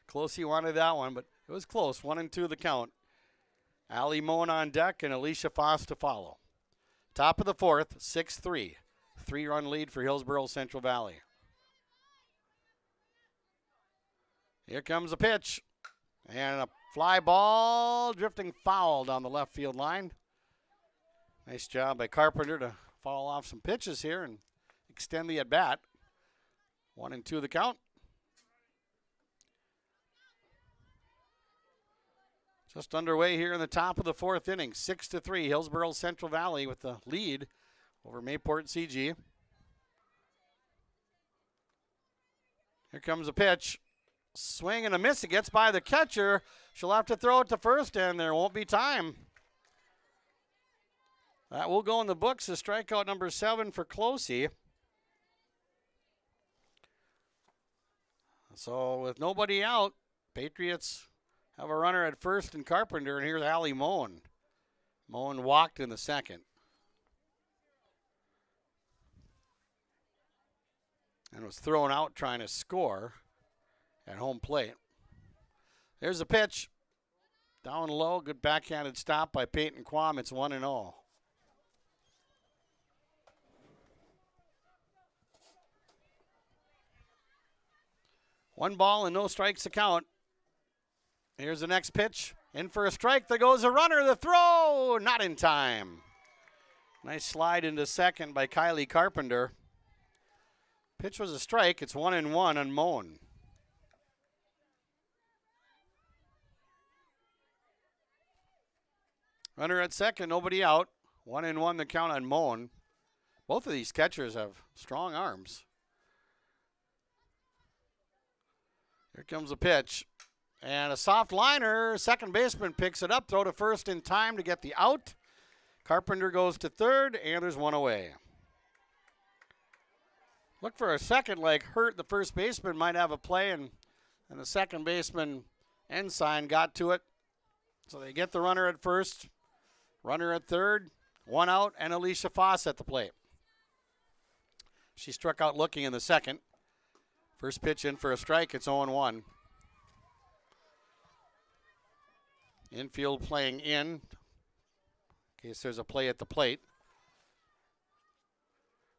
Closey wanted that one, but it was close. 1-2 the count. Allie Moen on deck and Alicia Foss to follow. Top of the 4th, 6-3. 3-run lead for Hillsboro Central Valley. Here comes the pitch. And a fly ball drifting foul down the left field line. Nice job by Carpenter to foul off some pitches here and extend the at-bat. 1-2 the count. Just underway here in the top of the 4th inning. 6-3, Hillsboro Central Valley with the lead over Mayport CG. Here comes a pitch. Swing and a miss. It gets by the catcher. She'll have to throw it to first, and there won't be time. That will go in the books as strikeout number 7 for Closey. So with nobody out, Patriots have a runner at first and Carpenter, and here's Allie Moen. Moen walked in the second. And was thrown out trying to score at home plate. There's the pitch. Down low, good backhanded stop by Peyton Quam. It's 1-0. One ball and no strikes to count. Here's the next pitch. In for a strike. There goes a runner. The throw. Not in time. Nice slide into second by Kylie Carpenter. Pitch was a strike. It's 1-1 on Moen. Runner at second. Nobody out. 1-1 the count on Moen. Both of these catchers have strong arms. Here comes the pitch. And a soft liner, second baseman picks it up, throw to first in time to get the out. Carpenter goes to third, and there's one away. Look for a second like Hurt, the first baseman, might have a play, and the second baseman Ensign got to it. So they get the runner at first, runner at third, one out, and Alicia Foss at the plate. She struck out looking in the second. First pitch in for a strike. It's 0-1. Infield playing in case there's a play at the plate.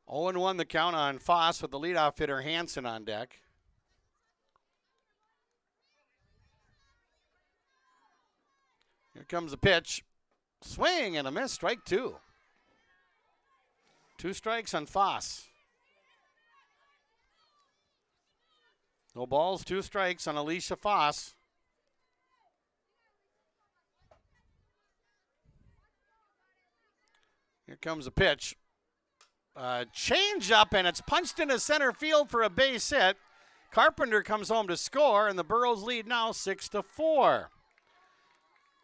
0-1 the count on Foss with the leadoff hitter Hansen on deck. Here comes the pitch. Swing and a miss. Strike two. 2 strikes on Foss. No balls, 2 strikes on Alicia Foss. Here comes the pitch. Change up, and it's punched into center field for a base hit. Carpenter comes home to score, and the Burros lead now 6-4.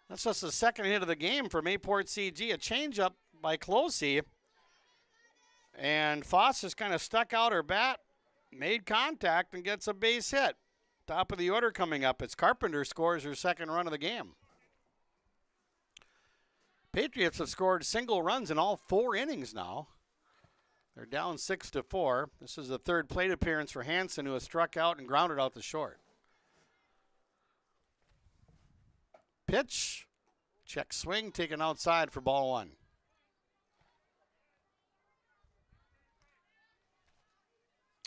That's just the second hit of the game for Mayport CG. A changeup by Closey. And Foss just kind of stuck out her bat, made contact, and gets a base hit. Top of the order coming up. It's Carpenter scores her second run of the game. Patriots have scored single runs in all 4 innings now. They're down 6-4. This is the third plate appearance for Hansen, who has struck out and grounded out the short. Pitch, check swing, taken outside for ball 1.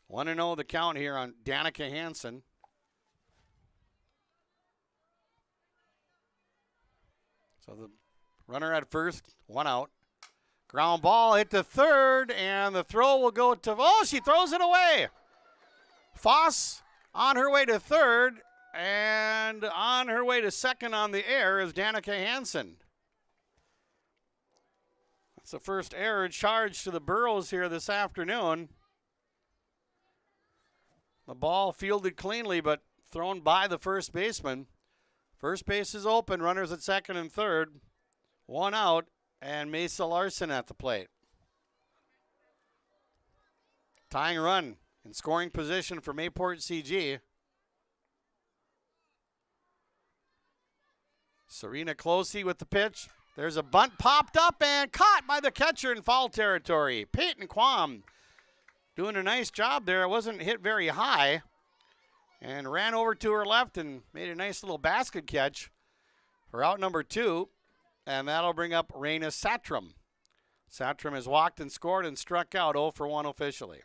One to know the count here on Danica Hansen. So the runner at first, 1 out. Ground ball hit to third, and the throw will go to, she throws it away. Foss on her way to third, and on her way to second on the air is Danica Hansen. That's the first error charged to the Burros here this afternoon. The ball fielded cleanly, but thrown by the first baseman. First base is open, runners at second and third. 1 out, and Mesa Larson at the plate. Tying run in scoring position for Mayport CG. Serena Closey with the pitch. There's a bunt popped up and caught by the catcher in foul territory. Peyton Quam doing a nice job there. It wasn't hit very high. And ran over to her left and made a nice little basket catch for out number 2. And that'll bring up Raina Satram. Satram has walked and scored and struck out 0 for 1 officially.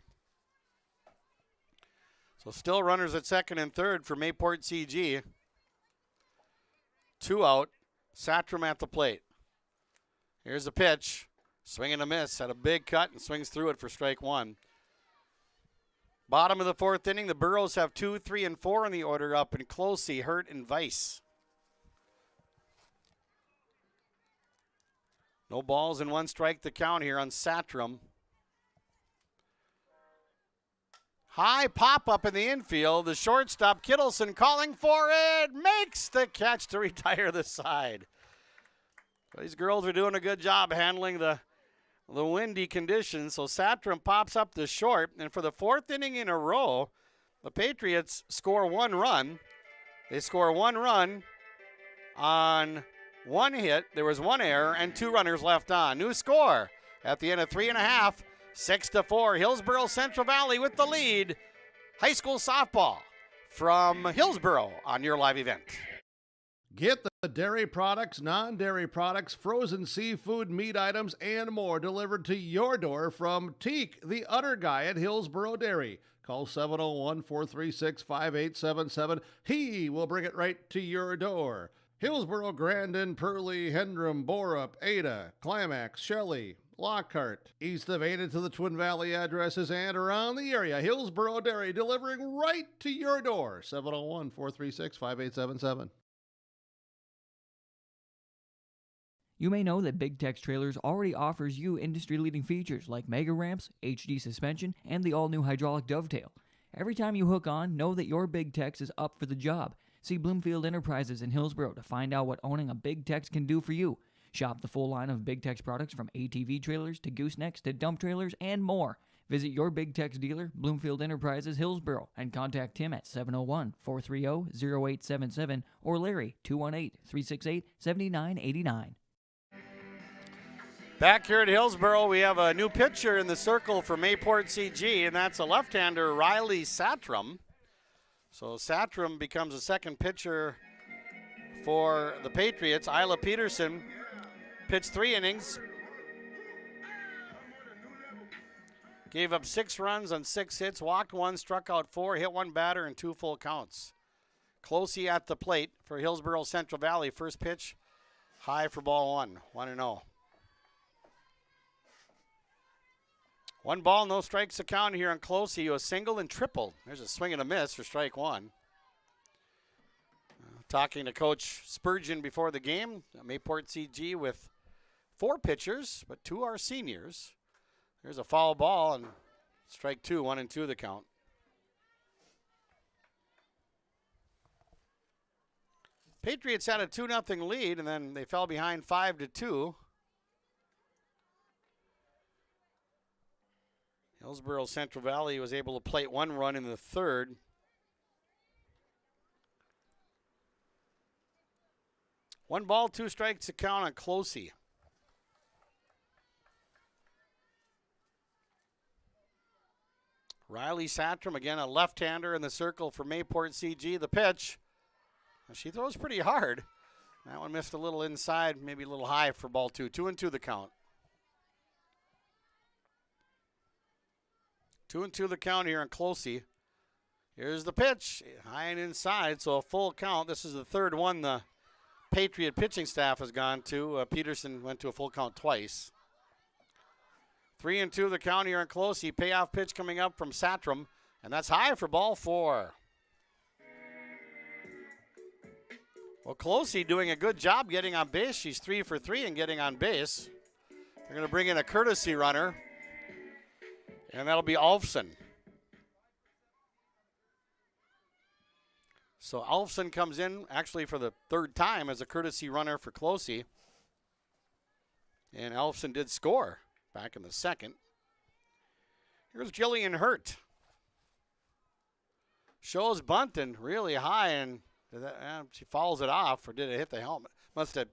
So still runners at second and third for Mayport CG. 2 out. Satram at the plate. Here's the pitch. Swing and a miss. Had a big cut and swings through it for strike 1. Bottom of the 4th inning, the Burros have 2, 3, and 4 in the order up, and Closey, Hurt, and Weiss. No balls and 1 strike the count here on Satram. High pop-up in the infield. The shortstop, Kittleson, calling for it. Makes the catch to retire the side. These girls are doing a good job handling the windy conditions. So Satram pops up the short. And for the 4th inning in a row, the Patriots score 1 run. They score 1 run on 1 hit. There was 1 error and 2 runners left on. New score at the end of 3.5. 6-4, Hillsboro Central Valley with the lead. High school softball from Hillsboro on your live event. Get the dairy products, non-dairy products, frozen seafood, meat items, and more delivered to your door from Teak, the Udder Guy at Hillsboro Dairy. Call 701-436-5877. He will bring it right to your door. Hillsboro, Grandin, Pearlie, Hendrum, Borup, Ada, Climax, Shelley, Lockhart, east of Ada to the Twin Valley addresses and around the area. Hillsboro Dairy delivering right to your door. 701-436-5877. You may know that Big Tex Trailers already offers you industry-leading features like mega ramps, HD suspension, and the all-new hydraulic dovetail. Every time you hook on, know that your Big Tex is up for the job. See Bloomfield Enterprises in Hillsboro to find out what owning a Big Tex can do for you. Shop the full line of Big Tex products from ATV trailers to goosenecks to dump trailers and more. Visit your Big Tex dealer, Bloomfield Enterprises, Hillsboro, and contact Tim at 701-430-0877 or Larry, 218-368-7989. Back here at Hillsboro, we have a new pitcher in the circle for Mayport CG, and that's a left-hander, Riley Satram. So Satram becomes the second pitcher for the Patriots. Isla Peterson pitched 3 innings, gave up 6 runs on 6 hits, walked 1, struck out 4, hit 1 batter, and 2 full counts. Closey at the plate for Hillsboro Central Valley. First pitch, high for ball 1, 1-0. 1 ball, no strikes to count here on Closey. A single and triple. There's a swing and a miss for strike 1. Talking to Coach Spurgeon before the game, Mayport CG with 4 pitchers, but 2 are seniors. There's a foul ball and strike 2, 1-2 the count. Patriots had a 2-0 lead, and then they fell behind 5-2. Hillsboro Central Valley was able to plate 1 run in the 3rd. One ball, 2 strikes to count on Closey. Riley Satram, again, a left-hander in the circle for Mayport CG. The pitch, she throws pretty hard. That one missed a little inside, maybe a little high for ball 2. 2-2 the count. 2-2 the count here on Closey. Here's the pitch, high and inside, so a full count. This is the 3rd one the Patriot pitching staff has gone to. Peterson went to a full count twice. 3-2 the count here on Closey. Payoff pitch coming up from Satram, and that's high for ball 4. Well, Closey doing a good job getting on base. She's 3 for 3 and getting on base. They're going to bring in a courtesy runner, and that'll be Alfson. So Alfson comes in actually for the 3rd time as a courtesy runner for Closey. And Alfson did score back in the 2nd. Here's Jillian Hurt. Shows bunting really high, and she fouls it off, or did it hit the helmet? Must have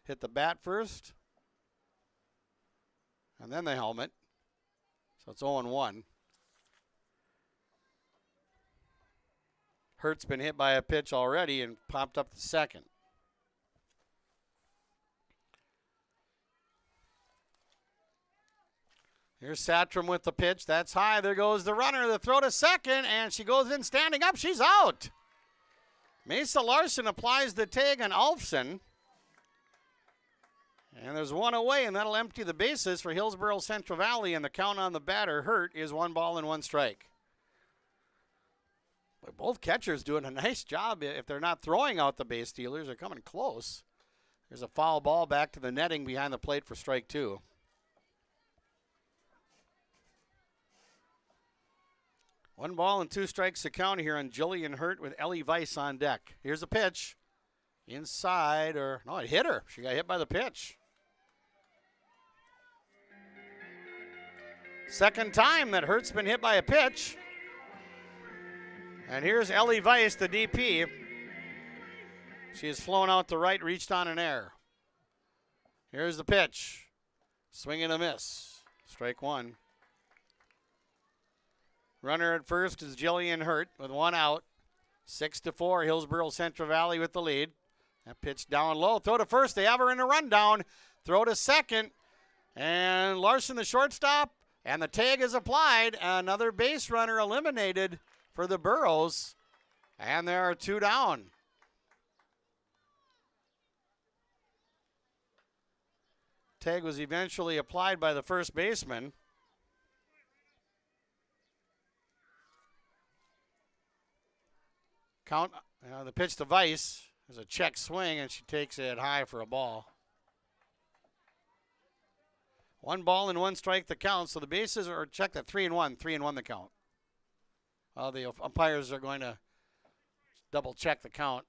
hit the bat first, and then the helmet. So it's 0-1. Hurt's been hit by a pitch already and popped up the 2nd. Here's Satram with the pitch. That's high. There goes the runner. The throw to second, and she goes in standing up. She's out. Mesa Larson applies the tag on Alfson. And there's 1 away, and that'll empty the bases for Hillsboro Central Valley, and the count on the batter, Hurt, is 1 ball and 1 strike. But both catchers doing a nice job. If they're not throwing out the base stealers, they're coming close. There's a foul ball back to the netting behind the plate for strike 2. One ball and 2 strikes to count here on Jillian Hurt with Ellie Weiss on deck. Here's a pitch. Inside, or no, it hit her. She got hit by the pitch. Second time that Hurt's been hit by a pitch. And here's Ellie Weiss, the DP. She has flown out to right, reached on an air. Here's the pitch. Swing and a miss. Strike 1. Runner at first is Jillian Hurt with 1 out. 6-4, Hillsboro Central Valley with the lead. That pitch down low. Throw to first. They have her in a rundown. Throw to second. And Larson, the shortstop. And the tag is applied. Another base runner eliminated for the Burros. And there are 2 down. Tag was eventually applied by the first baseman. Count the pitch to Weiss. There's a check swing, and she takes it high for a ball. 1 ball and 1 strike the count, so the bases are checked at 3-1. 3-1 the count. The umpires are going to double check the count.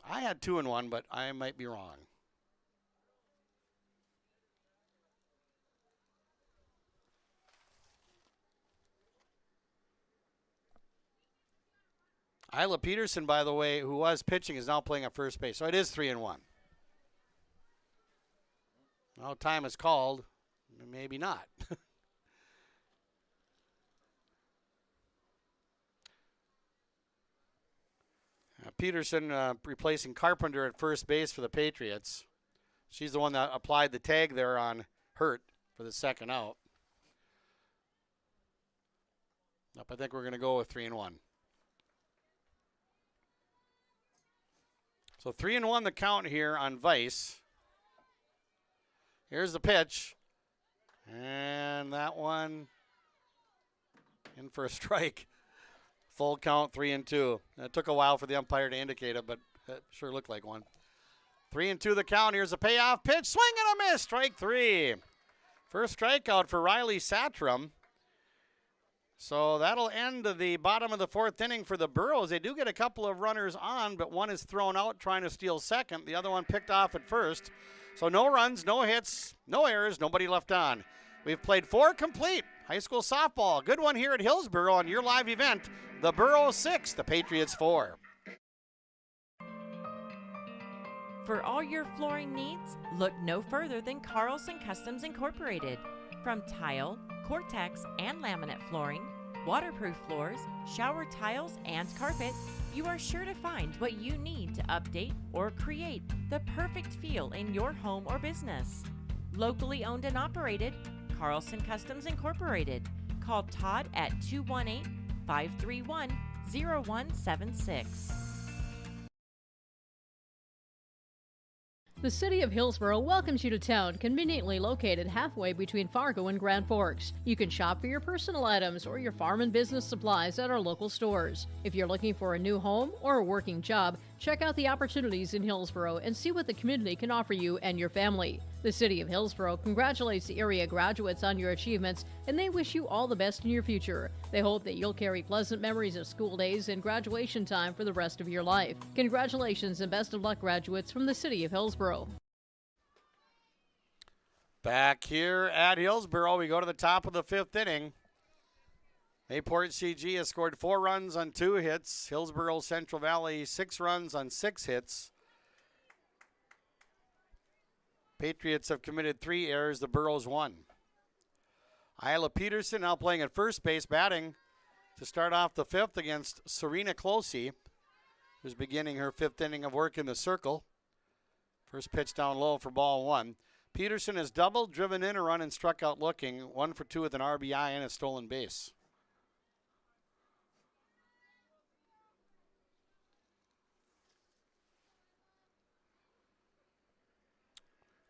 I had 2-1, but I might be wrong. Isla Peterson, by the way, who was pitching, is now playing at first base. So it is 3-1. Now time is called. Maybe not. Peterson replacing Carpenter at first base for the Patriots. She's the one that applied the tag there on Hurt for the second out. Nope, I think we're going to go with 3-1. So 3-1 the count here on Vice. Here's the pitch. And that one in for a strike. Full count, 3-2. It took a while for the umpire to indicate it, but it sure looked like one. 3-2 the count. Here's a payoff pitch. Swing and a miss. Strike 3. First strikeout for Riley Satram. So that'll end the bottom of the fourth inning for the Burros. They do get a couple of runners on, but one is thrown out trying to steal second. The other one picked off at first. So no runs, no hits, no errors, nobody left on. We've played 4 complete. High school softball. Good one here at Hillsboro on your live event. The Burros 6, the Patriots 4. For all your flooring needs, look no further than Carlson Customs Incorporated. From tile, Cortex, and laminate flooring, waterproof floors, shower tiles, and carpet, you are sure to find what you need to update or create the perfect feel in your home or business. Locally owned and operated, Carlson Customs Incorporated. Call Todd at 218-531-0176. The City of Hillsboro welcomes you to town, conveniently located halfway between Fargo and Grand Forks. You can shop for your personal items or your farm and business supplies at our local stores. If you're looking for a new home or a working job, check out the opportunities in Hillsboro and see what the community can offer you and your family. The City of Hillsboro congratulates the area graduates on your achievements, and they wish you all the best in your future. They hope that you'll carry pleasant memories of school days and graduation time for the rest of your life. Congratulations and best of luck, graduates from the City of Hillsboro. Back here at Hillsboro, we go to the top of the 5th inning. Mayport CG has scored 4 runs on 2 hits. Hillsboro Central Valley 6 runs on 6 hits. Patriots have committed 3 errors. The Burros 1. Isla Peterson now playing at first base, batting to start off the 5th against Serena Closey, who's beginning her 5th inning of work in the circle. First pitch down low for ball 1. Peterson has doubled, driven in a run, and struck out looking. 1 for 2 with an RBI and a stolen base.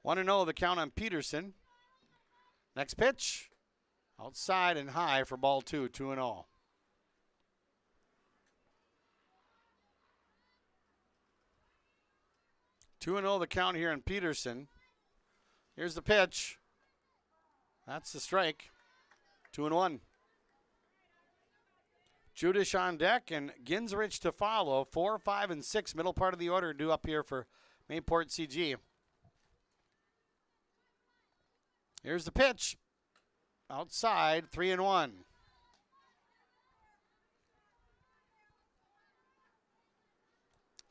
Want to know the count on Peterson. Next pitch, outside and high for ball 2, 2-0. The count here on Peterson. Here's the pitch. That's the strike. 2-1. Judish on deck and Ginsrich to follow. 4, 5, and 6, middle part of the order due up here for Mayport CG. Here's the pitch. Outside, 3-1.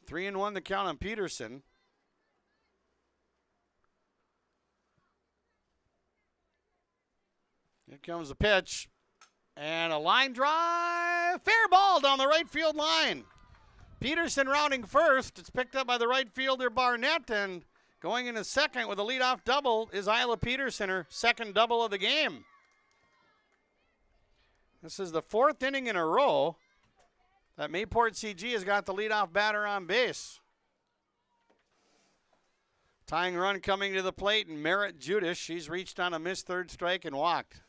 Three and one the count on Peterson. Here comes the pitch. And a line drive. Fair ball down the right field line. Peterson rounding first. It's picked up by the right fielder Barnett, and going into second with a leadoff double is Isla Peterson, her second double of the game. This is the 4th inning in a row that Mayport CG has got the leadoff batter on base. Tying run coming to the plate, and Merritt Judish. She's reached on a missed third strike and walked.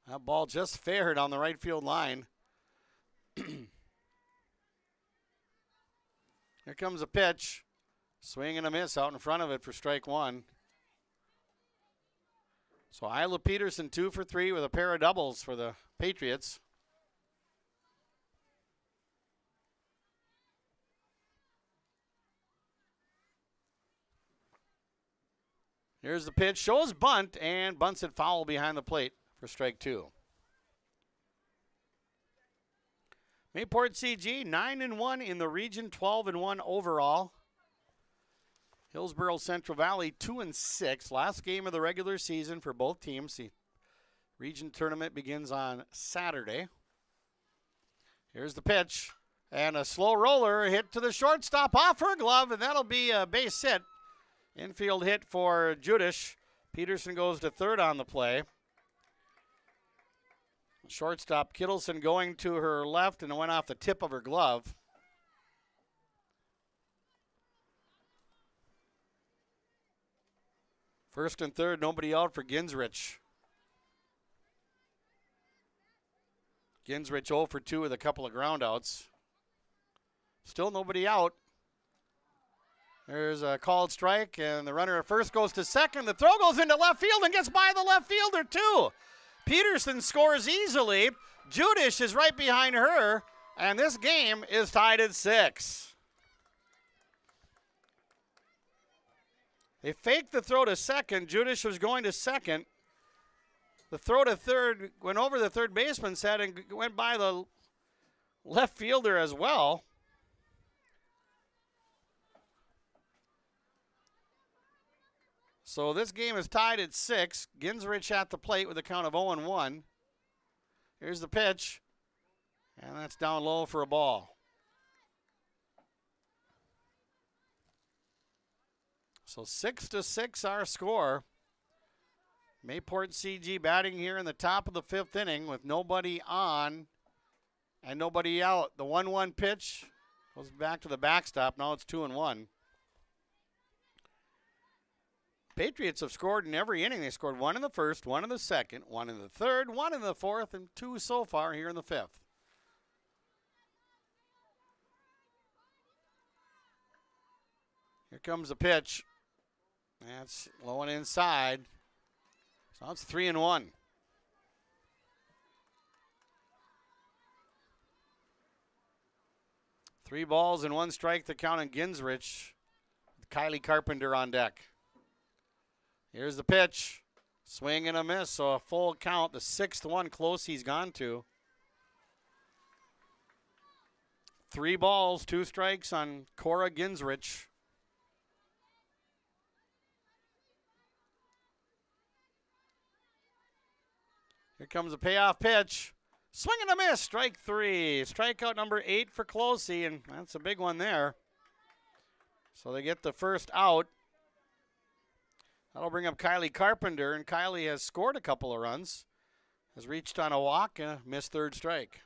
That ball just fared on the right field line. Here comes a pitch. Swing and a miss out in front of it for strike 1. So Isla Peterson 2 for 3 with a pair of doubles for the Patriots. Here's the pitch. Shows bunt, and bunts it foul behind the plate for strike 2. Mayport CG 9-1 in the region, 12-1 overall. Hillsboro Central Valley 2-6. Last game of the regular season for both teams. The region tournament begins on Saturday. Here's the pitch. And a slow roller hit to the shortstop off her glove, and that'll be a base hit. Infield hit for Judish. Peterson goes to third on the play. Shortstop Kittleson going to her left, and it went off the tip of her glove. First and third, nobody out for Ginsrich. Ginsrich 0 for 2 with a couple of groundouts. Still nobody out. There's a called strike, and the runner at first goes to second. The throw goes into left field and gets by the left fielder, too. Peterson scores easily. Judish is right behind her, and this game is tied at 6. They faked the throw to second. Judish was going to second. The throw to third went over the third baseman's head and went by the left fielder as well. So this game is tied at 6. Ginsrich at the plate with a count of 0-1. Here's the pitch, and that's down low for a ball. So 6-6 our score. Mayport CG batting here in the top of the 5th inning with nobody on and nobody out. The 1-1 pitch goes back to the backstop. Now it's 2-1. Patriots have scored in every inning. They scored 1 in the first, 1 in the second, 1 in the third, 1 in the fourth, and 2 so far here in the 5th. Here comes the pitch. That's low and inside. So it's 3-1. Three balls and 1 strike to count on Ginsrich. With Kylie Carpenter on deck. Here's the pitch. Swing and a miss, so a full count. The 6th one close he's gone to. 3 balls, 2 strikes on Cora Ginsrich. Here comes a payoff pitch. Swing and a miss, strike 3. Strikeout number 8 for Closey, and that's a big one there. So they get the first out. That'll bring up Kylie Carpenter, and Kylie has scored a couple of runs. Has reached on a walk and a missed 3rd strike.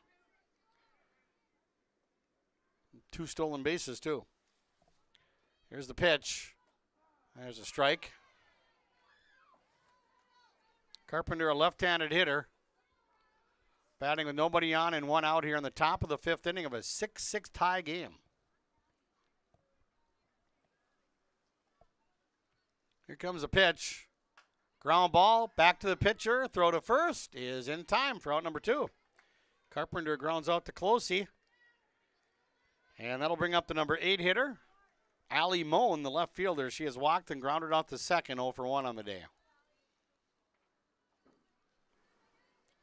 2 stolen bases, too. Here's the pitch. There's a strike. Carpenter, a left-handed hitter. Batting with nobody on and 1 out here in the top of the 5th inning of a 6-6 tie game. Here comes a pitch. Ground ball, back to the pitcher. Throw to first is in time for out number 2. Carpenter grounds out to Closey. And that'll bring up the number 8 hitter, Allie Moen, the left fielder. She has walked and grounded out to second, 0 for 1 on the day.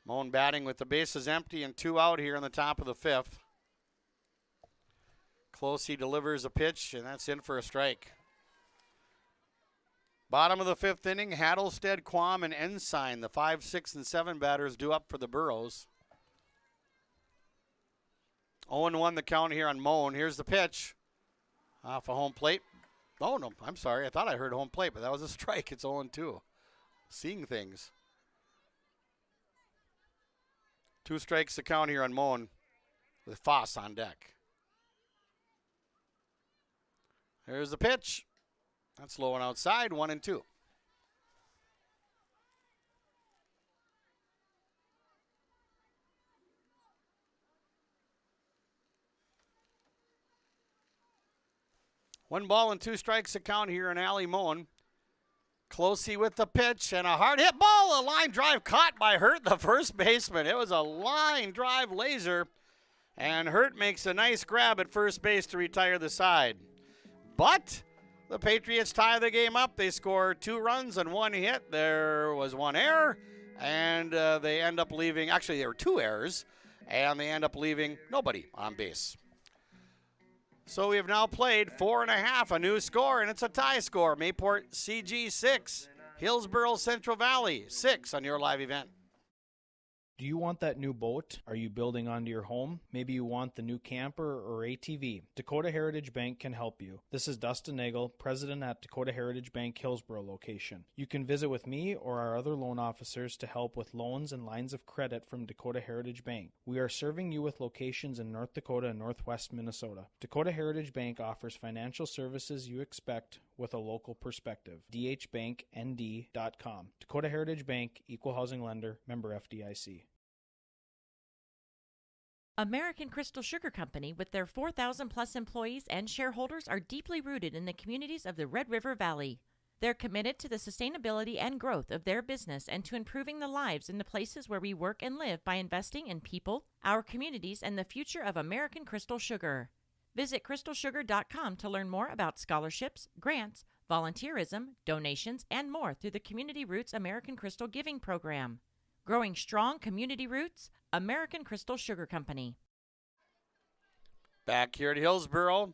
Moen batting with the bases empty and 2 out here in the top of the 5th. Closey delivers a pitch, and that's in for a strike. Bottom of the 5th inning, Hattlestead, Quam, and Ensign, the 5, 6, and 7 batters due up for the Burros. 0-1 the count here on Moen. Here's the pitch. Off a home plate. Oh, no, I'm sorry. I thought I heard home plate, but that was a strike. It's 0-2. Seeing things. 2 strikes to count here on Moen with Foss on deck. Here's the pitch. That's low and outside, 1-2. One ball and 2 strikes to count here in Allie Moen. Closey with the pitch and a hard hit ball. A line drive caught by Hurt, the first baseman. It was a line drive laser, and Hurt makes a nice grab at first base to retire the side. But the Patriots tie the game up. They score 2 runs and 1 hit. There was 1 error, and they end up leaving. Actually, there were 2 errors, and they end up leaving nobody on base. So we have now played 4.5, a new score, and it's a tie score. Mayport CG 6, Hillsboro Central Valley 6 on your live event. Do you want that new boat? Are you building onto your home? Maybe you want the new camper or ATV. Dakota Heritage Bank can help you. This is Dustin Nagel, president at Dakota Heritage Bank Hillsboro location. You can visit with me or our other loan officers to help with loans and lines of credit from Dakota Heritage Bank. We are serving you with locations in North Dakota and Northwest Minnesota. Dakota Heritage Bank offers financial services you expect with a local perspective. dhbanknd.com. Dakota Heritage Bank, Equal Housing Lender, member FDIC. American Crystal Sugar Company, with their 4,000 plus employees and shareholders, are deeply rooted in the communities of the Red River Valley. They're committed to the sustainability and growth of their business and to improving the lives in the places where we work and live by investing in people, our communities, and the future of American Crystal Sugar. Visit crystalsugar.com to learn more about scholarships, grants, volunteerism, donations, and more through the Community Roots American Crystal Giving Program. Growing strong community roots, American Crystal Sugar Company. Back here at Hillsboro,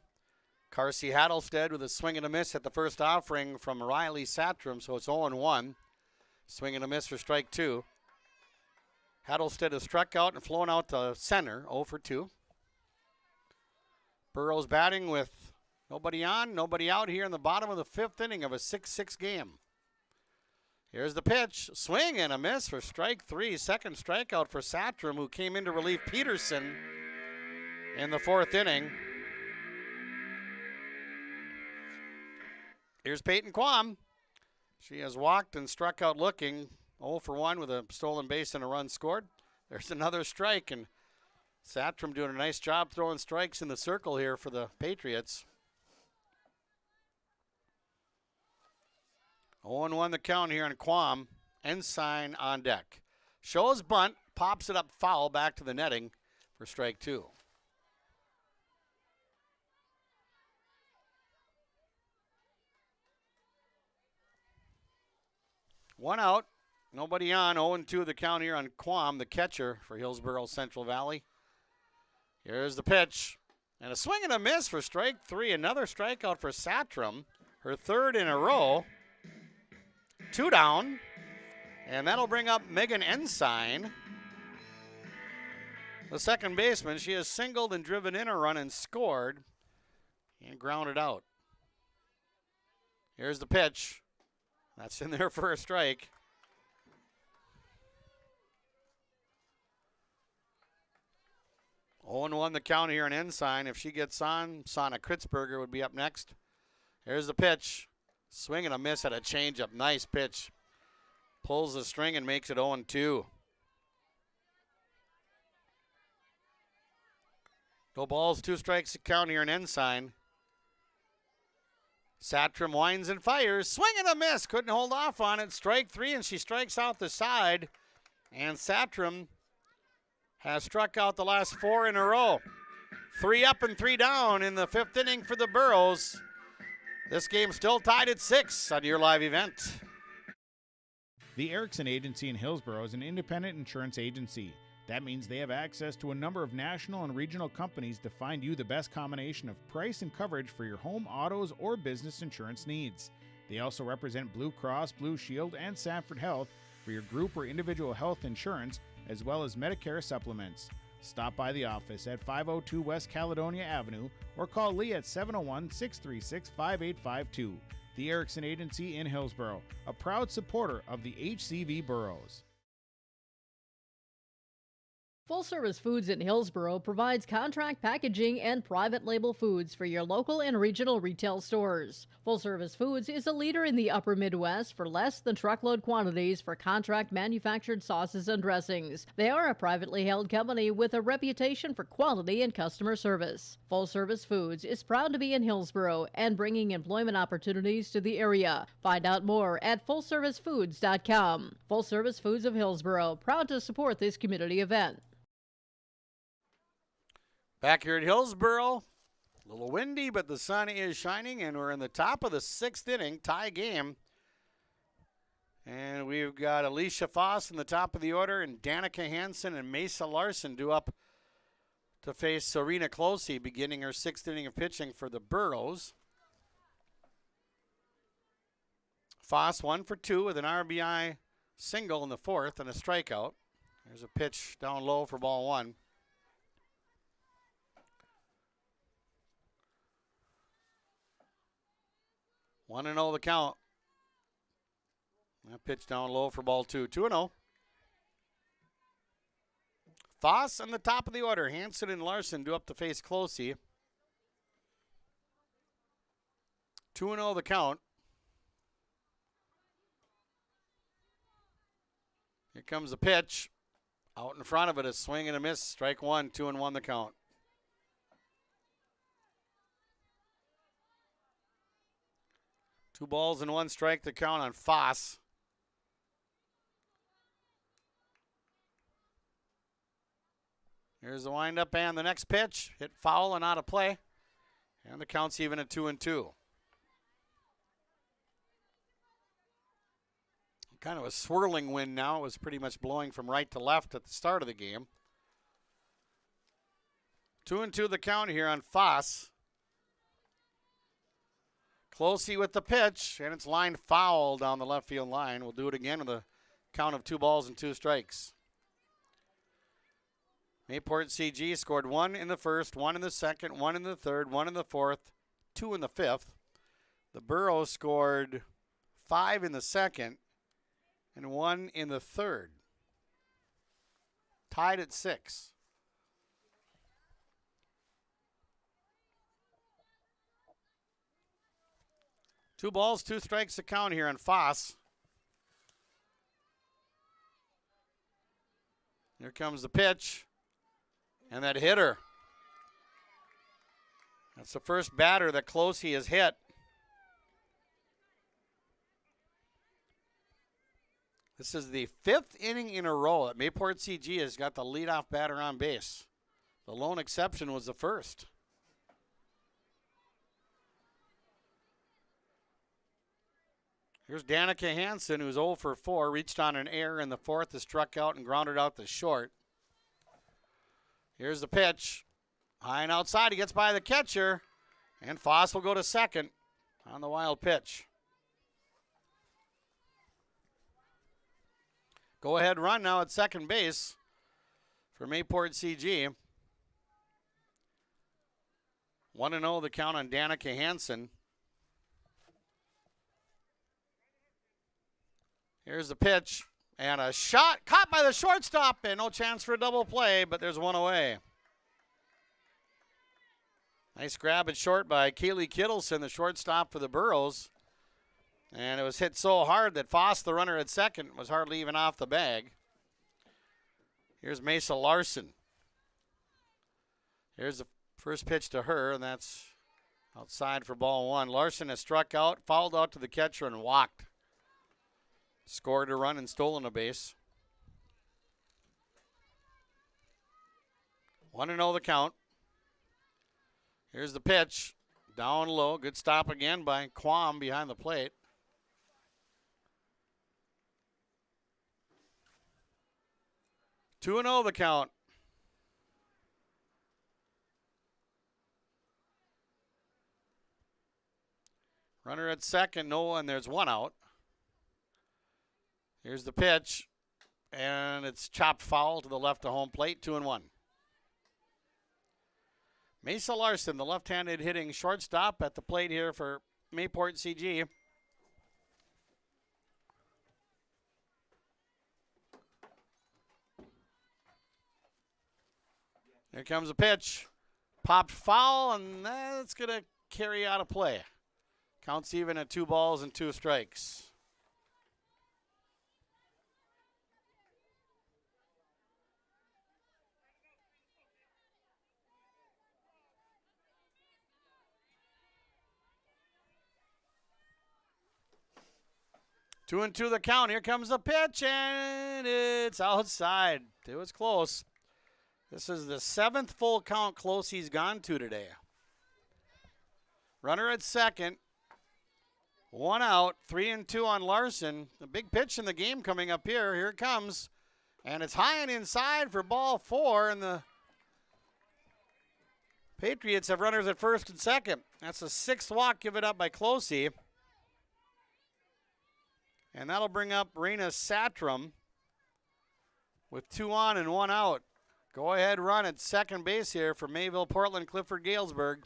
Carsey Hattlestead with a swing and a miss at the first offering from Riley Satram, so it's 0-1. Swing and a miss for strike 2. Hattlestead has struck out and flown out to center, 0-2. Burrows batting with nobody on, nobody out here in the bottom of the 5th inning of a 6-6 game. Here's the pitch. Swing and a miss for strike 3. Second strikeout for Satram, who came in to relieve Peterson in the 4th inning. Here's Peyton Quam. She has walked and struck out looking. 0-1 with a stolen base and a run scored. There's another strike, and Satram doing a nice job throwing strikes in the circle here for the Patriots. 0-1 the count here on Quam. Ensign on deck. Shows bunt, pops it up foul back to the netting for strike 2. One out, nobody on. 0-2 the count here on Quam, the catcher for Hillsboro Central Valley. Here's the pitch, and a swing and a miss for strike 3. Another strikeout for Satram, her 3rd in a row. 2 down, and that'll bring up Megan Ensign, the second baseman. She has singled and driven in a run and scored and grounded out. Here's the pitch. That's in there for a strike. Oh, 0-1 the count here on Ensign. If she gets on, Sana Kritzberger would be up next. Here's the pitch. Swing and a miss at a changeup. Nice pitch. Pulls the string and makes it 0-2. No balls, 2 strikes to count here in Ensign. Satram winds and fires. Swing and a miss. Couldn't hold off on it. Strike 3, and she strikes out the side. And Satram has struck out the last 4 in a row. 3 up and 3 down in the 5th inning for the Burros. This game still tied at 6 on your live event. The Erickson Agency in Hillsboro is an independent insurance agency. That means they have access to a number of national and regional companies to find you the best combination of price and coverage for your home, autos, or business insurance needs. They also represent Blue Cross, Blue Shield, and Sanford Health for your group or individual health insurance, as well as Medicare supplements. Stop by the office at 502 West Caledonia Avenue or call Lee at 701-636-5852. The Erickson Agency in Hillsboro, a proud supporter of the HCV Burros. Full Service Foods in Hillsboro provides contract packaging and private label foods for your local and regional retail stores. Full Service Foods is a leader in the upper Midwest for less than truckload quantities for contract manufactured sauces and dressings. They are a privately held company with a reputation for quality and customer service. Full Service Foods is proud to be in Hillsboro and bringing employment opportunities to the area. Find out more at fullservicefoods.com. Full Service Foods of Hillsboro, proud to support this community event. Back here at Hillsboro, a little windy, but the sun is shining, and we're in the top of the 6th inning, tie game. And we've got Alicia Foss in the top of the order, and Danica Hansen and Mesa Larson due up to face Serena Closey, beginning her 6th inning of pitching for the Burros. Foss 1 for 2 with an RBI single in the 4th and a strikeout. There's a pitch down low for ball 1. One and 0 the count. That pitch down low for ball 2. 2-0. Foss on the top of the order. Hansen and Larson due up to face Closey. 2-0 the count. Here comes the pitch. Out in front of it, a swing and a miss. Strike 1, 2-1 the count. Two balls and 1 strike to count on Foss. Here's the windup and the next pitch. Hit foul and out of play. And the count's even at 2-2. Kind of a swirling wind now. It was pretty much blowing from right to left at the start of the game. 2-2 the count here on Foss. Closey with the pitch, and it's lined foul down the left field line. We'll do it again with a count of 2 balls and 2 strikes. Mayport CG scored 1 in the 1st, 1 in the 2nd, 1 in the 3rd, 1 in the 4th, 2 in the 5th. The Burros scored 5 in the 2nd and 1 in the 3rd. Tied at 6. Two balls, 2 strikes to count here on Foss. Here comes the pitch. And that hitter. That's the first batter that Closey has hit. This is the 5th inning in a row that Mayport CG has got the leadoff batter on base. The lone exception was the first. Here's Danica Hansen, who's 0 for 4, reached on an error in the 4th, is struck out and grounded out to short. Here's the pitch. High and outside, he gets by the catcher, and Foss will go to second on the wild pitch. Go ahead run now at second base for Mayport CG. 1-0 the count on Danica Hansen. Here's the pitch. And a shot caught by the shortstop, and no chance for a double play, but there's one away. Nice grab at short by Kaylee Kittleson, the shortstop for the Burros. And it was hit so hard that Foss, the runner at second, was hardly even off the bag. Here's Mesa Larson. Here's the first pitch to her, and that's outside for ball 1. Larson has struck out, fouled out to the catcher, and walked. Scored a run and stolen a base. 1-0 the count. Here's the pitch. Down low. Good stop again by Quam behind the plate. Two 2-0 the count. Runner at second, no, and there's one out. Here's the pitch, and it's chopped foul to the left of home plate, 2-1. Mesa Larson, the left-handed hitting shortstop at the plate here for Mayport CG. Here comes the pitch. Popped foul, and that's going to carry out of play. Counts even at 2 balls and 2 strikes. Two and 2 the count. Here comes the pitch, and it's outside. It was close. This is the 7th full count close he's gone to today. Runner at second. 1 out, 3-2 on Larson. A big pitch in the game coming up here. Here it comes. And it's high and inside for ball 4, and the Patriots have runners at first and second. That's the 6th walk given up by Closey. And that'll bring up Raina Satram with 2 on and 1 out. Go ahead run at second base here for Mayville, Portland, Clifford, Galesburg.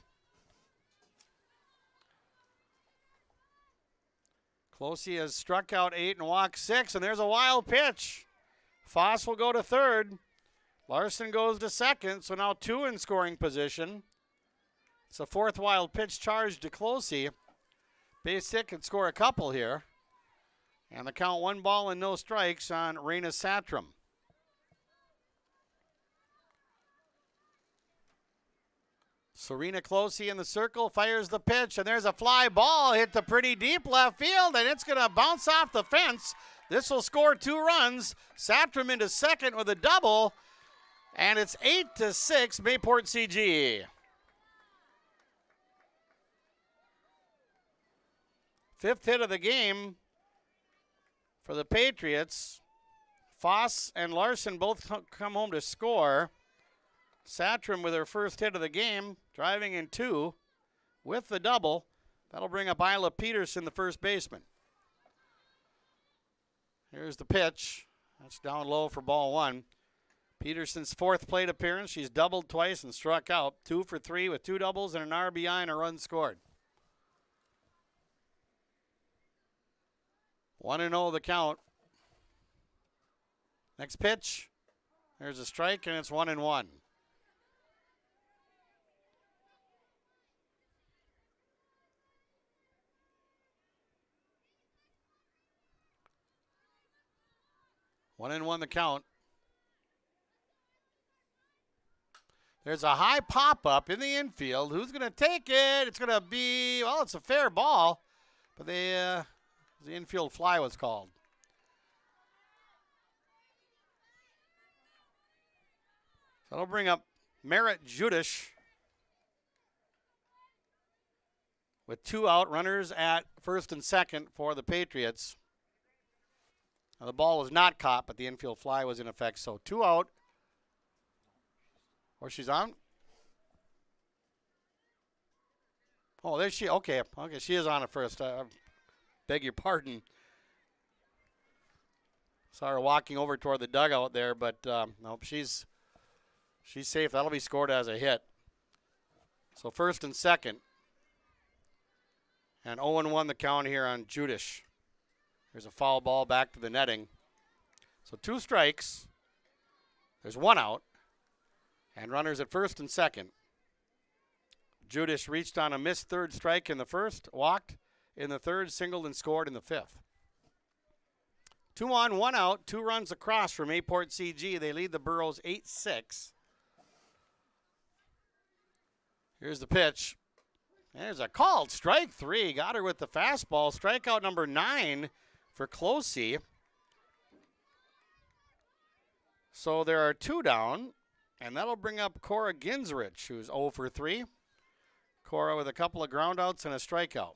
Closey has struck out 8 and walked 6, and there's a wild pitch. Foss will go to third. Larson goes to second, so now 2 in scoring position. It's a 4th wild pitch charged to Closey. Base hit can score a couple here. And the count 1 ball and no strikes on Raina Satram. Serena Closey in the circle, fires the pitch, and there's a fly ball hit to pretty deep left field, and it's going to bounce off the fence. This will score 2 runs. Satram into second with a double, and it's 8-6 Mayport CG. 5th hit of the game for the Patriots. Foss and Larson both come home to score. Satram with her first hit of the game, driving in 2 with the double. That'll bring up Isla Peterson, the first baseman. Here's the pitch. That's down low for ball 1. Peterson's 4th plate appearance. She's doubled twice and struck out. 2 for 3 with 2 doubles and an RBI and a run scored. 1-0 the count. Next pitch. There's a strike, and it's 1-1. One and one the count. There's a high pop-up in the infield. Who's going to take it? It's going to be, well, it's a fair ball, but the infield fly was called. So that'll bring up Merritt Judish with 2 out, runners at first and second for the Patriots. Now, the ball was not caught, but the infield fly was in effect. So 2 out. Or she's on. Oh, there she. Okay, she is on at first. I beg your pardon. Saw her walking over toward the dugout there, but nope, she's safe. That'll be scored as a hit. So first and second. And 0-1 the count here on Judish. There's a foul ball back to the netting. So 2 strikes. There's 1 out. And runners at first and second. Judish reached on a missed 3rd strike in the 1st, walked in the 3rd, singled and scored in the 5th. 2 on, 1 out, 2 runs across from Mayport CG. They lead the Burros 8-6. Here's the pitch. There's a called strike 3. Got her with the fastball. Strikeout number 9 for Closey. So there are 2 down, and that'll bring up Cora Ginsrich, who's 0 for 3. Cora with a couple of groundouts and a strikeout.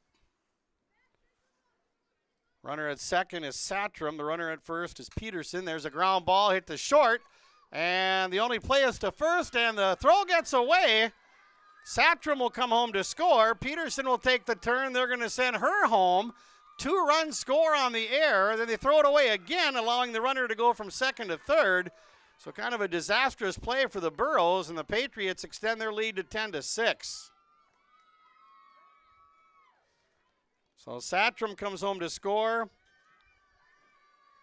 Runner at second is Satram. The runner at first is Peterson. There's a ground ball hit to short, and the only play is to first, and the throw gets away. Satram will come home to score. Peterson will take the turn. They're going to send her home. 2-run score on the air. Then they throw it away again, allowing the runner to go from second to third. So kind of a disastrous play for the Burros, and the Patriots extend their lead to 10-6. So Satram comes home to score.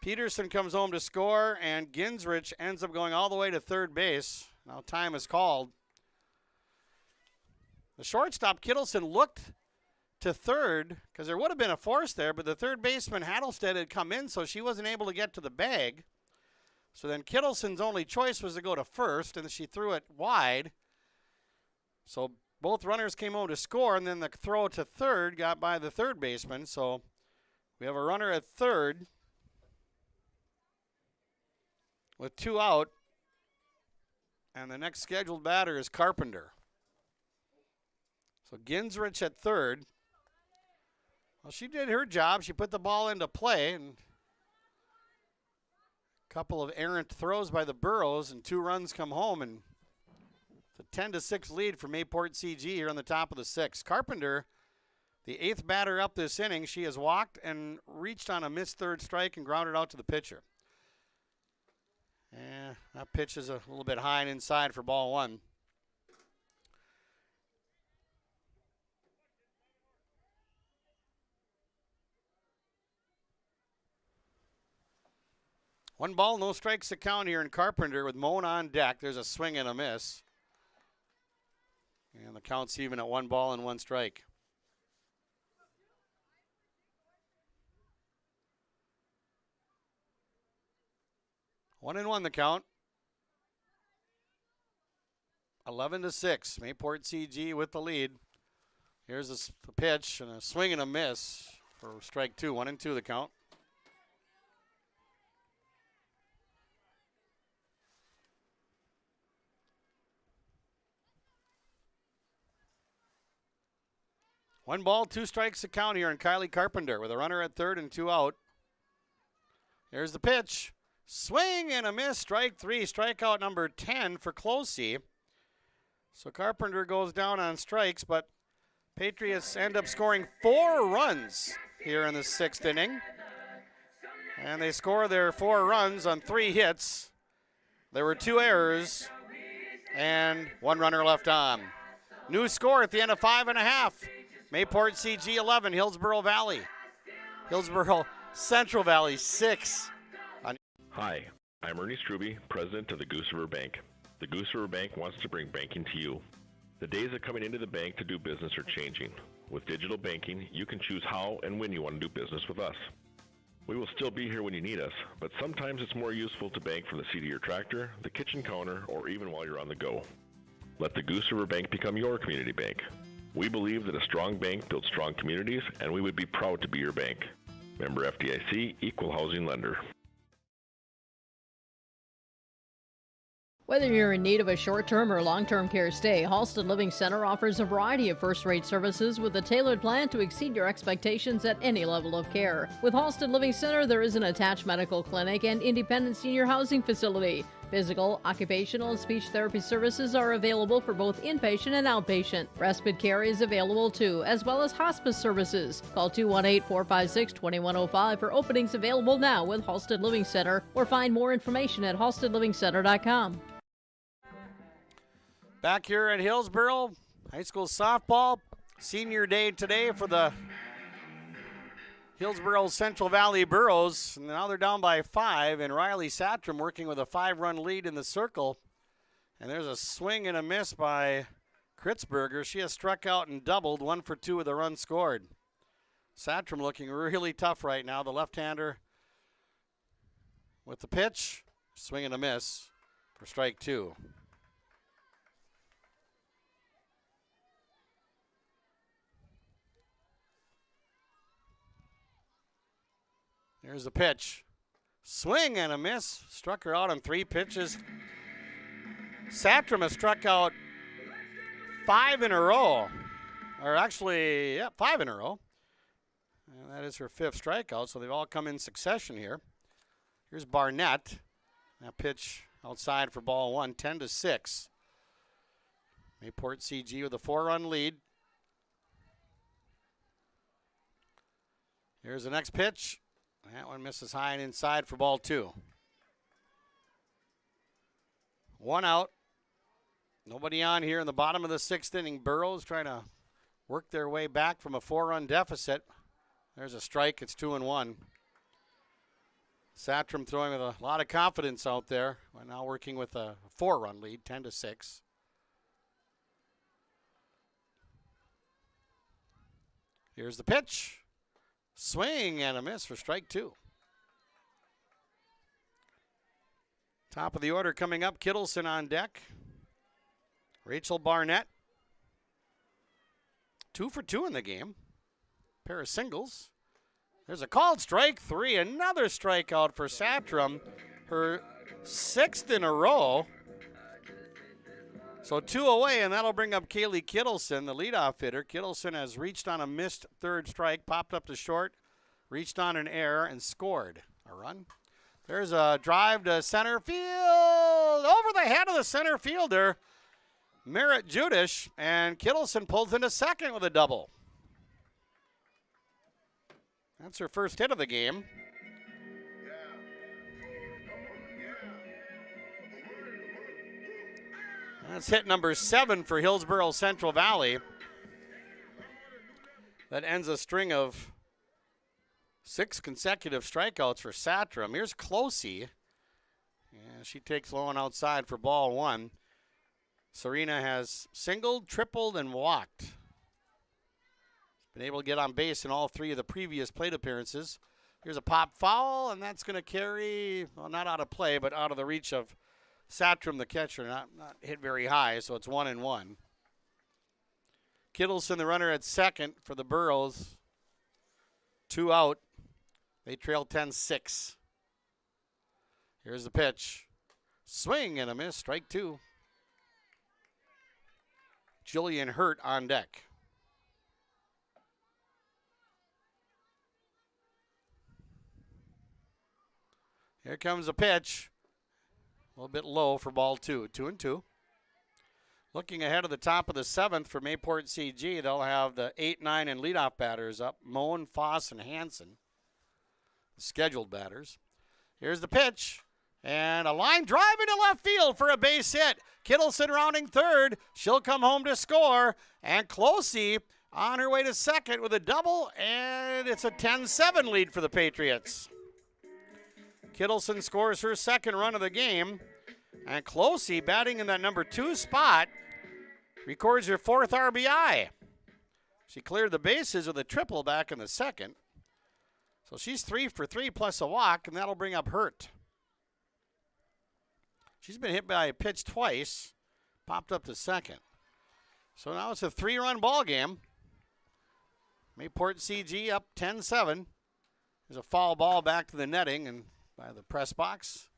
Peterson comes home to score, and Ginsrich ends up going all the way to third base. Now time is called. The shortstop, Kittleson, looked to third because there would have been a force there, but the third baseman, Hattlestead, had come in, so she wasn't able to get to the bag. So then Kittleson's only choice was to go to first, and she threw it wide. So both runners came home to score, and then the throw to third got by the third baseman. So we have a runner at third with 2 out, and the next scheduled batter is Carpenter. So Ginsrich at third. Well, she did her job. She put the ball into play, and a couple of errant throws by the Burros, and 2 runs come home, and it's a 10-6 lead for Mayport CG here on the top of the 6th. Carpenter, the 8th batter up this inning, she has walked and reached on a missed third strike and grounded out to the pitcher. That pitch is a little bit high and inside for ball 1. One ball, no strikes to count here in Carpenter with Moan on deck. There's a swing and a miss. And the count's even at 1 ball and 1 strike. One and 1 the count. 11-6. Mayport CG with the lead. Here's the pitch and a swing and a miss for strike 2. 1 and 2 the count. One ball, 2 strikes to count here in Kylie Carpenter with a runner at third and 2 out. Here's the pitch. Swing and a miss. Strike 3. Strikeout number 10 for Closey. So Carpenter goes down on strikes, but Patriots end up scoring 4 runs here in the 6th inning. And they score their 4 runs on 3 hits. There were 2 errors and 1 runner left on. New score at the end of 5.5. Mayport CG 11, Hillsboro Valley. Hillsboro Central Valley 6. Hi, I'm Ernie Struby, president of the Goose River Bank. The Goose River Bank wants to bring banking to you. The days of coming into the bank to do business are changing. With digital banking, you can choose how and when you want to do business with us. We will still be here when you need us, but sometimes it's more useful to bank from the seat of your tractor, the kitchen counter, or even while you're on the go. Let the Goose River Bank become your community bank. We believe that a strong bank builds strong communities, and we would be proud to be your bank. Member FDIC, Equal Housing Lender. Whether you're in need of a short-term or long-term care stay, Halsted Living Center offers a variety of first-rate services with a tailored plan to exceed your expectations at any level of care. With Halsted Living Center, there is an attached medical clinic and independent senior housing facility. Physical, occupational, and speech therapy services are available for both inpatient and outpatient. Respite care is available too, as well as hospice services. Call 218-456-2105 for openings available now with Halsted Living Center, or find more information at halstedlivingcenter.com. Back here at Hillsboro, high school softball, senior day today for the Hillsboro Central Valley Burros. And now they're down by 5, and Riley Satram working with a 5-run lead in the circle. And there's a swing and a miss by Kritzberger. She has struck out and doubled, 1 for 2 with a run scored. Satram looking really tough right now. The left-hander with the pitch, swing and a miss for strike 2. Here's the pitch. Swing and a miss. Struck her out on 3 pitches. Satram has struck out 5 in a row. Or actually, 5 in a row. And that is her 5th strikeout, so they've all come in succession here. Here's Barnett. That pitch outside for ball 1, 10-6. Mayport CG with a 4-run lead. Here's the next pitch. That one misses high and inside for ball 2. 1 out. Nobody on here in the bottom of the 6th inning. Burros trying to work their way back from a 4-run deficit. There's a strike. It's 2-1. Satram throwing with a lot of confidence out there. We're now working with a 4-run lead, 10-6. Here's the pitch. Swing and a miss for strike 2. Top of the order coming up, Kittleson on deck. Rachel Barnett. 2 for 2 in the game. Pair of singles. There's a called strike 3. Another strikeout for Satram. Her 6th in a row. So 2 away, and that'll bring up Kaylee Kittleson, the leadoff hitter. Kittleson has reached on a missed third strike, popped up to short, reached on an error, and scored a run. There's a drive to center field, over the head of the center fielder, Merritt Judish, and Kittleson pulls into second with a double. That's her first hit of the game. That's hit number 7 for Hillsboro Central Valley. That ends a string of 6 consecutive strikeouts for Satram. Here's Closey. Yeah, she takes low and outside for ball 1. Serena has singled, tripled, and walked. Been able to get on base in all 3 of the previous plate appearances. Here's a pop foul, and that's going to carry, well, not out of play, but out of the reach of Satram, the catcher. Not hit very high, so it's 1-1. Kittleson, the runner at second for the Burros. 2 out. They trail 10-6. Here's the pitch. Swing and a miss, strike 2. Jillian Hurt on deck. Here comes the pitch. A little bit low for ball 2. 2-2. Looking ahead of the top of the 7th for Mayport CG, they'll have the 8, 9, and leadoff batters up. Moen, Foss, and Hansen. The scheduled batters. Here's the pitch. And a line drive into left field for a base hit. Kittleson rounding third. She'll come home to score. And Closey on her way to second with a double. And it's a 10-7 lead for the Patriots. Kittleson scores her second run of the game. And Closey, batting in that number 2 spot, records her 4th RBI. She cleared the bases with a triple back in the second. So she's 3 for 3 plus a walk, and that'll bring up Hurt. She's been hit by a pitch twice, popped up to second. So now it's a 3-run ball game. Mayport CG up 10-7. There's a foul ball back to the netting and by the press box.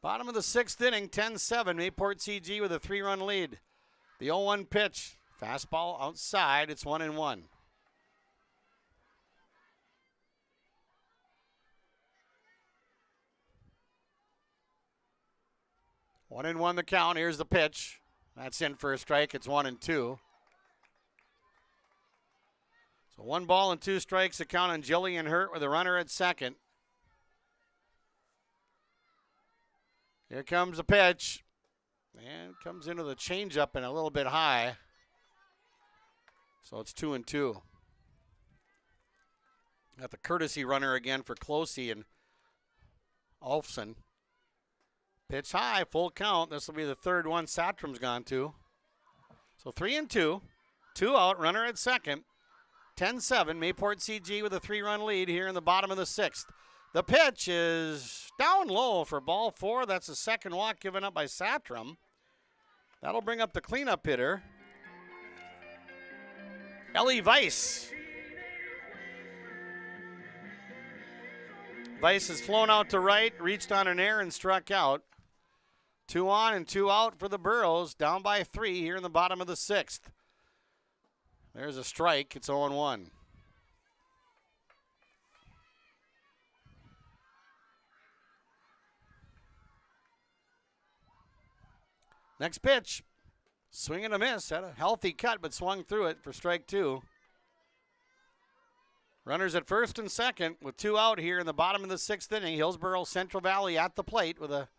Bottom of the 6th inning, 10-7. Mayport CG with a 3-run lead. The 0-1 pitch. Fastball outside. It's 1-1. One and one the count. Here's the pitch. That's in for a strike. It's 1-2. So 1 ball and 2 strikes. The count on Jillian Hurt with a runner at second. Here comes the pitch. And comes into the changeup and a little bit high. So it's 2-2. Got the courtesy runner again for Closey and Olfson. Pitch high, full count. This will be the 3rd one Satram's gone to. So 3-2. 2 out, runner at second. 10-7. Mayport CG with a 3-run lead here in the bottom of the 6th. The pitch is down low for ball 4. That's the second walk given up by Satram. That'll bring up the cleanup hitter, Ellie Weiss. Weiss has flown out to right, reached on an error, and struck out. 2 on and 2 out for the Burros, down by 3 here in the bottom of the 6th. There's a strike. It's 0-1. Next pitch. Swing and a miss. Had a healthy cut, but swung through it for strike 2. Runners at first and second with 2 out here in the bottom of the 6th inning. Hillsboro Central Valley at the plate with a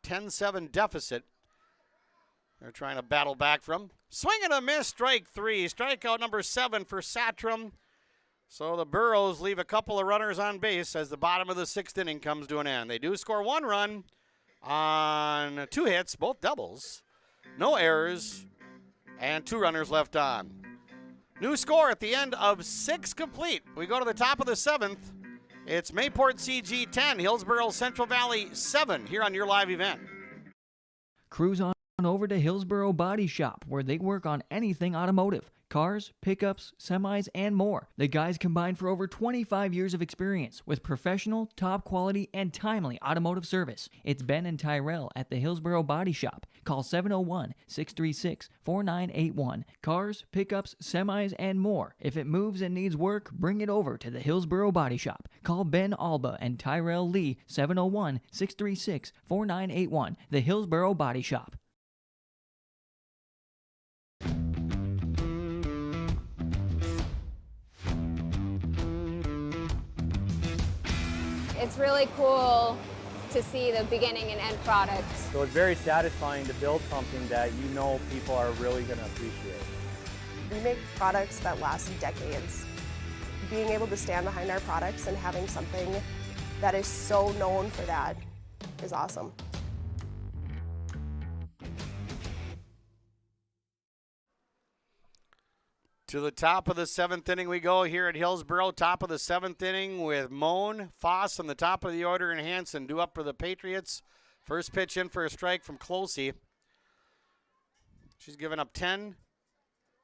10-7 deficit. They're trying to battle back from. Swing and a miss, strike 3. Strikeout number 7 for Satram. So the Burros leave a couple of runners on base as the bottom of the 6th inning comes to an end. They do score 1 run on 2 hits, both doubles. No errors, and 2 runners left on. New score at the end of 6 complete. We go to the top of the 7th. It's Mayport CG 10, Hillsboro Central Valley 7 here on your live event. Cruise on over to Hillsboro Body Shop, where they work on anything automotive. Cars, pickups, semis, and more. The guys combine for over 25 years of experience with professional, top quality, and timely automotive service. It's Ben and Tyrell at the Hillsboro Body Shop. Call 701-636-4981. Cars, pickups, semis, and more. If it moves and needs work, bring it over to the Hillsboro Body Shop. Call Ben Alba and Tyrell Lee, 701-636-4981. The Hillsboro Body Shop. It's really cool to see the beginning and end product. So it's very satisfying to build something that you know people are really going to appreciate. We make products that last decades. Being able to stand behind our products and having something that is so known for that is awesome. To the top of the 7th inning we go here at Hillsboro. Top of the 7th inning with Moan, Foss on the top of the order, and Hansen due up for the Patriots. First pitch in for a strike from Closey. She's given up 10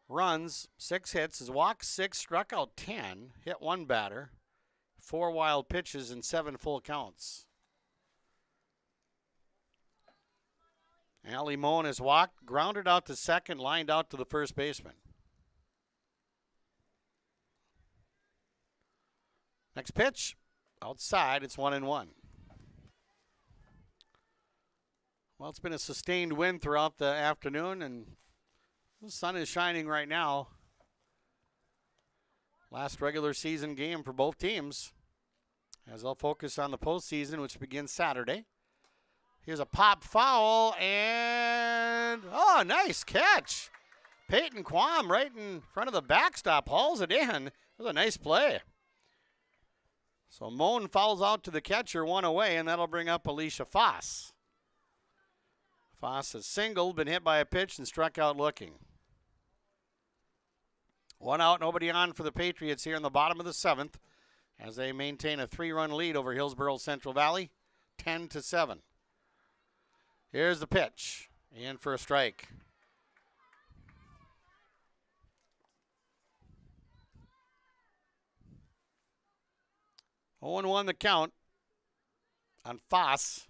runs, 6 hits, has walked 6, struck out 10, hit 1 batter, 4 wild pitches, and 7 full counts. Allie Moan has walked, grounded out to second, lined out to the first baseman. Next pitch, outside, it's 1-1. Well, it's been a sustained wind throughout the afternoon, and the sun is shining right now. Last regular season game for both teams, as they'll focus on the postseason, which begins Saturday. Here's a pop foul, and oh, nice catch. Peyton Quam right in front of the backstop, hauls it in. It was a nice play. So Moan fouls out to the catcher, 1 away, and that'll bring up Alicia Foss. Foss has singled, been hit by a pitch, and struck out looking. 1 out, nobody on for the Patriots here in the bottom of the 7th as they maintain a 3-run lead over Hillsboro Central Valley, 10-7. Here's the pitch, in for a strike. Oh, 0-1 the count on Foss.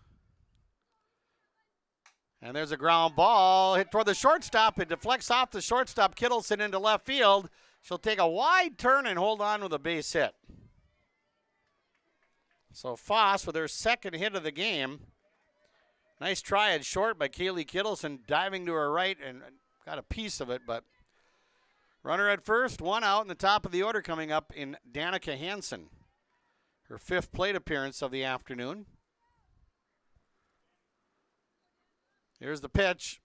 And there's a ground ball hit toward the shortstop. It deflects off the shortstop, Kittleson into left field. She'll take a wide turn and hold on with a base hit. So Foss with her second hit of the game. Nice try at short by Kaylee Kittleson, diving to her right and got a piece of it, but runner at first, 1 out in the top of the order coming up in Danica Hansen. Her 5th plate appearance of the afternoon. Here's the pitch.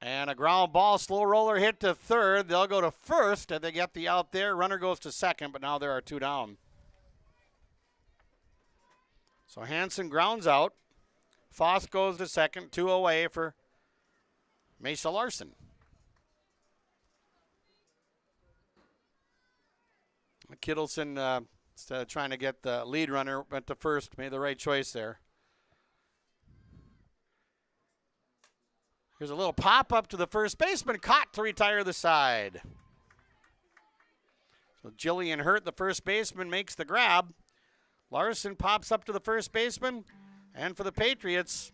And a ground ball, slow roller hit to third. They'll go to first, and they get the out there. Runner goes to second, but now there are 2 down. So Hansen grounds out. Foss goes to second, 2 away for Mesa Larson. Kittleson, instead of trying to get the lead runner, went to first, made the right choice there. Here's a little pop-up to the first baseman, caught to retire the side. So Jillian Hurt, the first baseman, makes the grab. Larson pops up to the first baseman, and for the Patriots,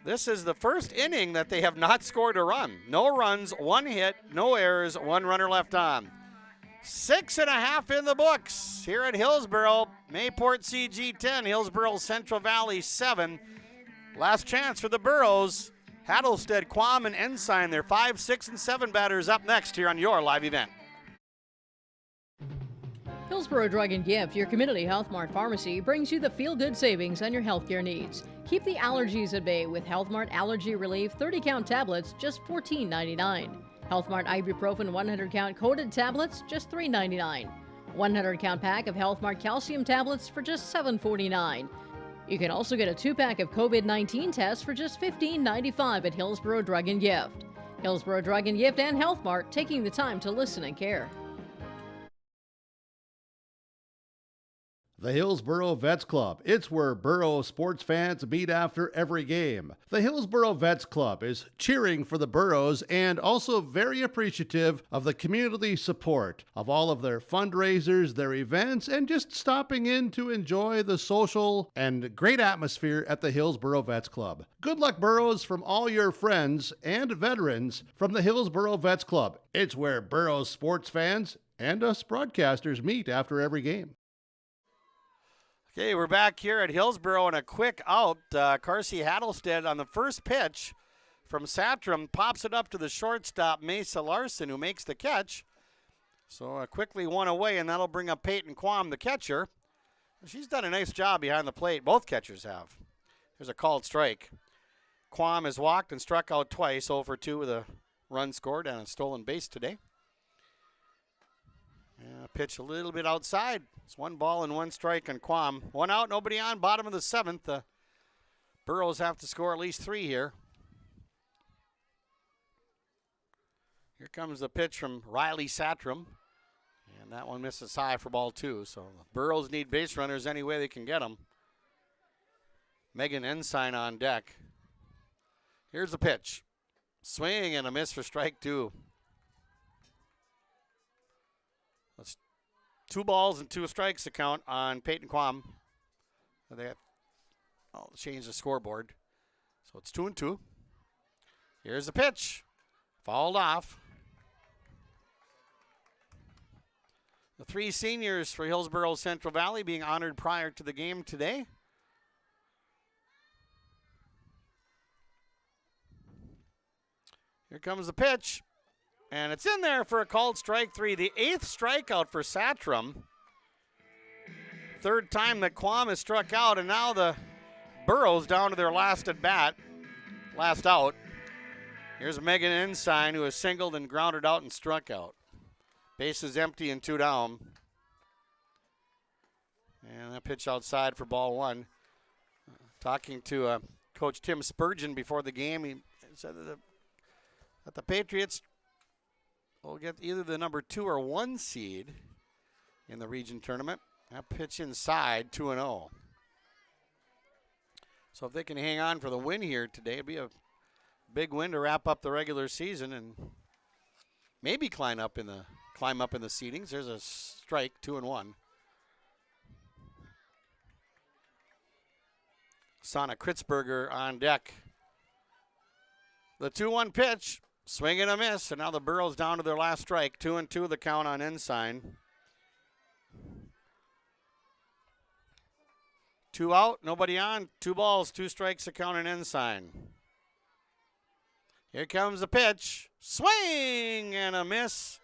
this is the first inning that they have not scored a run. No runs, 1 hit, no errors, 1 runner left on. 6.5 in the books here at Hillsboro. Mayport CG 10, Hillsboro Central Valley 7. Last chance for the Burros. Hattlestead, Quam, and Ensign, their 5, 6, and 7 batters up next here on your live event. Hillsboro Drug and Gift, your community Health Mart pharmacy, brings you the feel-good savings on your healthcare needs. Keep the allergies at bay with Health Mart Allergy Relief 30-count tablets, just $14.99. Health Mart Ibuprofen 100-count coated tablets, just $3.99. 100-count pack of Health Mart calcium tablets for just $7.49. You can also get a 2-pack of COVID-19 tests for just $15.95 at Hillsboro Drug and Gift. Hillsboro Drug and Gift and Health Mart, taking the time to listen and care. The Hillsboro Vets Club. It's where Boro sports fans meet after every game. The Hillsboro Vets Club is cheering for the Burros and also very appreciative of the community support of all of their fundraisers, their events, and just stopping in to enjoy the social and great atmosphere at the Hillsboro Vets Club. Good luck, Burros, from all your friends and veterans from the Hillsboro Vets Club. It's where Boro sports fans and us broadcasters meet after every game. Okay, we're back here at Hillsboro and a quick out. Carsey Hattlestead on the first pitch from Satram pops it up to the shortstop, Mesa Larson, who makes the catch. So quickly one away, and that'll bring up Peyton Quam, the catcher. She's done a nice job behind the plate. Both catchers have. There's a called strike. Quam has walked and struck out twice, 0 for 2 with a run scored and a stolen base today. Pitch a little bit outside. It's 1 ball and 1 strike on Quam. 1 out, nobody on, bottom of the 7th. The Burros have to score at least 3 here. Here comes the pitch from Riley Satram. And that one misses high for ball 2. So the Burros need base runners any way they can get them. Megan Ensign on deck. Here's the pitch. Swing and a miss for strike 2. That's 2 balls and 2 strikes to count on Peyton Quam. I'll change the scoreboard. So it's 2-2. Here's the pitch. Fouled off. The 3 seniors for Hillsboro Central Valley being honored prior to the game today. Here comes the pitch. And it's in there for a called strike 3. The 8th strikeout for Satram. 3rd time that Quam has struck out, and now the Burros down to their last at bat. Last out. Here's Megan Ensign, who has singled and grounded out and struck out. Base is empty and 2 down. And that pitch outside for ball 1. Talking to Coach Tim Spurgeon before the game, he said that the Patriots will get either the number 2 or 1 seed in the region tournament. That pitch inside, 2-0. So if they can hang on for the win here today, it'd be a big win to wrap up the regular season and maybe climb up in the seedings. There's a strike, 2-1. Sana Kritzberger on deck. The 2-1 pitch. Swing and a miss, and now the Burros down to their last strike. 2-2 the count on Ensign. 2 out, nobody on. 2 balls, 2 strikes the count on Ensign. Here comes the pitch. Swing and a miss,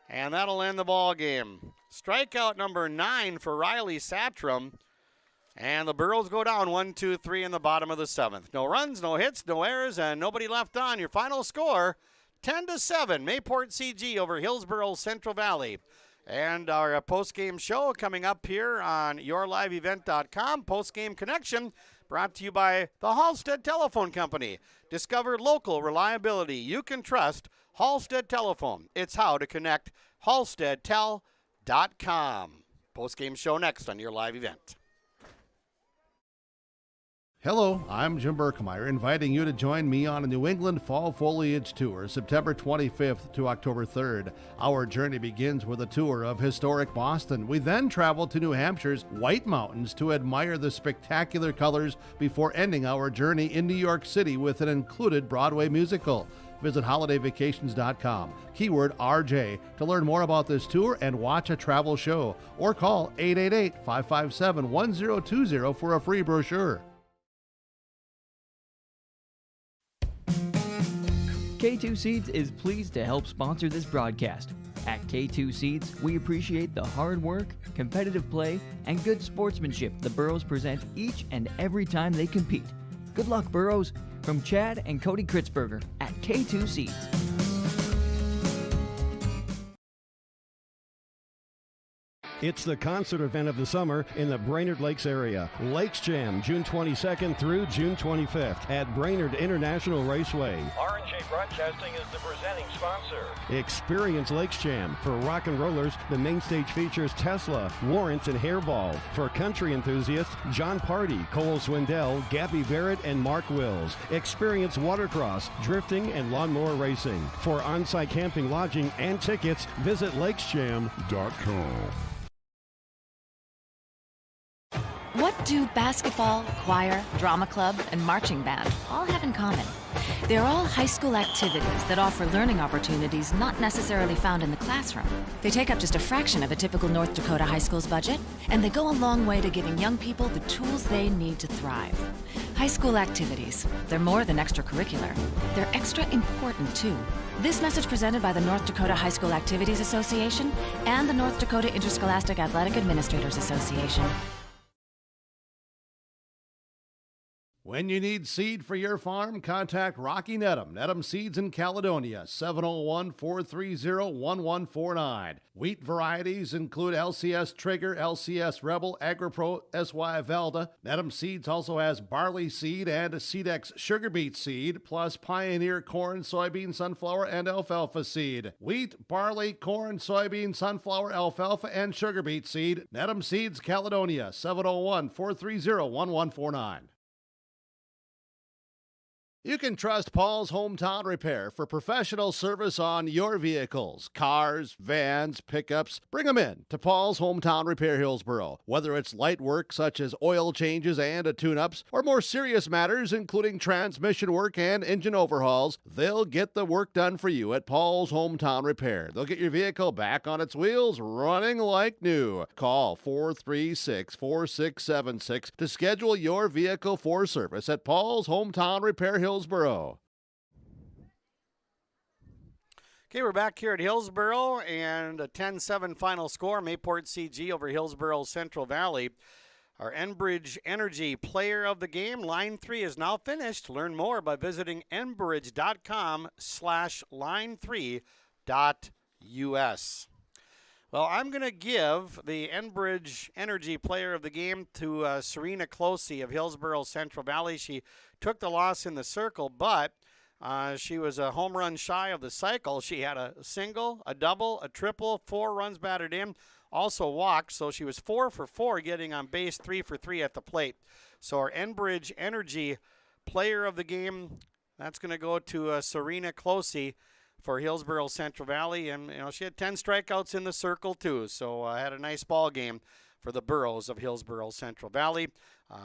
and that'll end the ball game. Strikeout number 9 for Riley Satram. And the Burros go down 1-2-3 in the bottom of the 7th. No runs, no hits, no errors, and nobody left on. Your final score, 10-7, Mayport CG over Hillsboro Central Valley. And our post-game show coming up here on yourliveevent.com. Post-game connection brought to you by the Halstead Telephone Company. Discover local reliability you can trust. Halstead Telephone. It's how to connect. HalsteadTel.com. Post-game show next on Your Live Event. Hello, I'm Jim Berkemeyer, inviting you to join me on a New England Fall Foliage Tour, September 25th to October 3rd. Our journey begins with a tour of historic Boston. We then travel to New Hampshire's White Mountains to admire the spectacular colors before ending our journey in New York City with an included Broadway musical. Visit holidayvacations.com, keyword RJ, to learn more about this tour and watch a travel show, or call 888-557-1020 for a free brochure. K2 Seeds is pleased to help sponsor this broadcast. At K2 Seeds, we appreciate the hard work, competitive play, and good sportsmanship the Burros present each and every time they compete. Good luck, Burros, from Chad and Cody Kritzberger at K2 Seeds. It's the concert event of the summer in the Brainerd Lakes area. Lakes Jam, June 22nd through June 25th at Brainerd International Raceway. R&J Broadcasting is the presenting sponsor. Experience Lakes Jam. For rock and rollers, the main stage features Tesla, Warrants, and Hairball. For country enthusiasts, John Party, Cole Swindell, Gabby Barrett, and Mark Wills. Experience watercross, drifting, and lawnmower racing. For on-site camping, lodging, and tickets, visit lakesjam.com. What do basketball, choir, drama club, and marching band all have in common? They're all high school activities that offer learning opportunities not necessarily found in the classroom. They take up just a fraction of a typical North Dakota high school's budget, and they go a long way to giving young people the tools they need to thrive. High school activities, they're more than extracurricular. They're extra important, too. This message presented by the North Dakota High School Activities Association and the North Dakota Interscholastic Athletic Administrators Association. When you need seed for your farm, contact Rocky Nedham. Nedham Seeds in Caledonia, 701-430-1149. Wheat varieties include LCS Trigger, LCS Rebel, AgriPro, SY Velda. Nedham Seeds also has barley seed and Seedex sugar beet seed, plus Pioneer corn, soybean, sunflower, and alfalfa seed. Wheat, barley, corn, soybean, sunflower, alfalfa, and sugar beet seed. Nedham Seeds, Caledonia, 701-430-1149. You can trust Paul's Hometown Repair for professional service on your vehicles, cars, vans, pickups. Bring them in to Paul's Hometown Repair, Hillsboro. Whether it's light work such as oil changes and tune-ups, or more serious matters including transmission work and engine overhauls, they'll get the work done for you at Paul's Hometown Repair. They'll get your vehicle back on its wheels, running like new. Call 436-4676 to schedule your vehicle for service at Paul's Hometown Repair, Hillsboro. Okay, we're back here at Hillsboro, and a 10-7 final score. Mayport CG over Hillsboro Central Valley. Our Enbridge Energy Player of the Game, Line 3, is now finished. Learn more by visiting enbridge.com/line3.us. Well, I'm going to give the Enbridge Energy Player of the Game to Serena Closey of Hillsboro Central Valley. She took the loss in the circle, but she was a home run shy of the cycle. She had a single, a double, a triple, 4 runs batted in, also walked, so she was 4 for 4, getting on base, 3 for 3 at the plate. So our Enbridge Energy Player of the Game, that's going to go to Serena Closey for Hillsboro Central Valley, and she had 10 strikeouts in the circle too, so had a nice ball game for the Burros of Hillsboro Central Valley.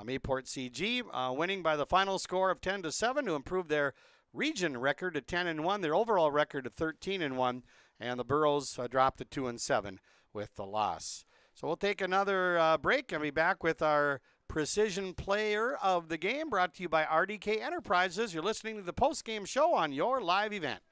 Mayport CG winning by the final score of 10-7 to improve their region record to 10-1, their overall record to 13-1, and the Burros dropped to 2-7 with the loss. So we'll take another break and be back with our Precision Player of the Game, brought to you by RDK Enterprises. You're listening to the Postgame Show on your live event.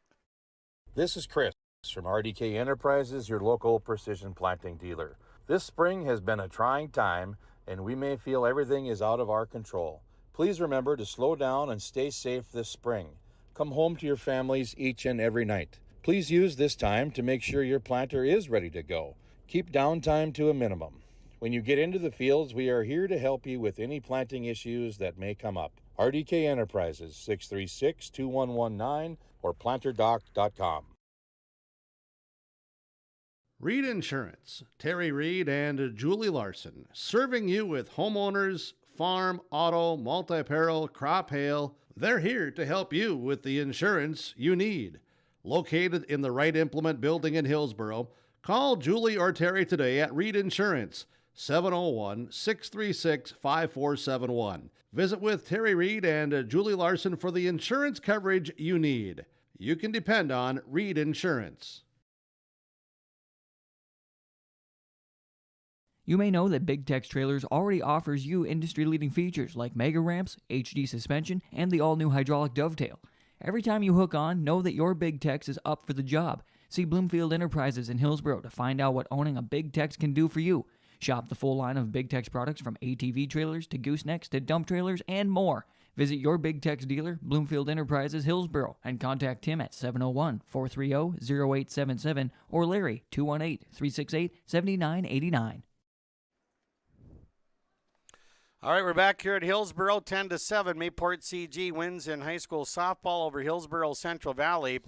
This is Chris from RDK Enterprises, your local precision planting dealer. This spring has been a trying time, and we may feel everything is out of our control. Please remember to slow down and stay safe this spring. Come home to your families each and every night. Please use this time to make sure your planter is ready to go. Keep downtime to a minimum. When you get into the fields, we are here to help you with any planting issues that may come up. RDK Enterprises, 636-2119 or planterdoc.com. Reed Insurance, Terry Reed and Julie Larson, serving you with homeowners, farm, auto, multi-peril, crop hail. They're here to help you with the insurance you need. Located in the Wright Implement Building in Hillsboro, call Julie or Terry today at Reed Insurance, 701-636-5471. Visit with Terry Reed and Julie Larson for the insurance coverage you need. You can depend on Reed Insurance. You may know that Big Tex Trailers already offers you industry-leading features like mega ramps, HD suspension, and the all-new hydraulic dovetail. Every time you hook on, know that your Big Tex is up for the job. See Bloomfield Enterprises in Hillsboro to find out what owning a Big Tex can do for you. Shop the full line of Big Tex products from ATV trailers to goosenecks to dump trailers and more. Visit your Big Tex dealer, Bloomfield Enterprises, Hillsboro, and contact Tim at 701-430-0877 or Larry, 218-368-7989. All right, we're back here at Hillsboro, 10-7. Mayport CG wins in high school softball over Hillsboro Central Valley.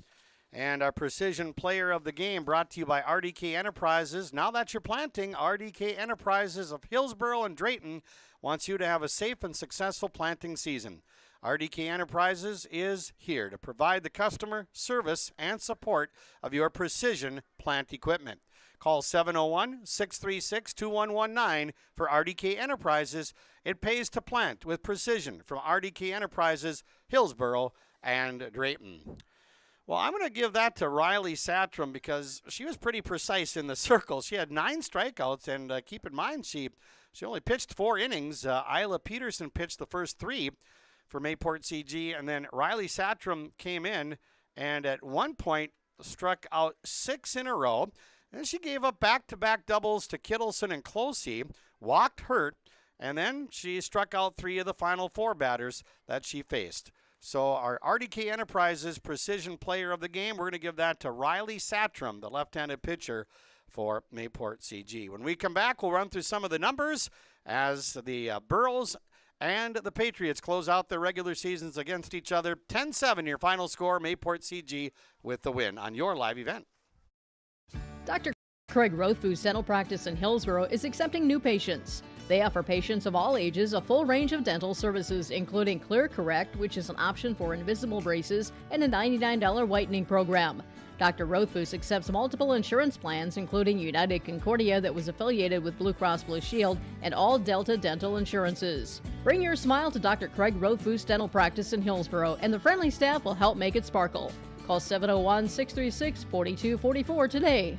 And our precision player of the game brought to you by RDK Enterprises. Now that you're planting, RDK Enterprises of Hillsboro and Drayton wants you to have a safe and successful planting season. RDK Enterprises is here to provide the customer service and support of your precision plant equipment. Call 701-636-2119 for RDK Enterprises. It pays to plant with precision from RDK Enterprises, Hillsboro, and Drayton. Well, I'm going to give that to Riley Satram because she was pretty precise in the circle. She had 9 strikeouts, and keep in mind, she only pitched 4 innings. Isla Peterson pitched the first 3 for Mayport CG, and then Riley Satram came in and at one point struck out 6 in a row. And she gave up back-to-back doubles to Kittleson and Closey, walked hurt, and then she struck out 3 of the final 4 batters that she faced. So our RDK Enterprises precision player of the game, we're going to give that to Riley Satram, the left-handed pitcher for Mayport CG. When we come back, we'll run through some of the numbers as the Burros and the Patriots close out their regular seasons against each other. 10-7 your final score, Mayport CG with the win on your live event. Dr. Craig Rothfuss Dental Practice in Hillsboro is accepting new patients. They offer patients of all ages a full range of dental services, including Clear Correct, which is an option for invisible braces, and a $99 whitening program. Dr. Rothfuss accepts multiple insurance plans, including United Concordia that was affiliated with Blue Cross Blue Shield and all Delta dental insurances. Bring your smile to Dr. Craig Rothfuss Dental Practice in Hillsboro, and the friendly staff will help make it sparkle. Call 701-636-4244 today.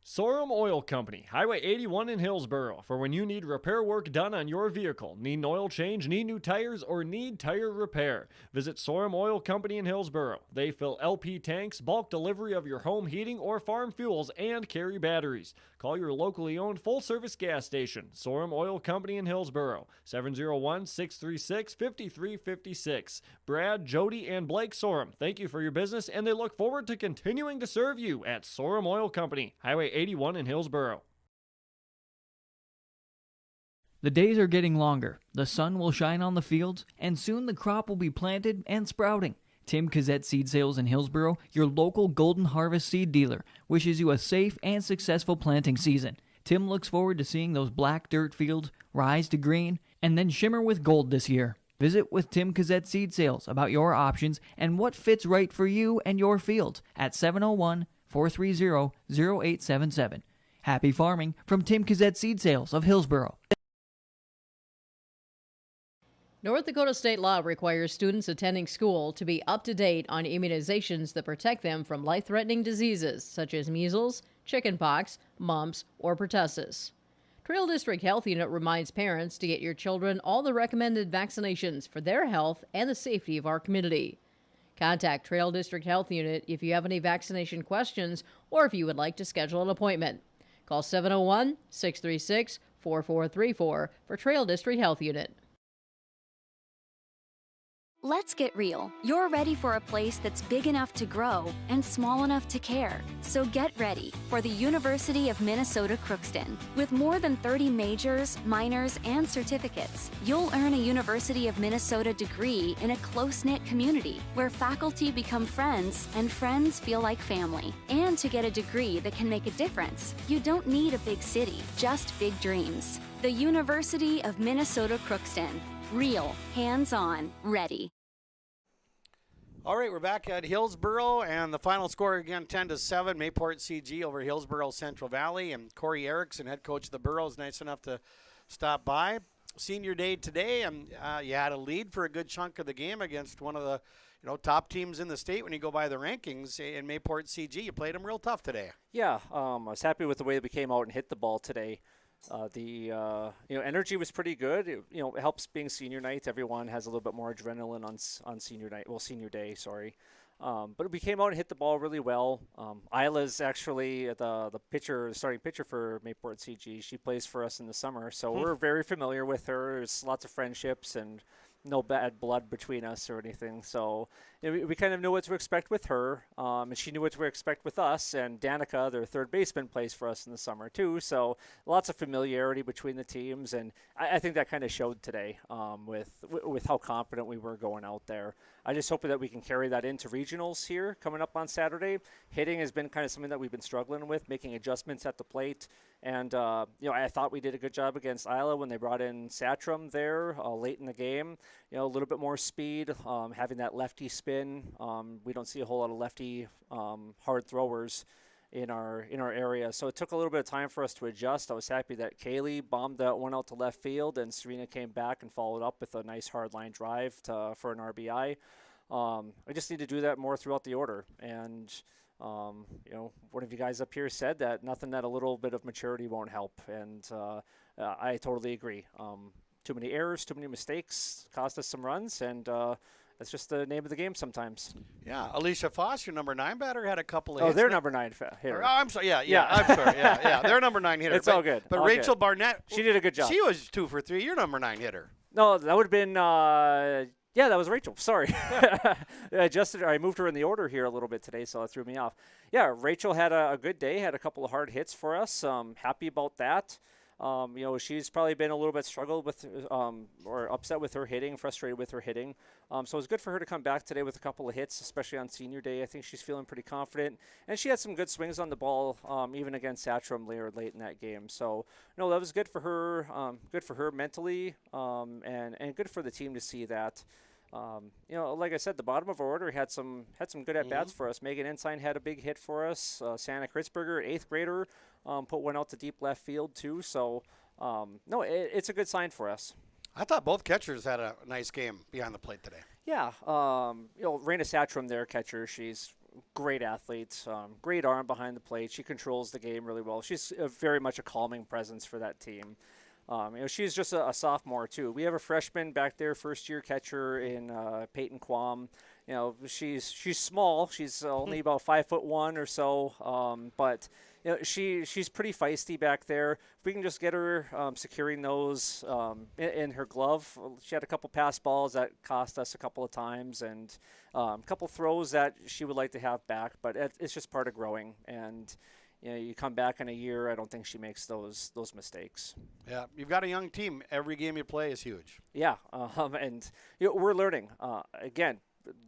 Sorum Oil Company, Highway 81 in Hillsboro. For when you need repair work done on your vehicle, need an oil change, need new tires, or need tire repair, visit Sorum Oil Company in Hillsboro. They fill LP tanks, bulk delivery of your home heating or farm fuels, and carry batteries. Call your locally owned full-service gas station, Sorum Oil Company in Hillsboro, 701-636-5356. Brad, Jody, and Blake Sorum, thank you for your business, and they look forward to continuing to serve you at Sorum Oil Company, Highway 81 in Hillsboro. The days are getting longer, the sun will shine on the fields, and soon the crop will be planted and sprouting. Tim Cazzette Seed Sales in Hillsboro, your local Golden Harvest seed dealer, wishes you a safe and successful planting season. Tim looks forward to seeing those black dirt fields rise to green and then shimmer with gold this year. Visit with Tim Cazzette Seed Sales about your options and what fits right for you and your fields at 701-430-0877. Happy farming from Tim Cazzette Seed Sales of Hillsboro. North Dakota state law requires students attending school to be up to date on immunizations that protect them from life-threatening diseases such as measles, chickenpox, mumps, or pertussis. Trail District Health Unit reminds parents to get your children all the recommended vaccinations for their health and the safety of our community. Contact Trail District Health Unit if you have any vaccination questions or if you would like to schedule an appointment. Call 701-636-4434 for Trail District Health Unit. Let's get real. You're ready for a place that's big enough to grow and small enough to care. So get ready for the University of Minnesota Crookston. With more than 30 majors, minors, and certificates, you'll earn a University of Minnesota degree in a close-knit community where faculty become friends and friends feel like family. And to get a degree that can make a difference, you don't need a big city, just big dreams. The University of Minnesota Crookston. Real, hands-on, ready. All right, we're back at Hillsboro, and the final score again, 10-7, Mayport CG over Hillsboro Central Valley. And Corey Erickson, head coach of the Burros, nice enough to stop by. Senior day today, and you had a lead for a good chunk of the game against one of the top teams in the state when you go by the rankings in Mayport CG. You played them real tough today. Yeah, I was happy with the way we came out and hit the ball today. The energy was pretty good. It helps being senior night. Everyone has a little bit more adrenaline on senior night. Well, senior day, sorry. But we came out and hit the ball really well. Isla's actually the starting pitcher for Mayport CG. She plays for us in the summer, so we're very familiar with her. There's lots of friendships and no bad blood between us or anything. So we kind of knew what to expect with her, and she knew what to expect with us. And Danica, their third baseman, plays for us in the summer too. So lots of familiarity between the teams, and I think that kind of showed today with how confident we were going out there. I just hope that we can carry that into regionals here coming up on Saturday. Hitting has been kind of something that we've been struggling with, making adjustments at the plate. And, I thought we did a good job against Isla when they brought in Satram there late in the game. A little bit more speed, having that lefty spin. We don't see a whole lot of lefty hard throwers in our area. So it took a little bit of time for us to adjust. I was happy that Kaylee bombed that one out to left field, and Serena came back and followed up with a nice hard line drive for an RBI. I just need to do that more throughout the order. And, one of you guys up here said that nothing that a little bit of maturity won't help. And I totally agree. Too many errors, too many mistakes cost us some runs, and that's just the name of the game sometimes. Yeah, Alicia Foss, your number 9 batter, had a couple of hits. hits. Their number 9 hitter. Oh, I'm sorry. Yeah. I'm sorry. Yeah. Their number 9 hitter. It's all good. But all Rachel good. Barnett, she did a good job. She was 2 for 3. Your number 9 hitter. No, that would have been. That was Rachel. Sorry. I moved her in the order here a little bit today, so that threw me off. Yeah, Rachel had a good day, had a couple of hard hits for us. Happy about that. She's probably been a little bit struggled with or upset with her hitting, frustrated with her hitting. So it was good for her to come back today with a couple of hits, especially on senior day. I think she's feeling pretty confident. And she had some good swings on the ball, even against Satram late in that game. So, no, that was good for her mentally, and good for the team to see that. Like I said, the bottom of our order had some good at-bats for us. Megan Ensign had a big hit for us. Santa Kritzberger, 8th grader, put one out to deep left field too. So, it's a good sign for us. I thought both catchers had a nice game behind the plate today. Yeah. Raina Satram, their catcher, she's great athlete, great arm behind the plate. She controls the game really well. She's very much a calming presence for that team. She's just a sophomore too. We have a freshman back there, first-year catcher in Peyton Quam. She's small. She's only about 5'1" or so, but she's pretty feisty back there. If we can just get her securing those in her glove. She had a couple pass balls that cost us a couple of times, and a couple throws that she would like to have back. But it's just part of growing, and you come back in a year, I don't think she makes those mistakes. Yeah, you've got a young team. Every game you play is huge. Yeah, and we're learning. Again,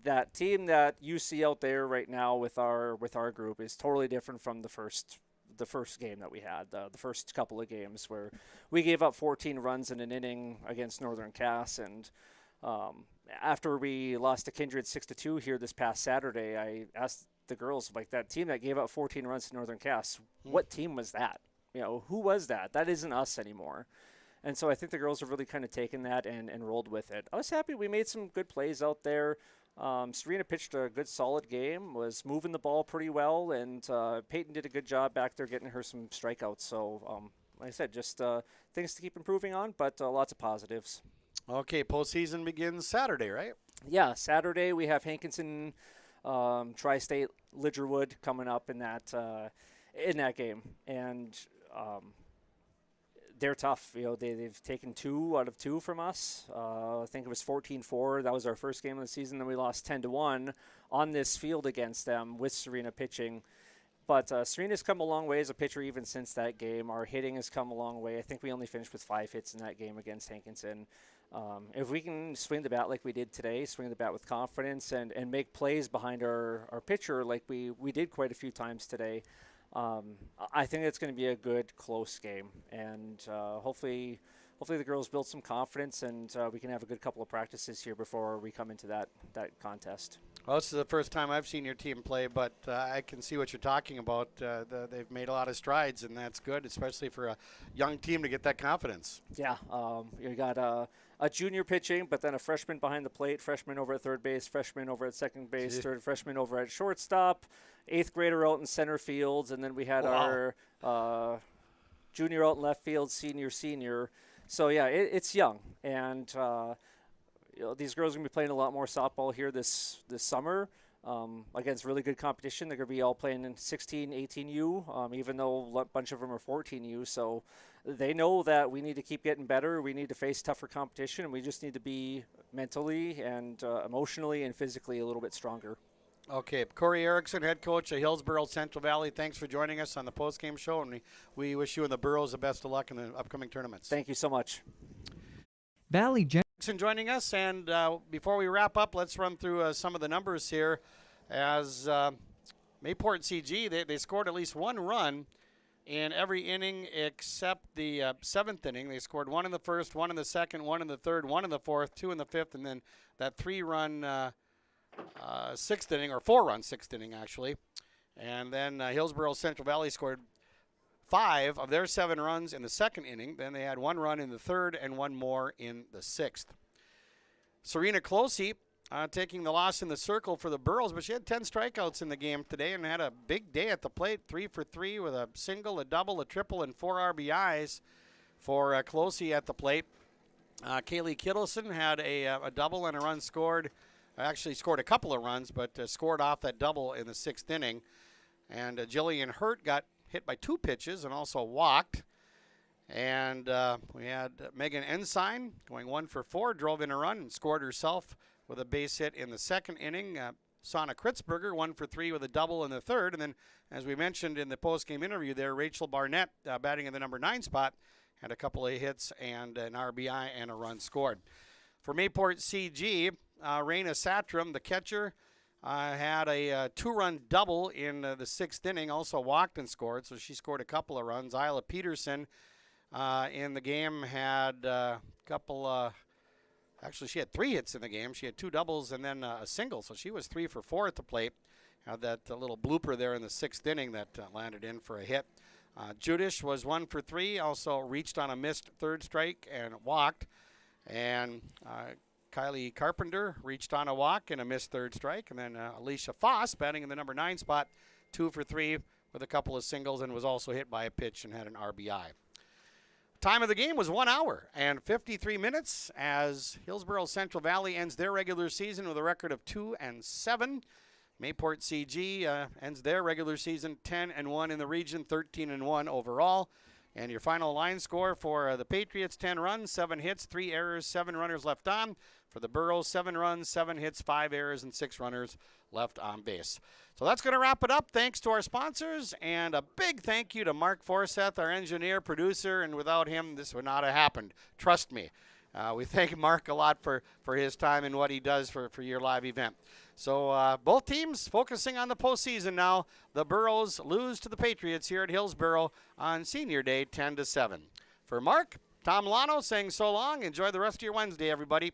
that team that you see out there right now with our group is totally different from the first game that we had, the first couple of games where we gave up 14 runs in an inning against Northern Cass, and after we lost to Kindred 6-2 here this past Saturday, I asked the girls, like, that team that gave up 14 runs to Northern Cass, what team was that? Who was that? That isn't us anymore. And so I think the girls have really kind of taken that and rolled with it. I was happy we made some good plays out there. Serena pitched a good, solid game, was moving the ball pretty well, and Peyton did a good job back there getting her some strikeouts. So, like I said, just things to keep improving on, but lots of positives. Okay, postseason begins Saturday, right? Yeah, Saturday we have Hankinson, Tri-State, Lidgerwood coming up in that game, and they're tough. They've taken 2 out of 2 from us. I think it was 14-4. That was our first game of the season. Then we lost 10-1 on this field against them with Serena pitching. But Serena's come a long way as a pitcher even since that game. Our hitting has come a long way. I think we only finished with 5 hits in that game against Hankinson. If we can swing the bat like we did today, swing the bat with confidence and make plays behind our pitcher like we did quite a few times today, I think it's going to be a good, close game. And hopefully the girls build some confidence, and we can have a good couple of practices here before we come into that contest. Well, this is the first time I've seen your team play, but I can see what you're talking about. They've made a lot of strides, and that's good, especially for a young team to get that confidence. Yeah, you got a junior pitching, but then a freshman behind the plate, freshman over at third base, freshman over at second base, third freshman over at shortstop, 8th grader out in center fields, and then we had our junior out in left field, senior. So, yeah, it's young, and these girls are going to be playing a lot more softball here this summer. against really good competition. They're going to be all playing in 16, 18U, even though a bunch of them are 14U. So they know that we need to keep getting better. We need to face tougher competition, and we just need to be mentally and emotionally and physically a little bit stronger. Okay, Corey Erickson, head coach of Hillsboro Central Valley. Thanks for joining us on the postgame show, and we wish you and the Burros the best of luck in the upcoming tournaments. Thank you so much. Valley Jackson joining us, and before we wrap up, let's run through some of the numbers here. As Mayport CG, they scored at least one run in every inning except the seventh inning. They scored one in the first, one in the second, one in the third, one in the fourth, two in the fifth, and then that three-run sixth inning, or four-run sixth inning, actually. And then Hillsboro Central Valley scored 5 of their 7 runs in the second inning. Then they had 1 run in the third and 1 more in the sixth. Serena Closey taking the loss in the circle for the Burros, but she had 10 strikeouts in the game today and had a big day at the plate, 3 for 3 with a single, a double, a triple, and 4 RBIs for Closey at the plate. Kaylee Kittleson had a double and a run scored. Actually scored a couple of runs, but scored off that double in the sixth inning. And Jillian Hurt got hit by 2 pitches and also walked. And we had Megan Ensign going 1 for 4, drove in a run and scored herself with a base hit in the second inning. Sana Kritzberger 1 for 3 with a double in the third. And then, as we mentioned in the postgame interview there, Rachel Barnett batting in the number 9 spot had a couple of hits and an RBI and a run scored. For Mayport CG, Raina Satram, the catcher, had a 2-run double in the sixth inning, also walked and scored, so she scored a couple of runs. Isla Peterson in the game had a couple, actually she had 3 hits in the game. She had 2 doubles and then a single, so she was 3 for 4 at the plate. Had that little blooper there in the sixth inning that landed in for a hit. Judish was 1 for 3, also reached on a missed third strike and walked. And Kylie Carpenter reached on a walk and a missed third strike. And then Alicia Foss, batting in the number 9 spot, 2 for 3 with a couple of singles and was also hit by a pitch and had an RBI. Time of the game was 1 hour and 53 minutes as Hillsboro Central Valley ends their regular season with a record of 2-7. Mayport CG ends their regular season 10-1 in the region, 13-1 overall. And your final line score for the Patriots, 10 runs, 7 hits, 3 errors, 7 runners left on. For the Burros, 7 runs, 7 hits, 5 errors, and 6 runners left on base. So that's going to wrap it up. Thanks to our sponsors, and a big thank you to Mark Forseth, our engineer, producer, and without him, this would not have happened. Trust me. We thank Mark a lot for his time and what he does for your live event. So both teams focusing on the postseason now. The Burros lose to the Patriots here at Hillsboro on Senior Day, 10-7. For Mark, Tom Lano saying so long. Enjoy the rest of your Wednesday, everybody.